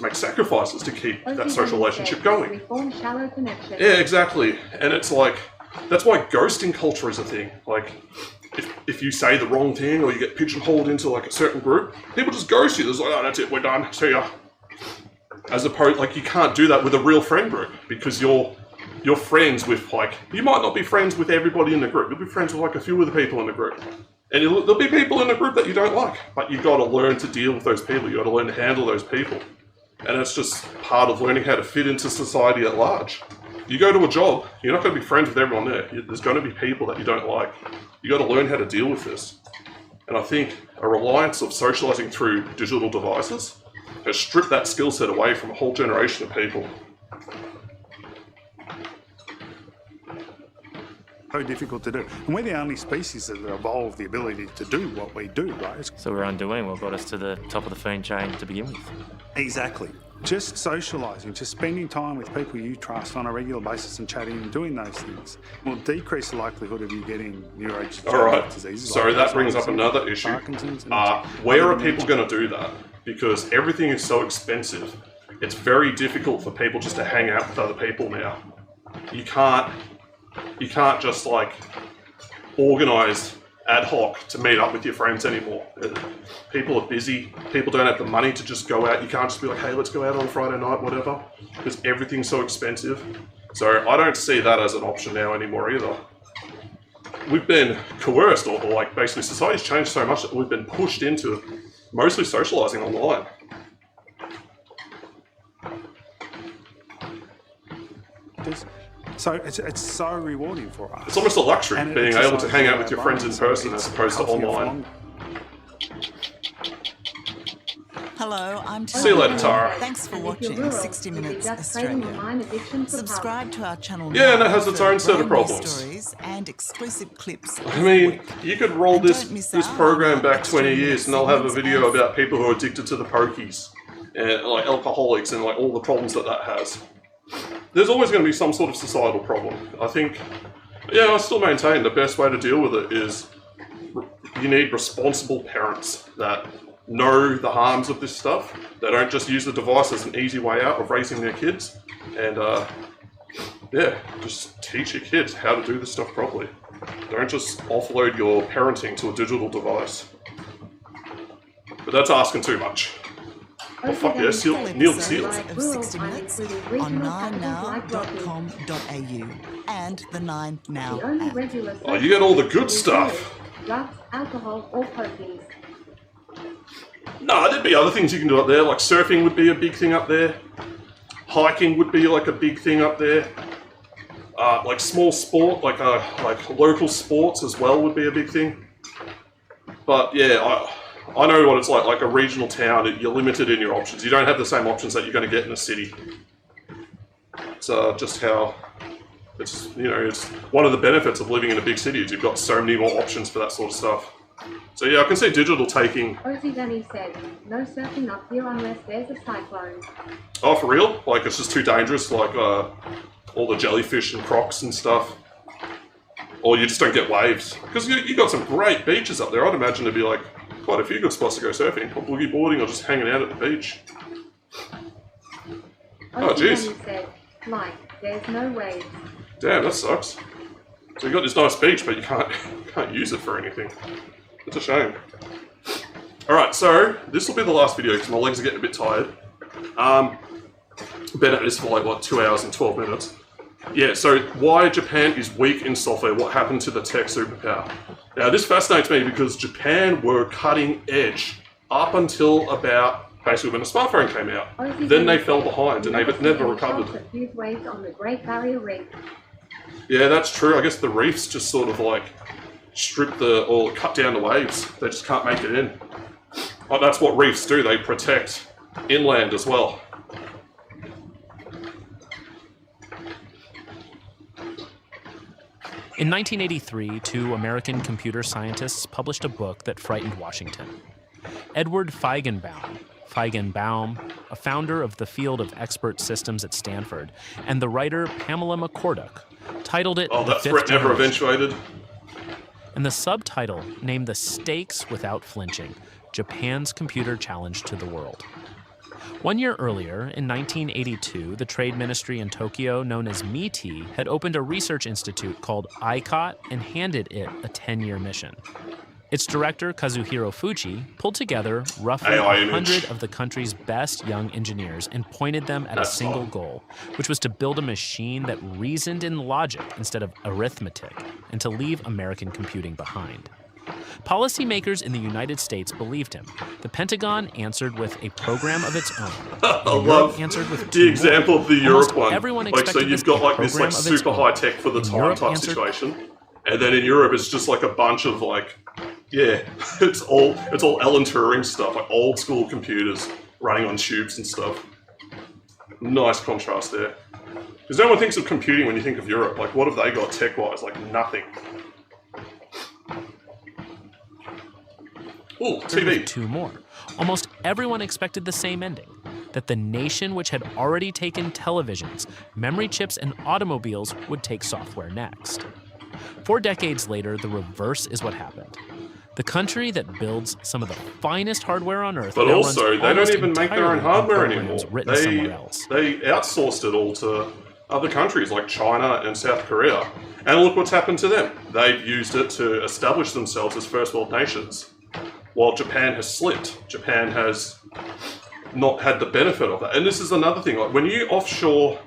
make sacrifices to keep that social relationship going. We form shallow connections. Yeah, exactly. And it's like, that's why ghosting culture is a thing. Like, if you say the wrong thing or you get pigeonholed into like a certain group, people just ghost you. There's like, oh, that's it, we're done, see ya. As opposed, like, you can't do that with a real friend group because you're friends with, like, you might not be friends with everybody in the group. You'll be friends with like a few of the people in the group. And there'll be people in the group that you don't like, but you got to learn to deal with those people. You got to learn to handle those people. And it's just part of learning how to fit into society at large. You go to a job, you're not going to be friends with everyone there. There's going to be people that you don't like. You got to learn how to deal with this. And I think a reliance of socializing through digital devices has stripped that skill set away from a whole generation of people. So difficult to do. And we're the only species that have evolved the ability to do what we do, right? So we're undoing what got us to the top of the food chain to begin with. Exactly. Just socialising, just spending time with people you trust on a regular basis and chatting and doing those things will decrease the likelihood of you getting neurodegenerative diseases. So that brings up another issue. Where are people going to do that? Because everything is so expensive. It's very difficult for people just to hang out with other people now. You can't just like organise ad hoc to meet up with your friends anymore. People are busy. People don't have the money to just go out. You can't just be like, hey, let's go out on Friday night, whatever, because everything's so expensive. So I don't see that as an option now anymore either. We've been coerced, or like basically society's changed so much that we've been pushed into mostly socialising online. So it's so rewarding for us. It's almost a luxury, And it being able to exercises hang out our with your friends in brains, so person it's as opposed to healthier for online. longer. Hello, I'm Tara. See you later, Tara. Thanks for watching 60 Minutes Australia. Subscribe to our channel Yeah, now and it has for its own set of brand new problems. stories and exclusive clips. I mean, you could roll this miss this out program on back extra 20 years and they'll have a segments video and- about people who are addicted to the pokies and like alcoholics and like all the problems that has. There's always going to be some sort of societal problem. I think, yeah, I still maintain the best way to deal with it is you need responsible parents that know the harms of this stuff. They don't just use the device as an easy way out of raising their kids. And yeah, just teach your kids how to do this stuff properly. Don't just offload your parenting to a digital device. But that's asking too much. Oh fuck yes, Neil the Seal. Of 60 Minutes on 9now.com.au and the 9 Now app. Oh, you get all the good stuff. Drugs, alcohol, or pokies. No, there'd be other things you can do up there, like surfing would be a big thing up there. Hiking would be like a big thing up there. Like small sport, like local sports as well would be a big thing. But yeah, I know what it's like a regional town, you're limited in your options. You don't have the same options that you're going to get in a city. It's just how, it's one of the benefits of living in a big city is you've got so many more options for that sort of stuff. So yeah, I can see digital taking... Ozzy Danny said, no surfing up here unless there's a cyclone. Oh, for real? Like it's just too dangerous, like all the jellyfish and crocs and stuff? Or you just don't get waves? Because you got some great beaches up there. I'd imagine there'd be like quite a few good spots to go surfing, or boogie boarding, or just hanging out at the beach. Oh, jeez. Ozzy Danny said, like, there's no waves. Damn, that sucks. So you got this nice beach, but you can't use it for anything. It's a shame. Alright, so this will be the last video because my legs are getting a bit tired. Been at this for like, what, 2 hours and 12 minutes. Yeah, so why Japan is weak in software, what happened to the tech superpower. Now this fascinates me because Japan were cutting edge up until about basically when the smartphone came out. Then they fell behind and they've never recovered. Huge waves on the Great Barrier Reef. Yeah, that's true. I guess the reefs just sort of like strip or cut down the waves. They just can't make it in. Oh, that's what reefs do. They protect inland as well. In 1983, two American computer scientists published a book that frightened Washington. Edward Feigenbaum, a founder of the field of expert systems at Stanford, and the writer Pamela McCorduck, titled it Oh, The that Fifth threat never Generation. eventuated. And the subtitle named the stakes without flinching, Japan's computer challenge to the world. 1 year earlier, in 1982, the trade ministry in Tokyo, known as MITI, had opened a research institute called ICOT and handed it a 10-year mission. Its director, Kazuhiro Fuji, pulled together roughly AI 100 image. of the country's best young engineers and pointed them at That's a single fine. goal, which was to build a machine that reasoned in logic instead of arithmetic, and to leave American computing behind. Policymakers in the United States believed him. The Pentagon answered with a program of its own. I Europe love answered with the two example more. of the Almost Europe one. everyone Like, so expected you've this got like this program like of its super own. high tech for the And time Europe type answered- situation, and then in Europe it's just like a bunch of like, yeah, it's all Alan Turing stuff, like old school computers running on tubes and stuff. Nice contrast there. Because no one thinks of computing when you think of Europe. Like, what have they got tech-wise? Like nothing. Ooh, There were TV. two more. Almost everyone expected the same ending, that the nation which had already taken televisions, memory chips, and automobiles would take software next. 4 decades later, the reverse is what happened. The country that builds some of the finest hardware on Earth But now also, runs they don't almost even make their own entirely on hardware programs anymore. written somewhere else. They outsourced it all to other countries like China and South Korea. And look what's happened to them. They've used it to establish themselves as first world nations. While Japan has slipped. Japan has not had the benefit of that. And this is another thing. Like when you offshore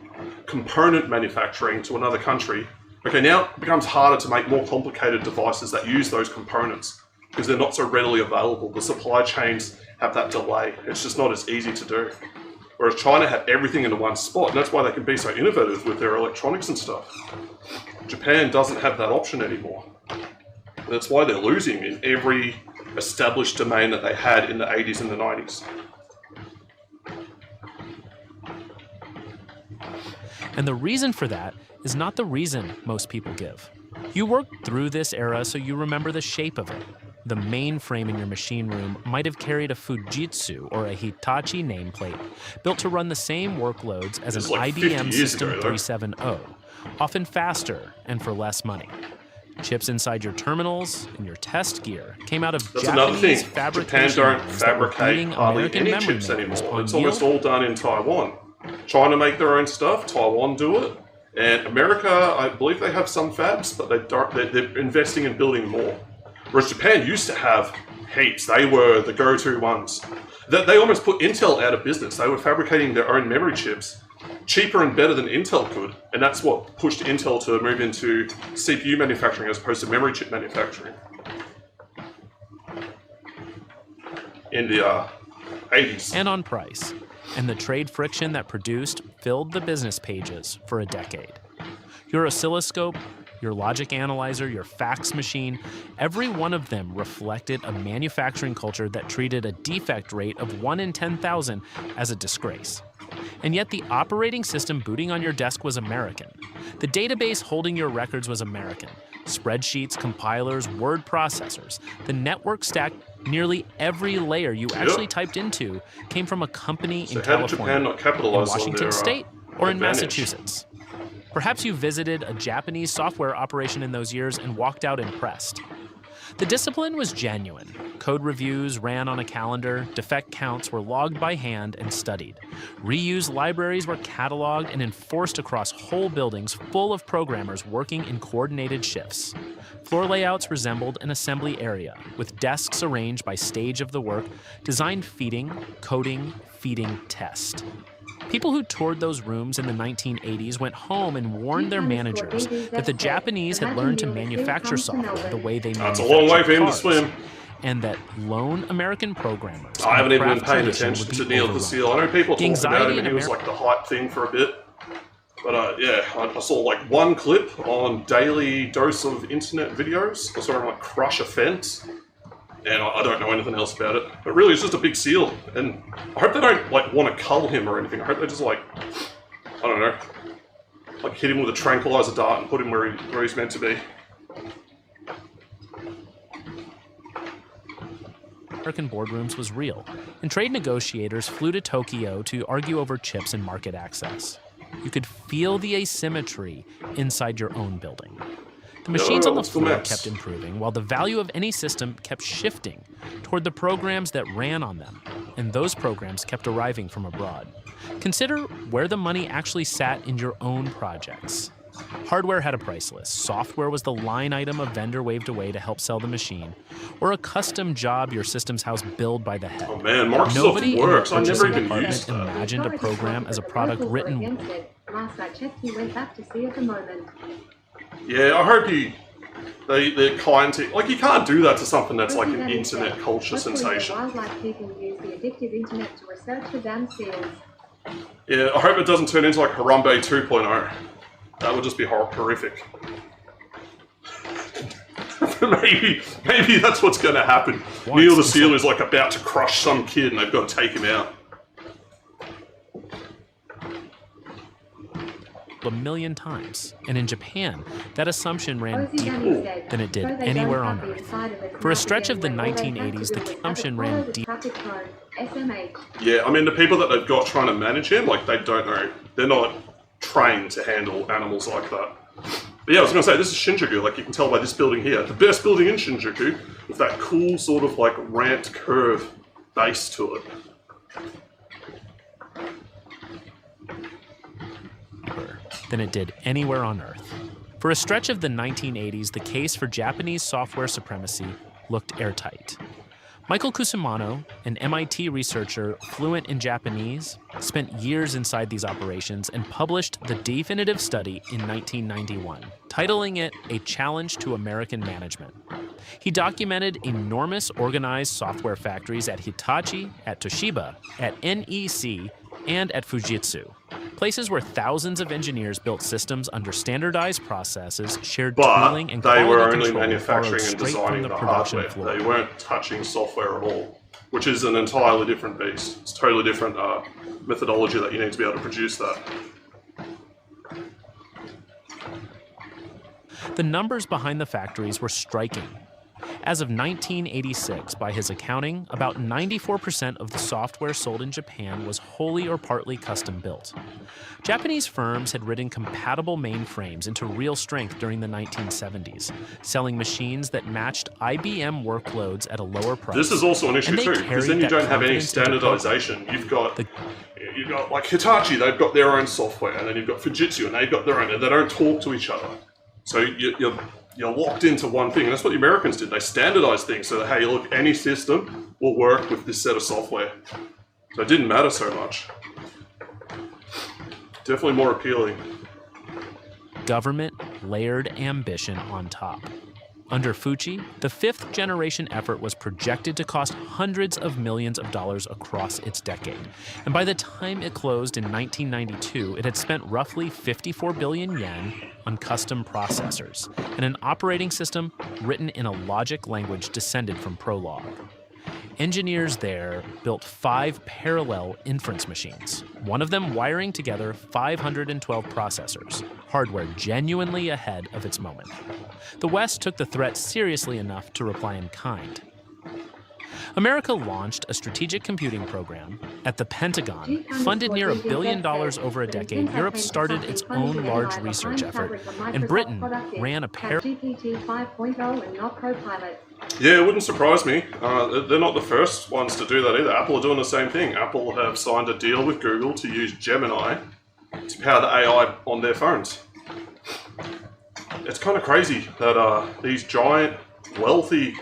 component manufacturing to another country, okay, now it becomes harder to make more complicated devices that use those components because they're not so readily available. The supply chains have that delay. It's just not as easy to do. Whereas China had everything into one spot, and that's why they can be so innovative with their electronics and stuff. Japan doesn't have that option anymore. That's why they're losing in every established domain that they had in the 80s and the 90s. And the reason for that is not the reason most people give. You worked through this era, so you remember the shape of it. The mainframe in your machine room might have carried a Fujitsu or a Hitachi nameplate, built to run the same workloads as an IBM System 370, often faster and for less money. Chips inside your terminals and your test gear came out of Japanese fabrication. Japan don't fabricate hardly any chips anymore. It's almost all done in Taiwan. China make their own stuff, Taiwan do it, and America, I believe they have some fabs, but they're investing in building more. Whereas Japan used to have heaps. They were the go-to ones. They almost put Intel out of business. They were fabricating their own memory chips, cheaper and better than Intel could, and that's what pushed Intel to move into CPU manufacturing as opposed to memory chip manufacturing in the 80s. And on price. And the trade friction that produced filled the business pages for a decade. Your oscilloscope, your logic analyzer, your fax machine, every one of them reflected a manufacturing culture that treated a defect rate of 1 in 10,000 as a disgrace. And yet the operating system booting on your desk was American. The database holding your records was American. Spreadsheets, compilers, word processors. The network stack, nearly every layer you actually typed into came from a company in California, in Washington State, or in Massachusetts. Perhaps you visited a Japanese software operation in those years and walked out impressed. The discipline was genuine. Code reviews ran on a calendar, defect counts were logged by hand and studied. Reused libraries were cataloged and enforced across whole buildings full of programmers working in coordinated shifts. Floor layouts resembled an assembly area, with desks arranged by stage of the work, designed feeding, coding, feeding, test. People who toured those rooms in the 1980s went home and warned their managers that the Japanese had learned to manufacture software the way they manufactured That's a long way for him to cars, swim. and that lone American programmers. I haven't even been paying attention to Neil the Seal. I know people talk about him, and he was like the hype thing for a bit. But yeah, I saw like one clip on Daily Dose of Internet videos. I saw him like crush a fence. And I don't know anything else about it. But really, it's just a big seal. And I hope they don't like want to cull him or anything. I hope they just like, I don't know, like hit him with a tranquilizer dart and put him where he's meant to be. American boardrooms was real, and trade negotiators flew to Tokyo to argue over chips and market access. You could feel the asymmetry inside your own building. The machines on the floor kept improving, while the value of any system kept shifting toward the programs that ran on them, and those programs kept arriving from abroad. Consider where the money actually sat in your own projects. Hardware had a price list. Software was the line item a vendor waved away to help sell the machine, or a custom job your systems house billed by the head. Oh man, Microsoft Nobody works. in I the never purchasing even used department that. imagined a program as a product written. Last I checked, he went back to sea at the moment. Yeah, I hope they're kind to, like, you can't do that to something that's like an internet culture sensation. Wildlife people use the addictive internet to research for damn seals. Yeah, I hope it doesn't turn into like Harambe 2.0. That would just be horrific. maybe that's what's going to happen. Neil the Seal is like about to crush some kid and they've got to take him out. A million times. And in Japan, that assumption ran deeper than it did anywhere on Earth. For a stretch of the 1980s, the assumption ran deep. Yeah, I mean, the people that they've got trying to manage him, like, they don't know. They're not trained to handle animals like that. But yeah, I was going to say, this is Shinjuku, like you can tell by this building here. The best building in Shinjuku, with that cool sort of like ramped curve base to it. Than it did anywhere on Earth. For a stretch of the 1980s, the case for Japanese software supremacy looked airtight. Michael Cusimano, an MIT researcher fluent in Japanese, spent years inside these operations and published the definitive study in 1991, titling it A Challenge to American Management. He documented enormous organized software factories at Hitachi, at Toshiba, at NEC, and at Fujitsu, places where thousands of engineers built systems under standardized processes, shared tooling, and But they quality were only control manufacturing and straight from designing the the production hardware. floor. They weren't touching software at all, which is an entirely different beast. It's totally different methodology that you need to be able to produce that. The numbers behind the factories were striking. As of 1986, by his accounting, about 94% of the software sold in Japan was wholly or partly custom built. Japanese firms had ridden compatible mainframes into real strength during the 1970s, selling machines that matched IBM workloads at a lower price. This is also an issue too, because then you don't have any standardization. You've got like Hitachi, they've got their own software, and then you've got Fujitsu, and they've got their own, and they don't talk to each other. So you're locked into one thing, and that's what the Americans did. They standardized things so that, hey, look, any system will work with this set of software. So it didn't matter so much. Definitely more appealing. Government layered ambition on top. Under Fuji, the fifth-generation effort was projected to cost hundreds of millions of dollars across its decade. And by the time it closed in 1992, it had spent roughly 54 billion yen on custom processors and an operating system written in a logic language descended from Prolog. Engineers there built 5 parallel inference machines, one of them wiring together 512 processors, hardware genuinely ahead of its moment. The West took the threat seriously enough to reply in kind. America launched a strategic computing program. At the Pentagon, funded near $1 billion over a decade, Europe started its own large research effort, and Britain ran a GPT 5.0 and not Copilot. Yeah, it wouldn't surprise me. They're not the first ones to do that either. Apple are doing the same thing. Apple have signed a deal with Google to use Gemini to power the AI on their phones. It's kind of crazy that these giant, wealthy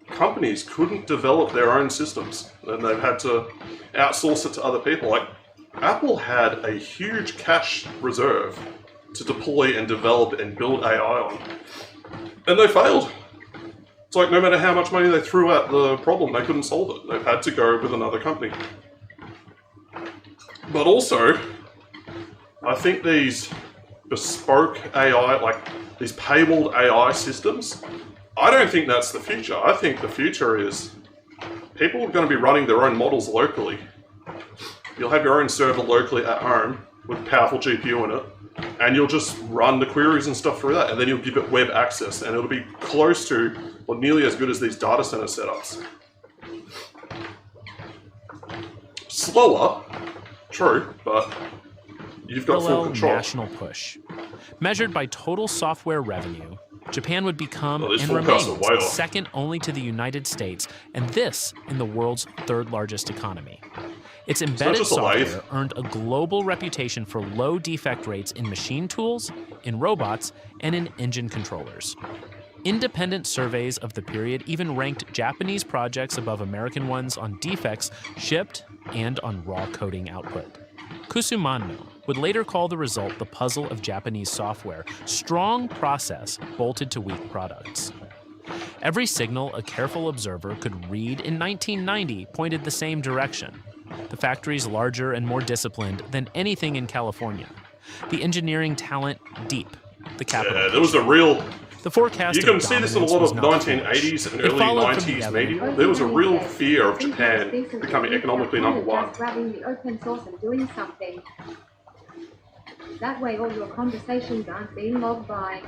companies couldn't develop their own systems, and they've had to outsource it to other people. Like, Apple had a huge cash reserve to deploy and develop and build AI on, and they failed. It's like no matter how much money they threw at the problem, they couldn't solve it. They've had to go with another company. But also, I think these bespoke AI, like these paywalled AI systems, I don't think that's the future. I think the future is people are going to be running their own models locally. You'll have your own server locally at home with a powerful GPU in it, and you'll just run the queries and stuff through that, and then you'll give it web access, and it'll be close to, or nearly as good as these data center setups. Slower, true, but you've got full control. National push. Measured by total software revenue, Japan would become these and forecasts are remains way off. second only to the United States, and this in the world's third largest economy. Its embedded just a lathe. software earned a global reputation for low defect rates in machine tools, in robots, and in engine controllers. Independent surveys of the period even ranked Japanese projects above American ones on defects shipped and on raw coding output. Kusumano would later call the result the puzzle of Japanese software, strong process bolted to weak products. Every signal a careful observer could read in 1990 pointed the same direction. The factories larger and more disciplined than anything in California. The engineering talent deep, the capital. Yeah, there was a real... The forecast You can see this in a lot of 1980s and early 90s media. There was a real fear of Japan becoming economically number one. Just grabbing the open source and doing something. That way all your conversations aren't being logged by.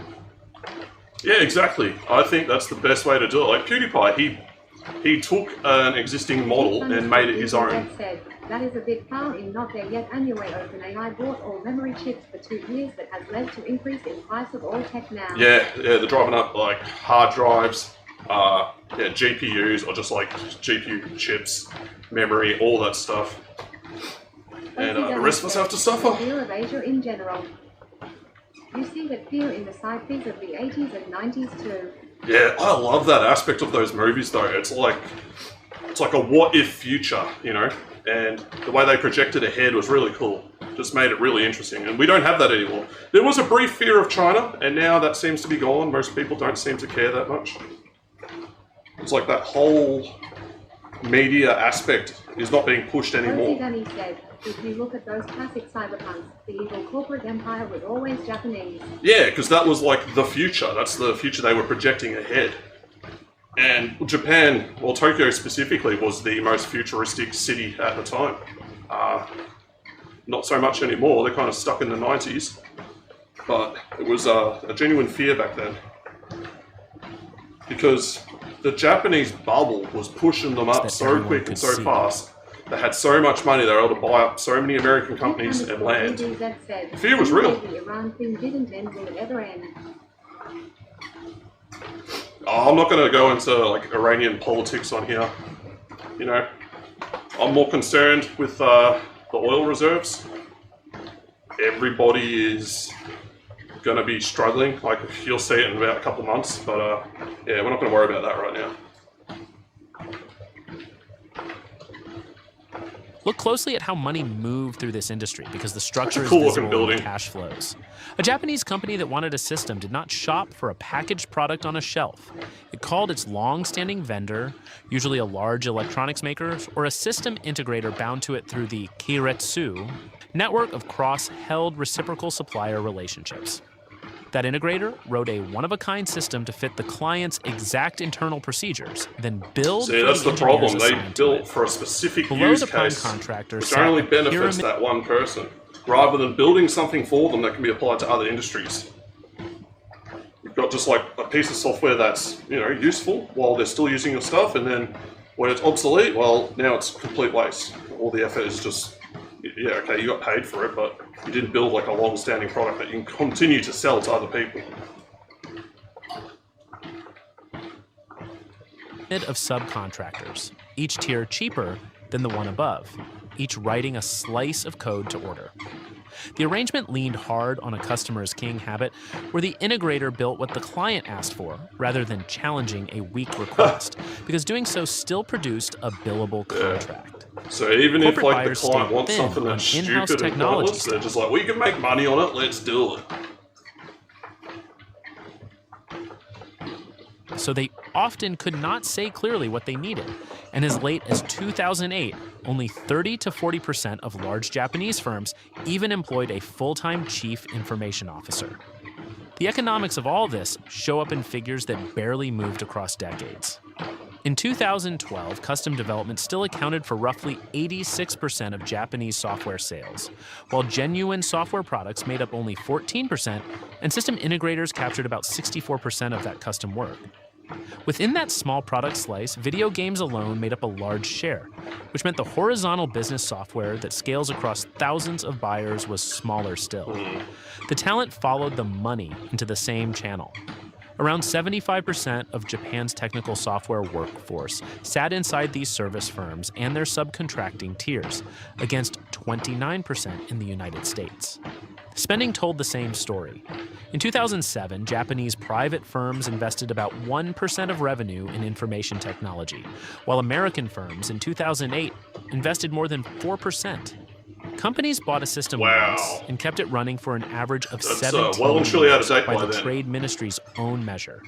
Yeah, exactly. I think that's the best way to do it. Like PewDiePie, he took an existing model and made it his own. That is a bit far in not there yet. Anyway, OpenAI bought all memory chips for 2 years. That has led to increase in price of all tech now. Yeah, they're driving up like hard drives, GPUs, or just like GPU chips, memory, all that stuff. And the rest of us have to suffer. Fear of Asia in general. You see that fear in the sci-fi of the 80s and 90s too. Yeah, I love that aspect of those movies though. It's like a what if future, you know? And the way they projected ahead was really cool. Just made it really interesting. And we don't have that anymore. There was a brief fear of China, and now that seems to be gone. Most people don't seem to care that much. It's like that whole media aspect is not being pushed anymore. Danny said, If you look at those classic cyberpunks, the evil corporate empire was always Japanese. Yeah, because that was like the future. That's the future they were projecting ahead. And Japan, well, Tokyo specifically, was the most futuristic city at the time. Not so much anymore. They're kind of stuck in the 90s. But it was a genuine fear back then. Because the Japanese bubble was pushing them up so quick and so fast. They had so much money, they were able to buy up so many American companies and land. The fear was real. The Iran thing didn't end, will it ever end? Oh, I'm not going to go into like Iranian politics on here. You know, I'm more concerned with the oil reserves. Everybody is going to be struggling. Like, you'll see it in about a couple of months. But yeah, we're not going to worry about that right now. Look closely at how money moved through this industry because the structure is Cool visible looking in building. the cash flows. A Japanese company that wanted a system did not shop for a packaged product on a shelf. It called its long-standing vendor, usually a large electronics maker, or a system integrator bound to it through the Keiretsu network of cross-held reciprocal supplier relationships. That integrator wrote a one-of-a-kind system to fit the client's exact internal procedures, then build. See, that's the problem. They built for a specific use case, which only benefits that one person, rather than building something for them that can be applied to other industries. You've got just like a piece of software that's, you know, useful while they're still using your stuff, and then when it's obsolete, well, now it's complete waste. All the effort is just, yeah, okay, you got paid for it, but you didn't build like a long-standing product that you can continue to sell to other people. Of subcontractors, each tier cheaper than the one above, each writing a slice of code to order. The arrangement leaned hard on a customer's king habit, where the integrator built what the client asked for, rather than challenging a weak request, because doing so still produced a billable contract. So even Corporate if like the buyers client stayed wants thin something on that's in-house stupid and technology pointless, they're just like, we can make money on it, let's do it. So they often could not say clearly what they needed. And as late as 2008, only 30 to 40% of large Japanese firms even employed a full-time chief information officer. The economics of all this show up in figures that barely moved across decades. In 2012, custom development still accounted for roughly 86% of Japanese software sales, while genuine software products made up only 14%, and system integrators captured about 64% of that custom work. Within that small product slice, video games alone made up a large share, which meant the horizontal business software that scales across thousands of buyers was smaller still. The talent followed the money into the same channel. Around 75% of Japan's technical software workforce sat inside these service firms and their subcontracting tiers, against 29% in the United States. Spending told the same story. In 2007, Japanese private firms invested about 1% of revenue in information technology, while American firms in 2008 invested more than 4%. Companies bought a system once and kept it running for an average of 17 well and truly out of years date by by the then. Trade Ministry's own measure.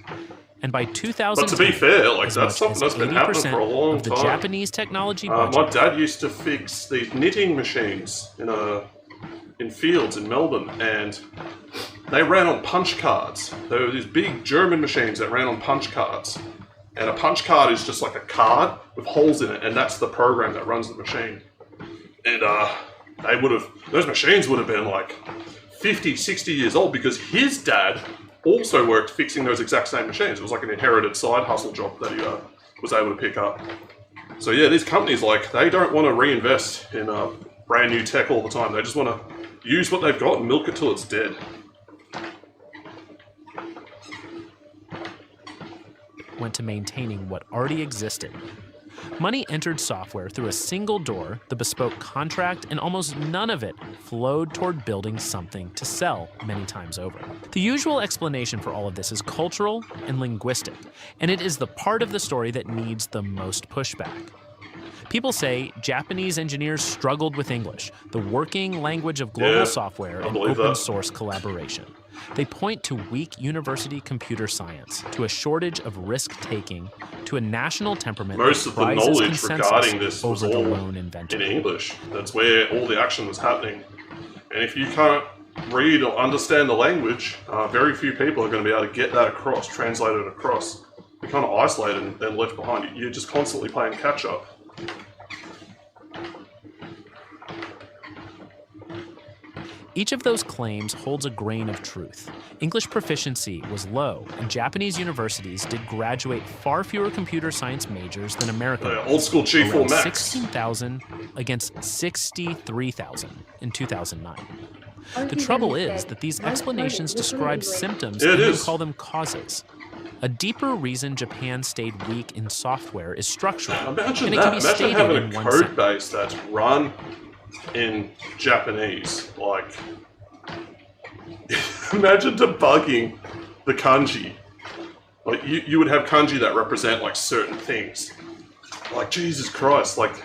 And by 2010, But to be fair, like, as that's much something as that's been happening 80% for a long of the time. Japanese technology My budget. dad used to fix these knitting machines in fields in Melbourne, and they ran on punch cards. There were these big German machines that ran on punch cards. And a punch card is just like a card with holes in it, and that's the program that runs the machine. And those machines would have been like 50, 60 years old, because his dad also worked fixing those exact same machines. It was like an inherited side hustle job that he was able to pick up. So yeah, these companies, like, they don't want to reinvest in brand new tech all the time. They just want to use what they've got and milk it till it's dead. Went to maintaining what already existed. Money entered software through a single door, the bespoke contract, and almost none of it flowed toward building something to sell many times over. The usual explanation for all of this is cultural and linguistic, and it is the part of the story that needs the most pushback. People say Japanese engineers struggled with English, the working language of global software and open source collaboration. They point to weak university computer science, to a shortage of risk-taking, to a national temperament Most of the knowledge regarding this was over the all lone inventor. in English. That's where all the action was happening. And if you can't read or understand the language, very few people are going to be able to get that across, translate it across. You're kind of isolated and left behind. You're just constantly playing catch-up. Each of those claims holds a grain of truth. English proficiency was low, and Japanese universities did graduate far fewer computer science majors than American ones. Old school G4 Max. 16,000 against 63,000 in 2009. The trouble is that these explanations describe symptoms and then call them causes. A deeper reason Japan stayed weak in software is structural. Imagine and it that. can be Imagine stated having in a one code sentence. base that's run in Japanese. Like, imagine debugging the kanji. Like, you would have kanji that represent like certain things. Like, Jesus Christ, like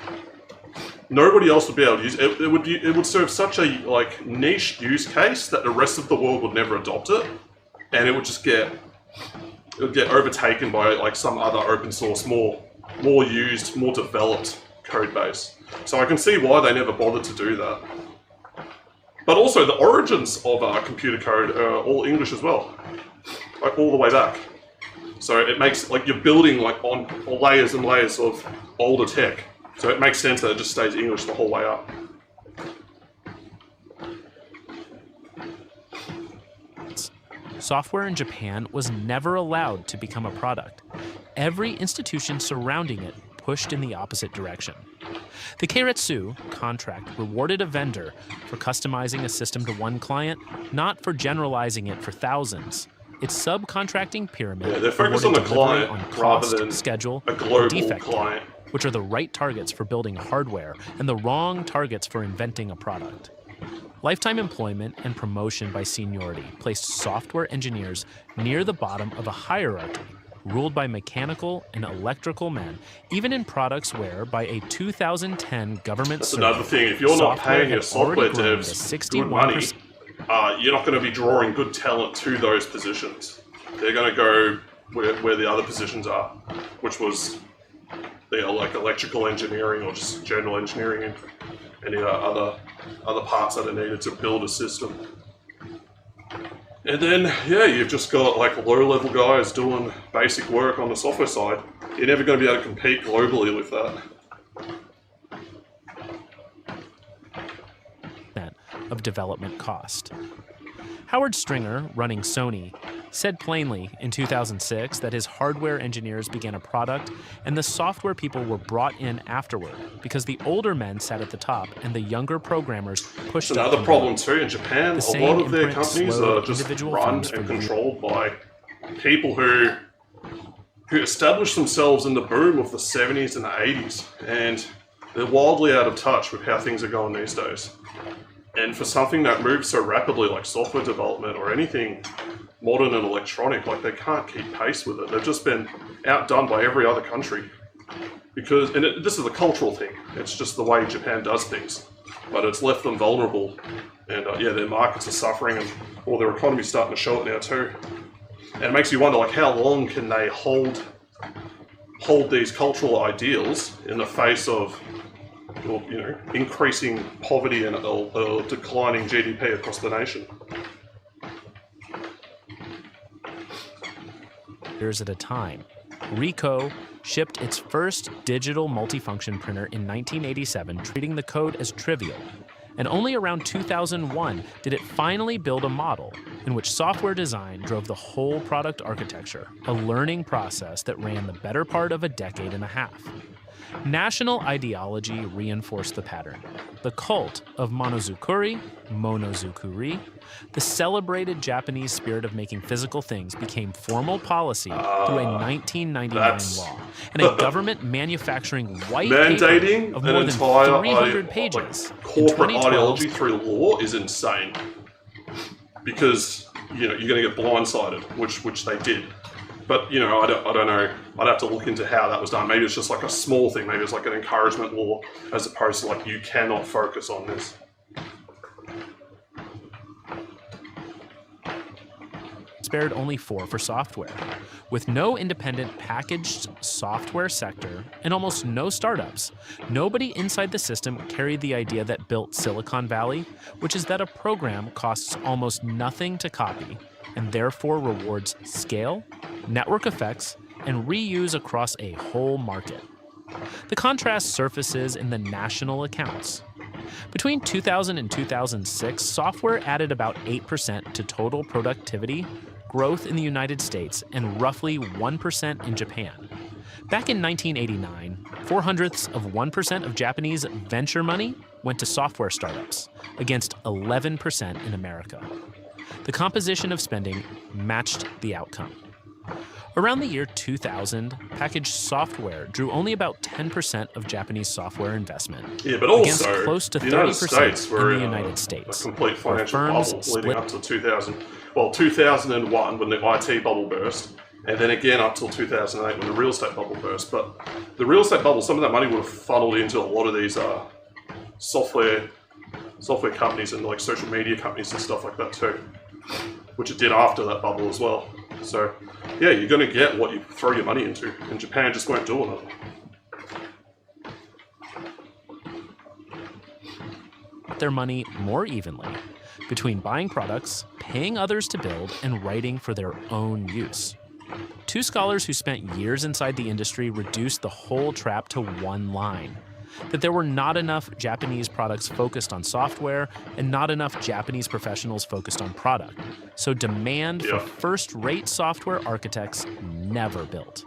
nobody else would be able to use it. It would serve such a like niche use case that the rest of the world would never adopt it, and it would just get overtaken by like some other open source, more used, more developed code base. So I can see why they never bothered to do that. But also the origins of computer code are all English as well, like all the way back. So it makes like you're building like on layers and layers of older tech. So it makes sense that it just stays English the whole way up. Software in Japan was never allowed to become a product. Every institution surrounding it pushed in the opposite direction. The Keiretsu contract rewarded a vendor for customizing a system to one client, not for generalizing it for thousands. Its subcontracting pyramid they're focused on the delivery client on cost, rather than schedule, a global and defect client. count, which are the right targets for building hardware and the wrong targets for inventing a product. Lifetime employment and promotion by seniority placed software engineers near the bottom of a hierarchy ruled by mechanical and electrical men, even in products where, by a 2010 government That's survey, another thing. If you're not software paying your had software already grown to devs good money, you're not going to be drawing good talent to those positions. They're going to go where the other positions are, which was like electrical engineering or just general engineering and any other parts that are needed to build a system. And then, yeah, you've just got like low-level guys doing basic work on the software side. You're never going to be able to compete globally with that. Of development cost. Howard Stringer, running Sony, said plainly in 2006 that his hardware engineers began a product and the software people were brought in afterward because the older men sat at the top and the younger programmers pushed up. Another problem too in Japan, a lot of their companies are just run and controlled by people who established themselves in the boom of the 70s and the 80s, and they're wildly out of touch with how things are going these days. And for something that moves so rapidly like software development or anything modern and electronic, like they can't keep pace with it. They've just been outdone by every other country. Because, and this is a cultural thing, it's just the way Japan does things. But it's left them vulnerable, and yeah, their markets are suffering, and or their economy's starting to show it now too. And it makes you wonder, like, how long can they hold these cultural ideals in the face of, well, you know, increasing poverty and declining GDP across the nation? Years at a time. Ricoh shipped its first digital multifunction printer in 1987, treating the code as trivial. And only around 2001 did it finally build a model in which software design drove the whole product architecture, a learning process that ran the better part of a decade and a half. National ideology reinforced the pattern. The cult of monozukuri, the celebrated Japanese spirit of making physical things, became formal policy through a 1999 law and a government manufacturing white mandating paper of more an than entire 300 pages. Corporate ideology through law is insane, because you know you're going to get blindsided, which they did. But, you know, I don't know. I'd have to look into how that was done. Maybe it's just like a small thing. Maybe it's like an encouragement law as opposed to like you cannot focus on this. Spared only 4 for software. With no independent packaged software sector and almost no startups, nobody inside the system carried the idea that built Silicon Valley, which is that a program costs almost nothing to copy and therefore rewards scale, network effects, and reuse across a whole market. The contrast surfaces in the national accounts. Between 2000 and 2006, software added about 8% to total productivity growth in the United States and roughly 1% in Japan. Back in 1989, 0.04% of Japanese venture money went to software startups, against 11% in America. The composition of spending matched the outcome. Around the year 2000, packaged software drew only about 10% of Japanese software investment, yeah, but against also, close to the United 30% States were in the United States. A complete financial firms bubble leading up to 2000. Well, 2001 when the IT bubble burst, and then again up till 2008 when the real estate bubble burst. But the real estate bubble, some of that money would have funneled into a lot of these software companies and like social media companies and stuff like that too, which it did after that bubble as well. So yeah, you're going to get what you throw your money into, and Japan just weren't doing it. Their money more evenly between buying products, paying others to build, and writing for their own use. Two scholars who spent years inside the industry reduced the whole trap to one line: that there were not enough Japanese products focused on software and not enough Japanese professionals focused on product. So demand for first-rate software architects never built.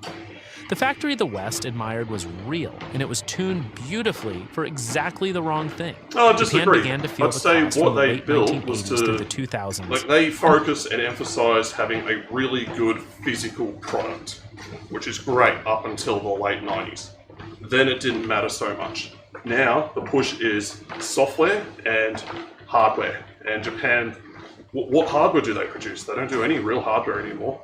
The factory the West admired was real, and it was tuned beautifully for exactly the wrong thing. Oh, I disagree. Japan began to feel I'd the say cost what from the they late built 1980s was through the 2000s. like they focused and emphasized having a really good physical product, which is great up until the late 90s. Then it didn't matter so much. Now the push is software and hardware. And Japan, what hardware do they produce? They don't do any real hardware anymore.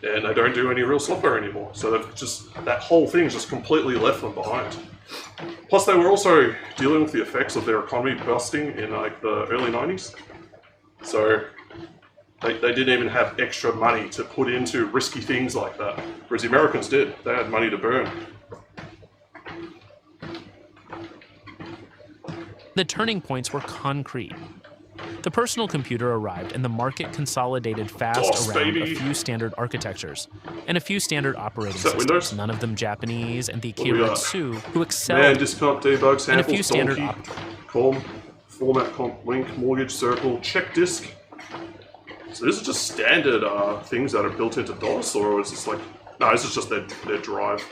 And they don't do any real software anymore. So they've just, that whole thing's just completely left them behind. Plus they were also dealing with the effects of their economy busting in like the early 90s. So they didn't even have extra money to put into risky things like that. Whereas the Americans did. They had money to burn. The turning points were concrete. The personal computer arrived and the market consolidated fast around a few standard architectures and a few standard operating systems, Windows? None of them Japanese, and the What do we got? Keiretsu, who excelled, Man, discount, debug, samples, and a few standard donkey, com, format, comp, link, mortgage, circle, check disk. So this is just standard things that are built into DOS, or is this like, no, this is just their drive.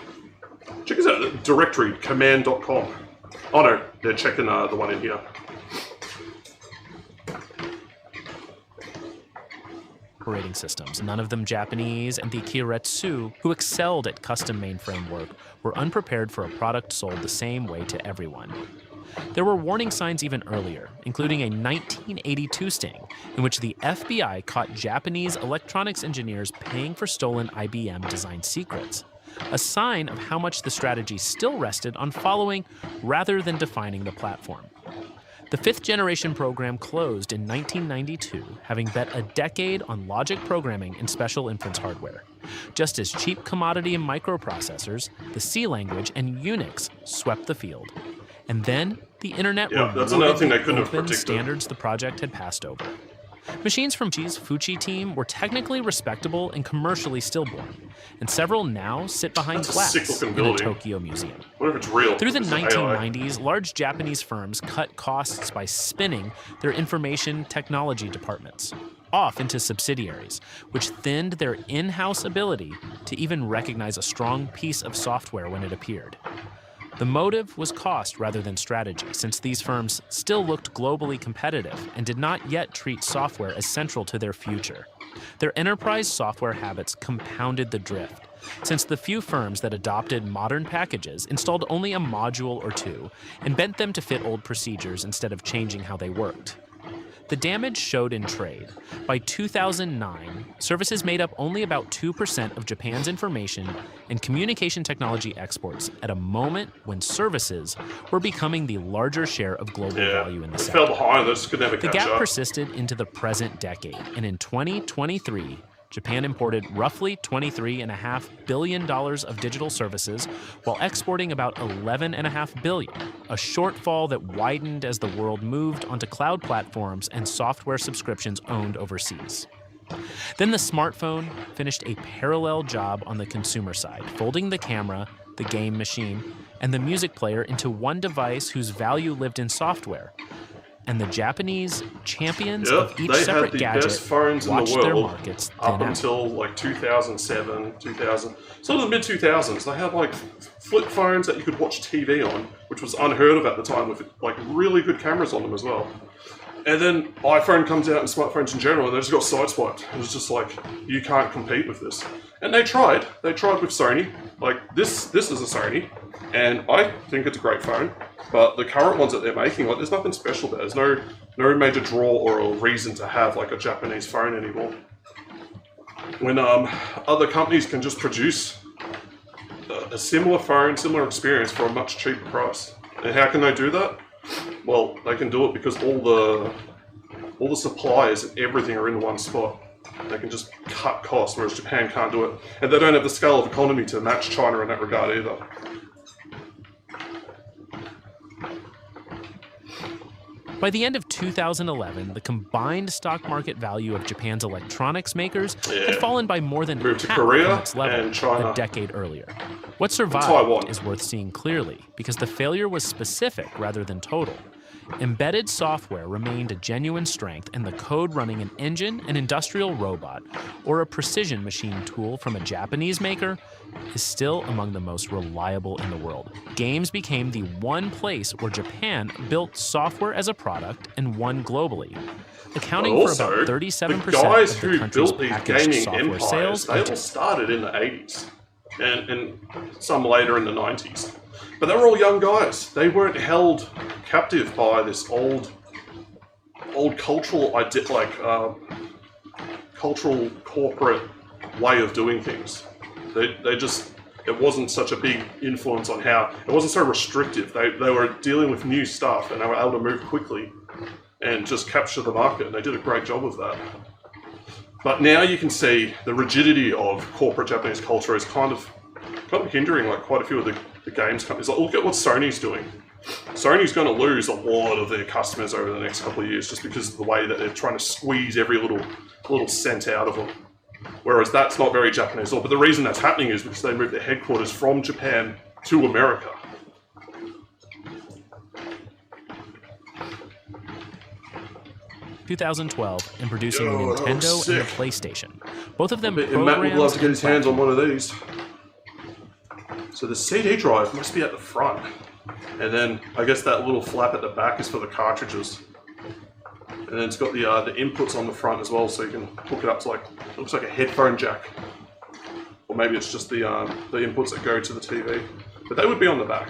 Check this out, directory, command.com. Oh no, they're checking the one in here. operating systems, none of them Japanese, and the Keiretsu, who excelled at custom mainframe work, were unprepared for a product sold the same way to everyone. There were warning signs even earlier, including a 1982 sting in which the FBI caught Japanese electronics engineers paying for stolen IBM design secrets, a sign of how much the strategy still rested on following rather than defining the platform. The fifth generation program closed in 1992, having bet a decade on logic programming and special inference hardware. Just as cheap commodity and microprocessors, the C language, and Unix swept the field. And then the internet that's another thing they couldn't have open predicted. standards the project had passed over. Machines from G's Fuji team were technically respectable and commercially stillborn, and several now sit behind glass in a Tokyo museum. What if it's real? Through the It's AI. 1990s, large Japanese firms cut costs by spinning their information technology departments off into subsidiaries, which thinned their in-house ability to even recognize a strong piece of software when it appeared. The motive was cost rather than strategy, since these firms still looked globally competitive and did not yet treat software as central to their future. Their enterprise software habits compounded the drift, since the few firms that adopted modern packages installed only a module or two and bent them to fit old procedures instead of changing how they worked. The damage showed in trade. By 2009, services made up only about 2% of Japan's information and communication technology exports at a moment when services were becoming the larger share of global value in the sector. Fell behind, they just could never The catch gap up. persisted into the present decade, and in 2023, Japan imported roughly $23.5 billion of digital services while exporting about $11.5 billion, a shortfall that widened as the world moved onto cloud platforms and software subscriptions owned overseas. Then the smartphone finished a parallel job on the consumer side, folding the camera, the game machine, and the music player into one device whose value lived in software. And the Japanese champions of each separate gadget best phones in watched the their world markets thin up out. until like 2007, 2000, sort of the mid 2000s. They had like flip phones that you could watch TV on, which was unheard of at the time, with like really good cameras on them as well. And then iPhone comes out and smartphones in general, and they just got sideswiped. It was just like, you can't compete with this. And they tried. They tried with Sony. Like this is a Sony, and I think it's a great phone. But the current ones that they're making, like, there's nothing special there. There's no major draw or a reason to have like a Japanese phone anymore. When other companies can just produce a similar phone, similar experience for a much cheaper price. And how can they do that? Well, they can do it because all the suppliers and everything are in one spot. They can just cut costs, whereas Japan can't do it. And they don't have the scale of economy to match China in that regard either. By the end of 2011, the combined stock market value of Japan's electronics makers had fallen by more than Moved to half Korea from its level and China. a decade earlier. What survived Taiwan. is worth seeing clearly because the failure was specific rather than total. Embedded software remained a genuine strength, and the code running an engine, an industrial robot, or a precision machine tool from a Japanese maker is still among the most reliable in the world. Games became the one place where Japan built software as a product and won globally, accounting for about 37% the guys of the who country's built these packaged gaming software empires, sales. they all started in the 80s, and some later in the 90s. But they were all young guys. They weren't held captive by this old cultural cultural corporate way of doing things. They just, it wasn't such a big influence on how, it wasn't so restrictive. They were dealing with new stuff, and they were able to move quickly and just capture the market, and they did a great job of that. But now you can see the rigidity of corporate Japanese culture is kind of hindering like quite a few of the games companies. Like, look at what Sony's doing. Sony's going to lose a lot of their customers over the next couple of years just because of the way that they're trying to squeeze every little cent out of them. Whereas that's not very Japanese at all. But the reason that's happening is because they moved their headquarters from Japan to America. In 2012 and producing Nintendo and the PlayStation. Both of them Matt programs would love to get and his hands on one of these. So the CD drive must be at the front. And then I guess that little flap at the back is for the cartridges. And then it's got the inputs on the front as well, so you can hook it up to like, looks like a headphone jack. Or maybe it's just the inputs that go to the TV. But they would be on the back.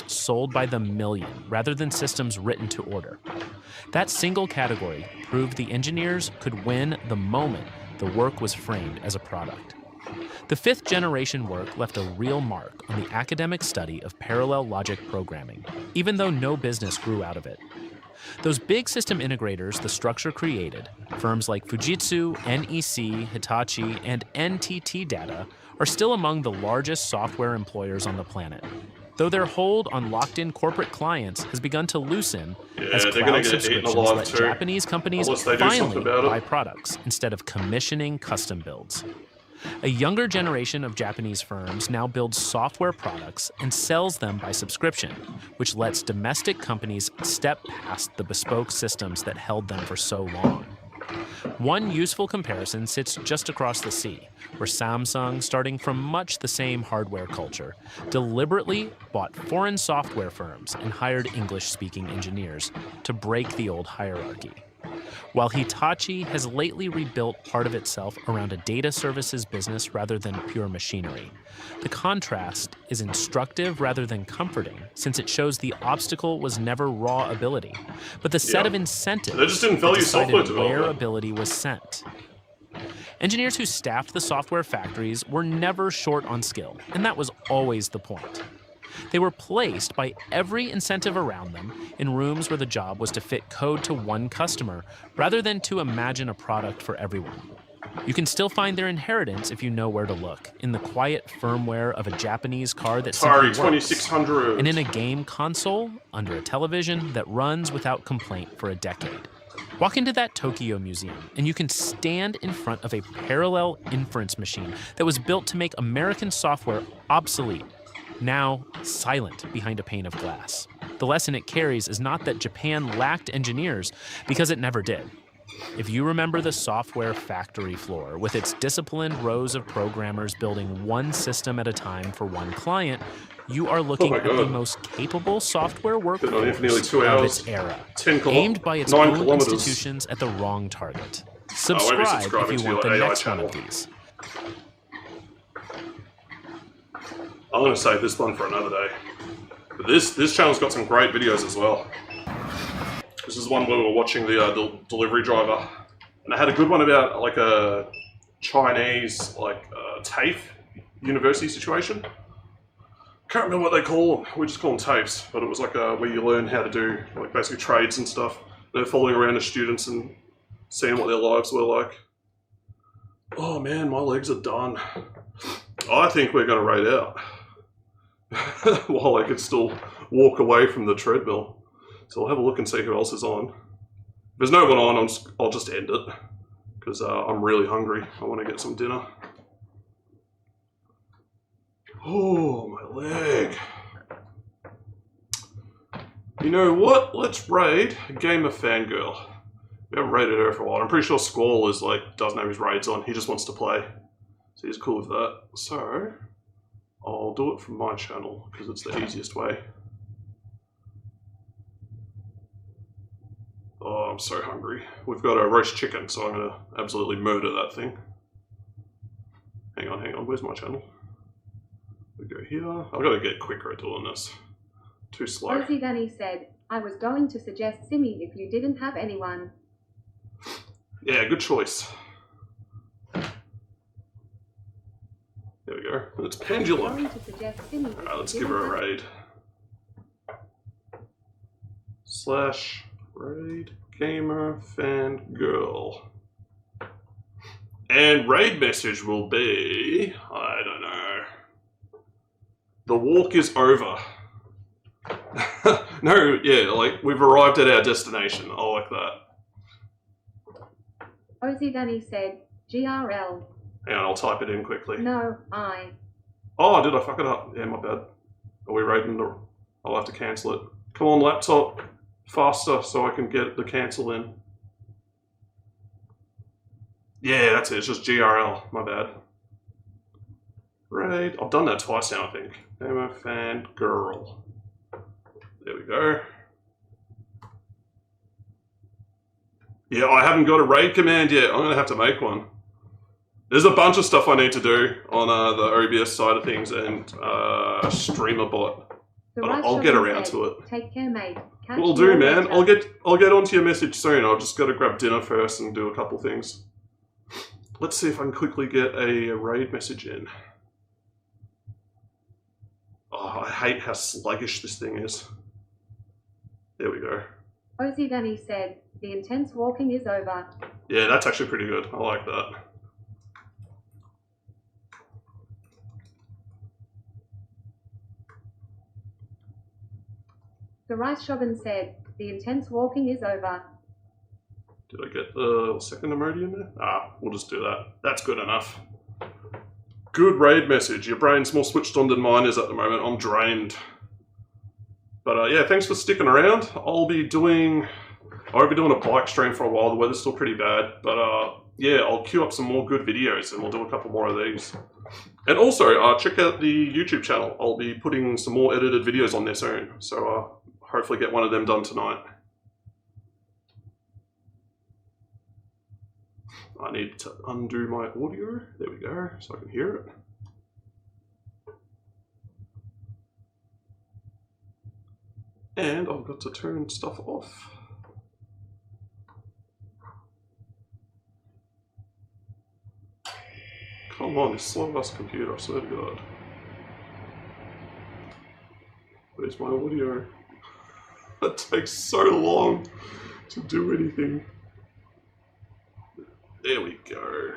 Sold by the million rather than systems written to order. That single category proved the engineers could win the moment the work was framed as a product. The fifth generation work left a real mark on the academic study of parallel logic programming, even though no business grew out of it. Those big system integrators the structure created, firms like Fujitsu, NEC, Hitachi, and NTT Data, are still among the largest software employers on the planet. Though their hold on locked-in corporate clients has begun to loosen as they're gonna cloud get eaten subscriptions alive let too, Japanese companies unless they do finally something about it. buy products instead of commissioning custom builds. A younger generation of Japanese firms now builds software products and sells them by subscription, which lets domestic companies step past the bespoke systems that held them for so long. One useful comparison sits just across the sea, where Samsung, starting from much the same hardware culture, deliberately bought foreign software firms and hired English-speaking engineers to break the old hierarchy. while Hitachi has lately rebuilt part of itself around a data services business rather than pure machinery. The contrast is instructive rather than comforting, since it shows the obstacle was never raw ability, but the set of incentives they just didn't value software decided where development. ability was sent. Engineers who staffed the software factories were never short on skill, and that was always the point. They were placed by every incentive around them in rooms where the job was to fit code to one customer rather than to imagine a product for everyone. You can still find their inheritance if you know where to look, in the quiet firmware of a Japanese car that simply Atari works, 2600. and in a game console under a television that runs without complaint for a decade. Walk into that Tokyo museum, and you can stand in front of a parallel inference machine that was built to make American software obsolete, now silent behind a pane of glass. The lesson it carries is not that Japan lacked engineers, because it never did. If you remember the software factory floor with its disciplined rows of programmers building one system at a time for one client, you are looking at the most capable software workforce nearly 2 of hours. its era, 10 aimed by its 9 own kilometers. institutions at the wrong target. I won't be Subscribe subscribing if you to want the your AI next channel. one of these. I'm going to save this one for another day. But this channel's got some great videos as well. This is one where we were watching the delivery driver, and I had a good one about like a Chinese TAFE university situation. Can't remember what they call them. We just call them TAFEs, but it was like where you learn how to do like basically trades and stuff. They're following around the students and seeing what their lives were like. Oh man, my legs are done. I think we're going to raid out while I could still walk away from the treadmill. So I'll have a look and see who else is on. If there's no one on, I'll just end it, because I'm really hungry. I want to get some dinner. Oh, my leg. You know what? Let's raid Gamer Fangirl. We haven't raided her for a while. I'm pretty sure Squall is doesn't have his raids on. He just wants to play. So he's cool with that. So I'll do it from my channel because it's the easiest way. Oh, I'm so hungry. We've got a roast chicken, so I'm going to absolutely murder that thing. Hang on. Where's my channel? We go here. I've got to get quicker at doing this. Too slow. Rosie Danny said, I was going to suggest Simi if you didn't have anyone. Yeah, good choice. There we go. It's Pendulum. Going to suggest Simi if Alright, let's you give her didn't a raid. /raid gamer fangirl. And raid message will be, I don't know. The walk is over. No, yeah, we've arrived at our destination. I like that. Rosie Danny said, GRL. Hang on, I'll type it in quickly. No, I. Oh, did I fuck it up? Yeah, my bad. Are we raiding the... I'll have to cancel it. Come on, laptop. Faster so I can get the cancel in. Yeah, that's it. It's just GRL. My bad. Raid. I've done that twice now, I think. Gamer fan girl. There we go. Yeah, I haven't got a raid command yet. I'm going to have to make one. There's a bunch of stuff I need to do on the OBS side of things and streamer bot. The But right I'll get shot around said, to it. Take care, mate. Catch Will you do, all man. later. I'll get onto your message soon. I've just got to grab dinner first and do a couple things. Let's see if I can quickly get a raid message in. Oh, I hate how sluggish this thing is. There we go. Rosie Danny said, the intense walking is over. Yeah, that's actually pretty good. I like that. The Rice Shogun said, the intense walking is over. Did I get the second emoji in there? Ah, we'll just do that. That's good enough. Good raid message. Your brain's more switched on than mine is at the moment. I'm drained. But yeah, thanks for sticking around. I won't be doing a bike stream for a while. The weather's still pretty bad. But yeah, I'll queue up some more good videos and we'll do a couple more of these. And also, check out the YouTube channel. I'll be putting some more edited videos on there soon. So hopefully get one of them done tonight. I need to undo my audio. There we go, so I can hear it. And I've got to turn stuff off. Come on, this slow-ass computer, I swear to God. Where's my audio? That takes so long to do anything. There we go.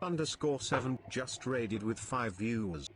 _7 just raided with 5 viewers.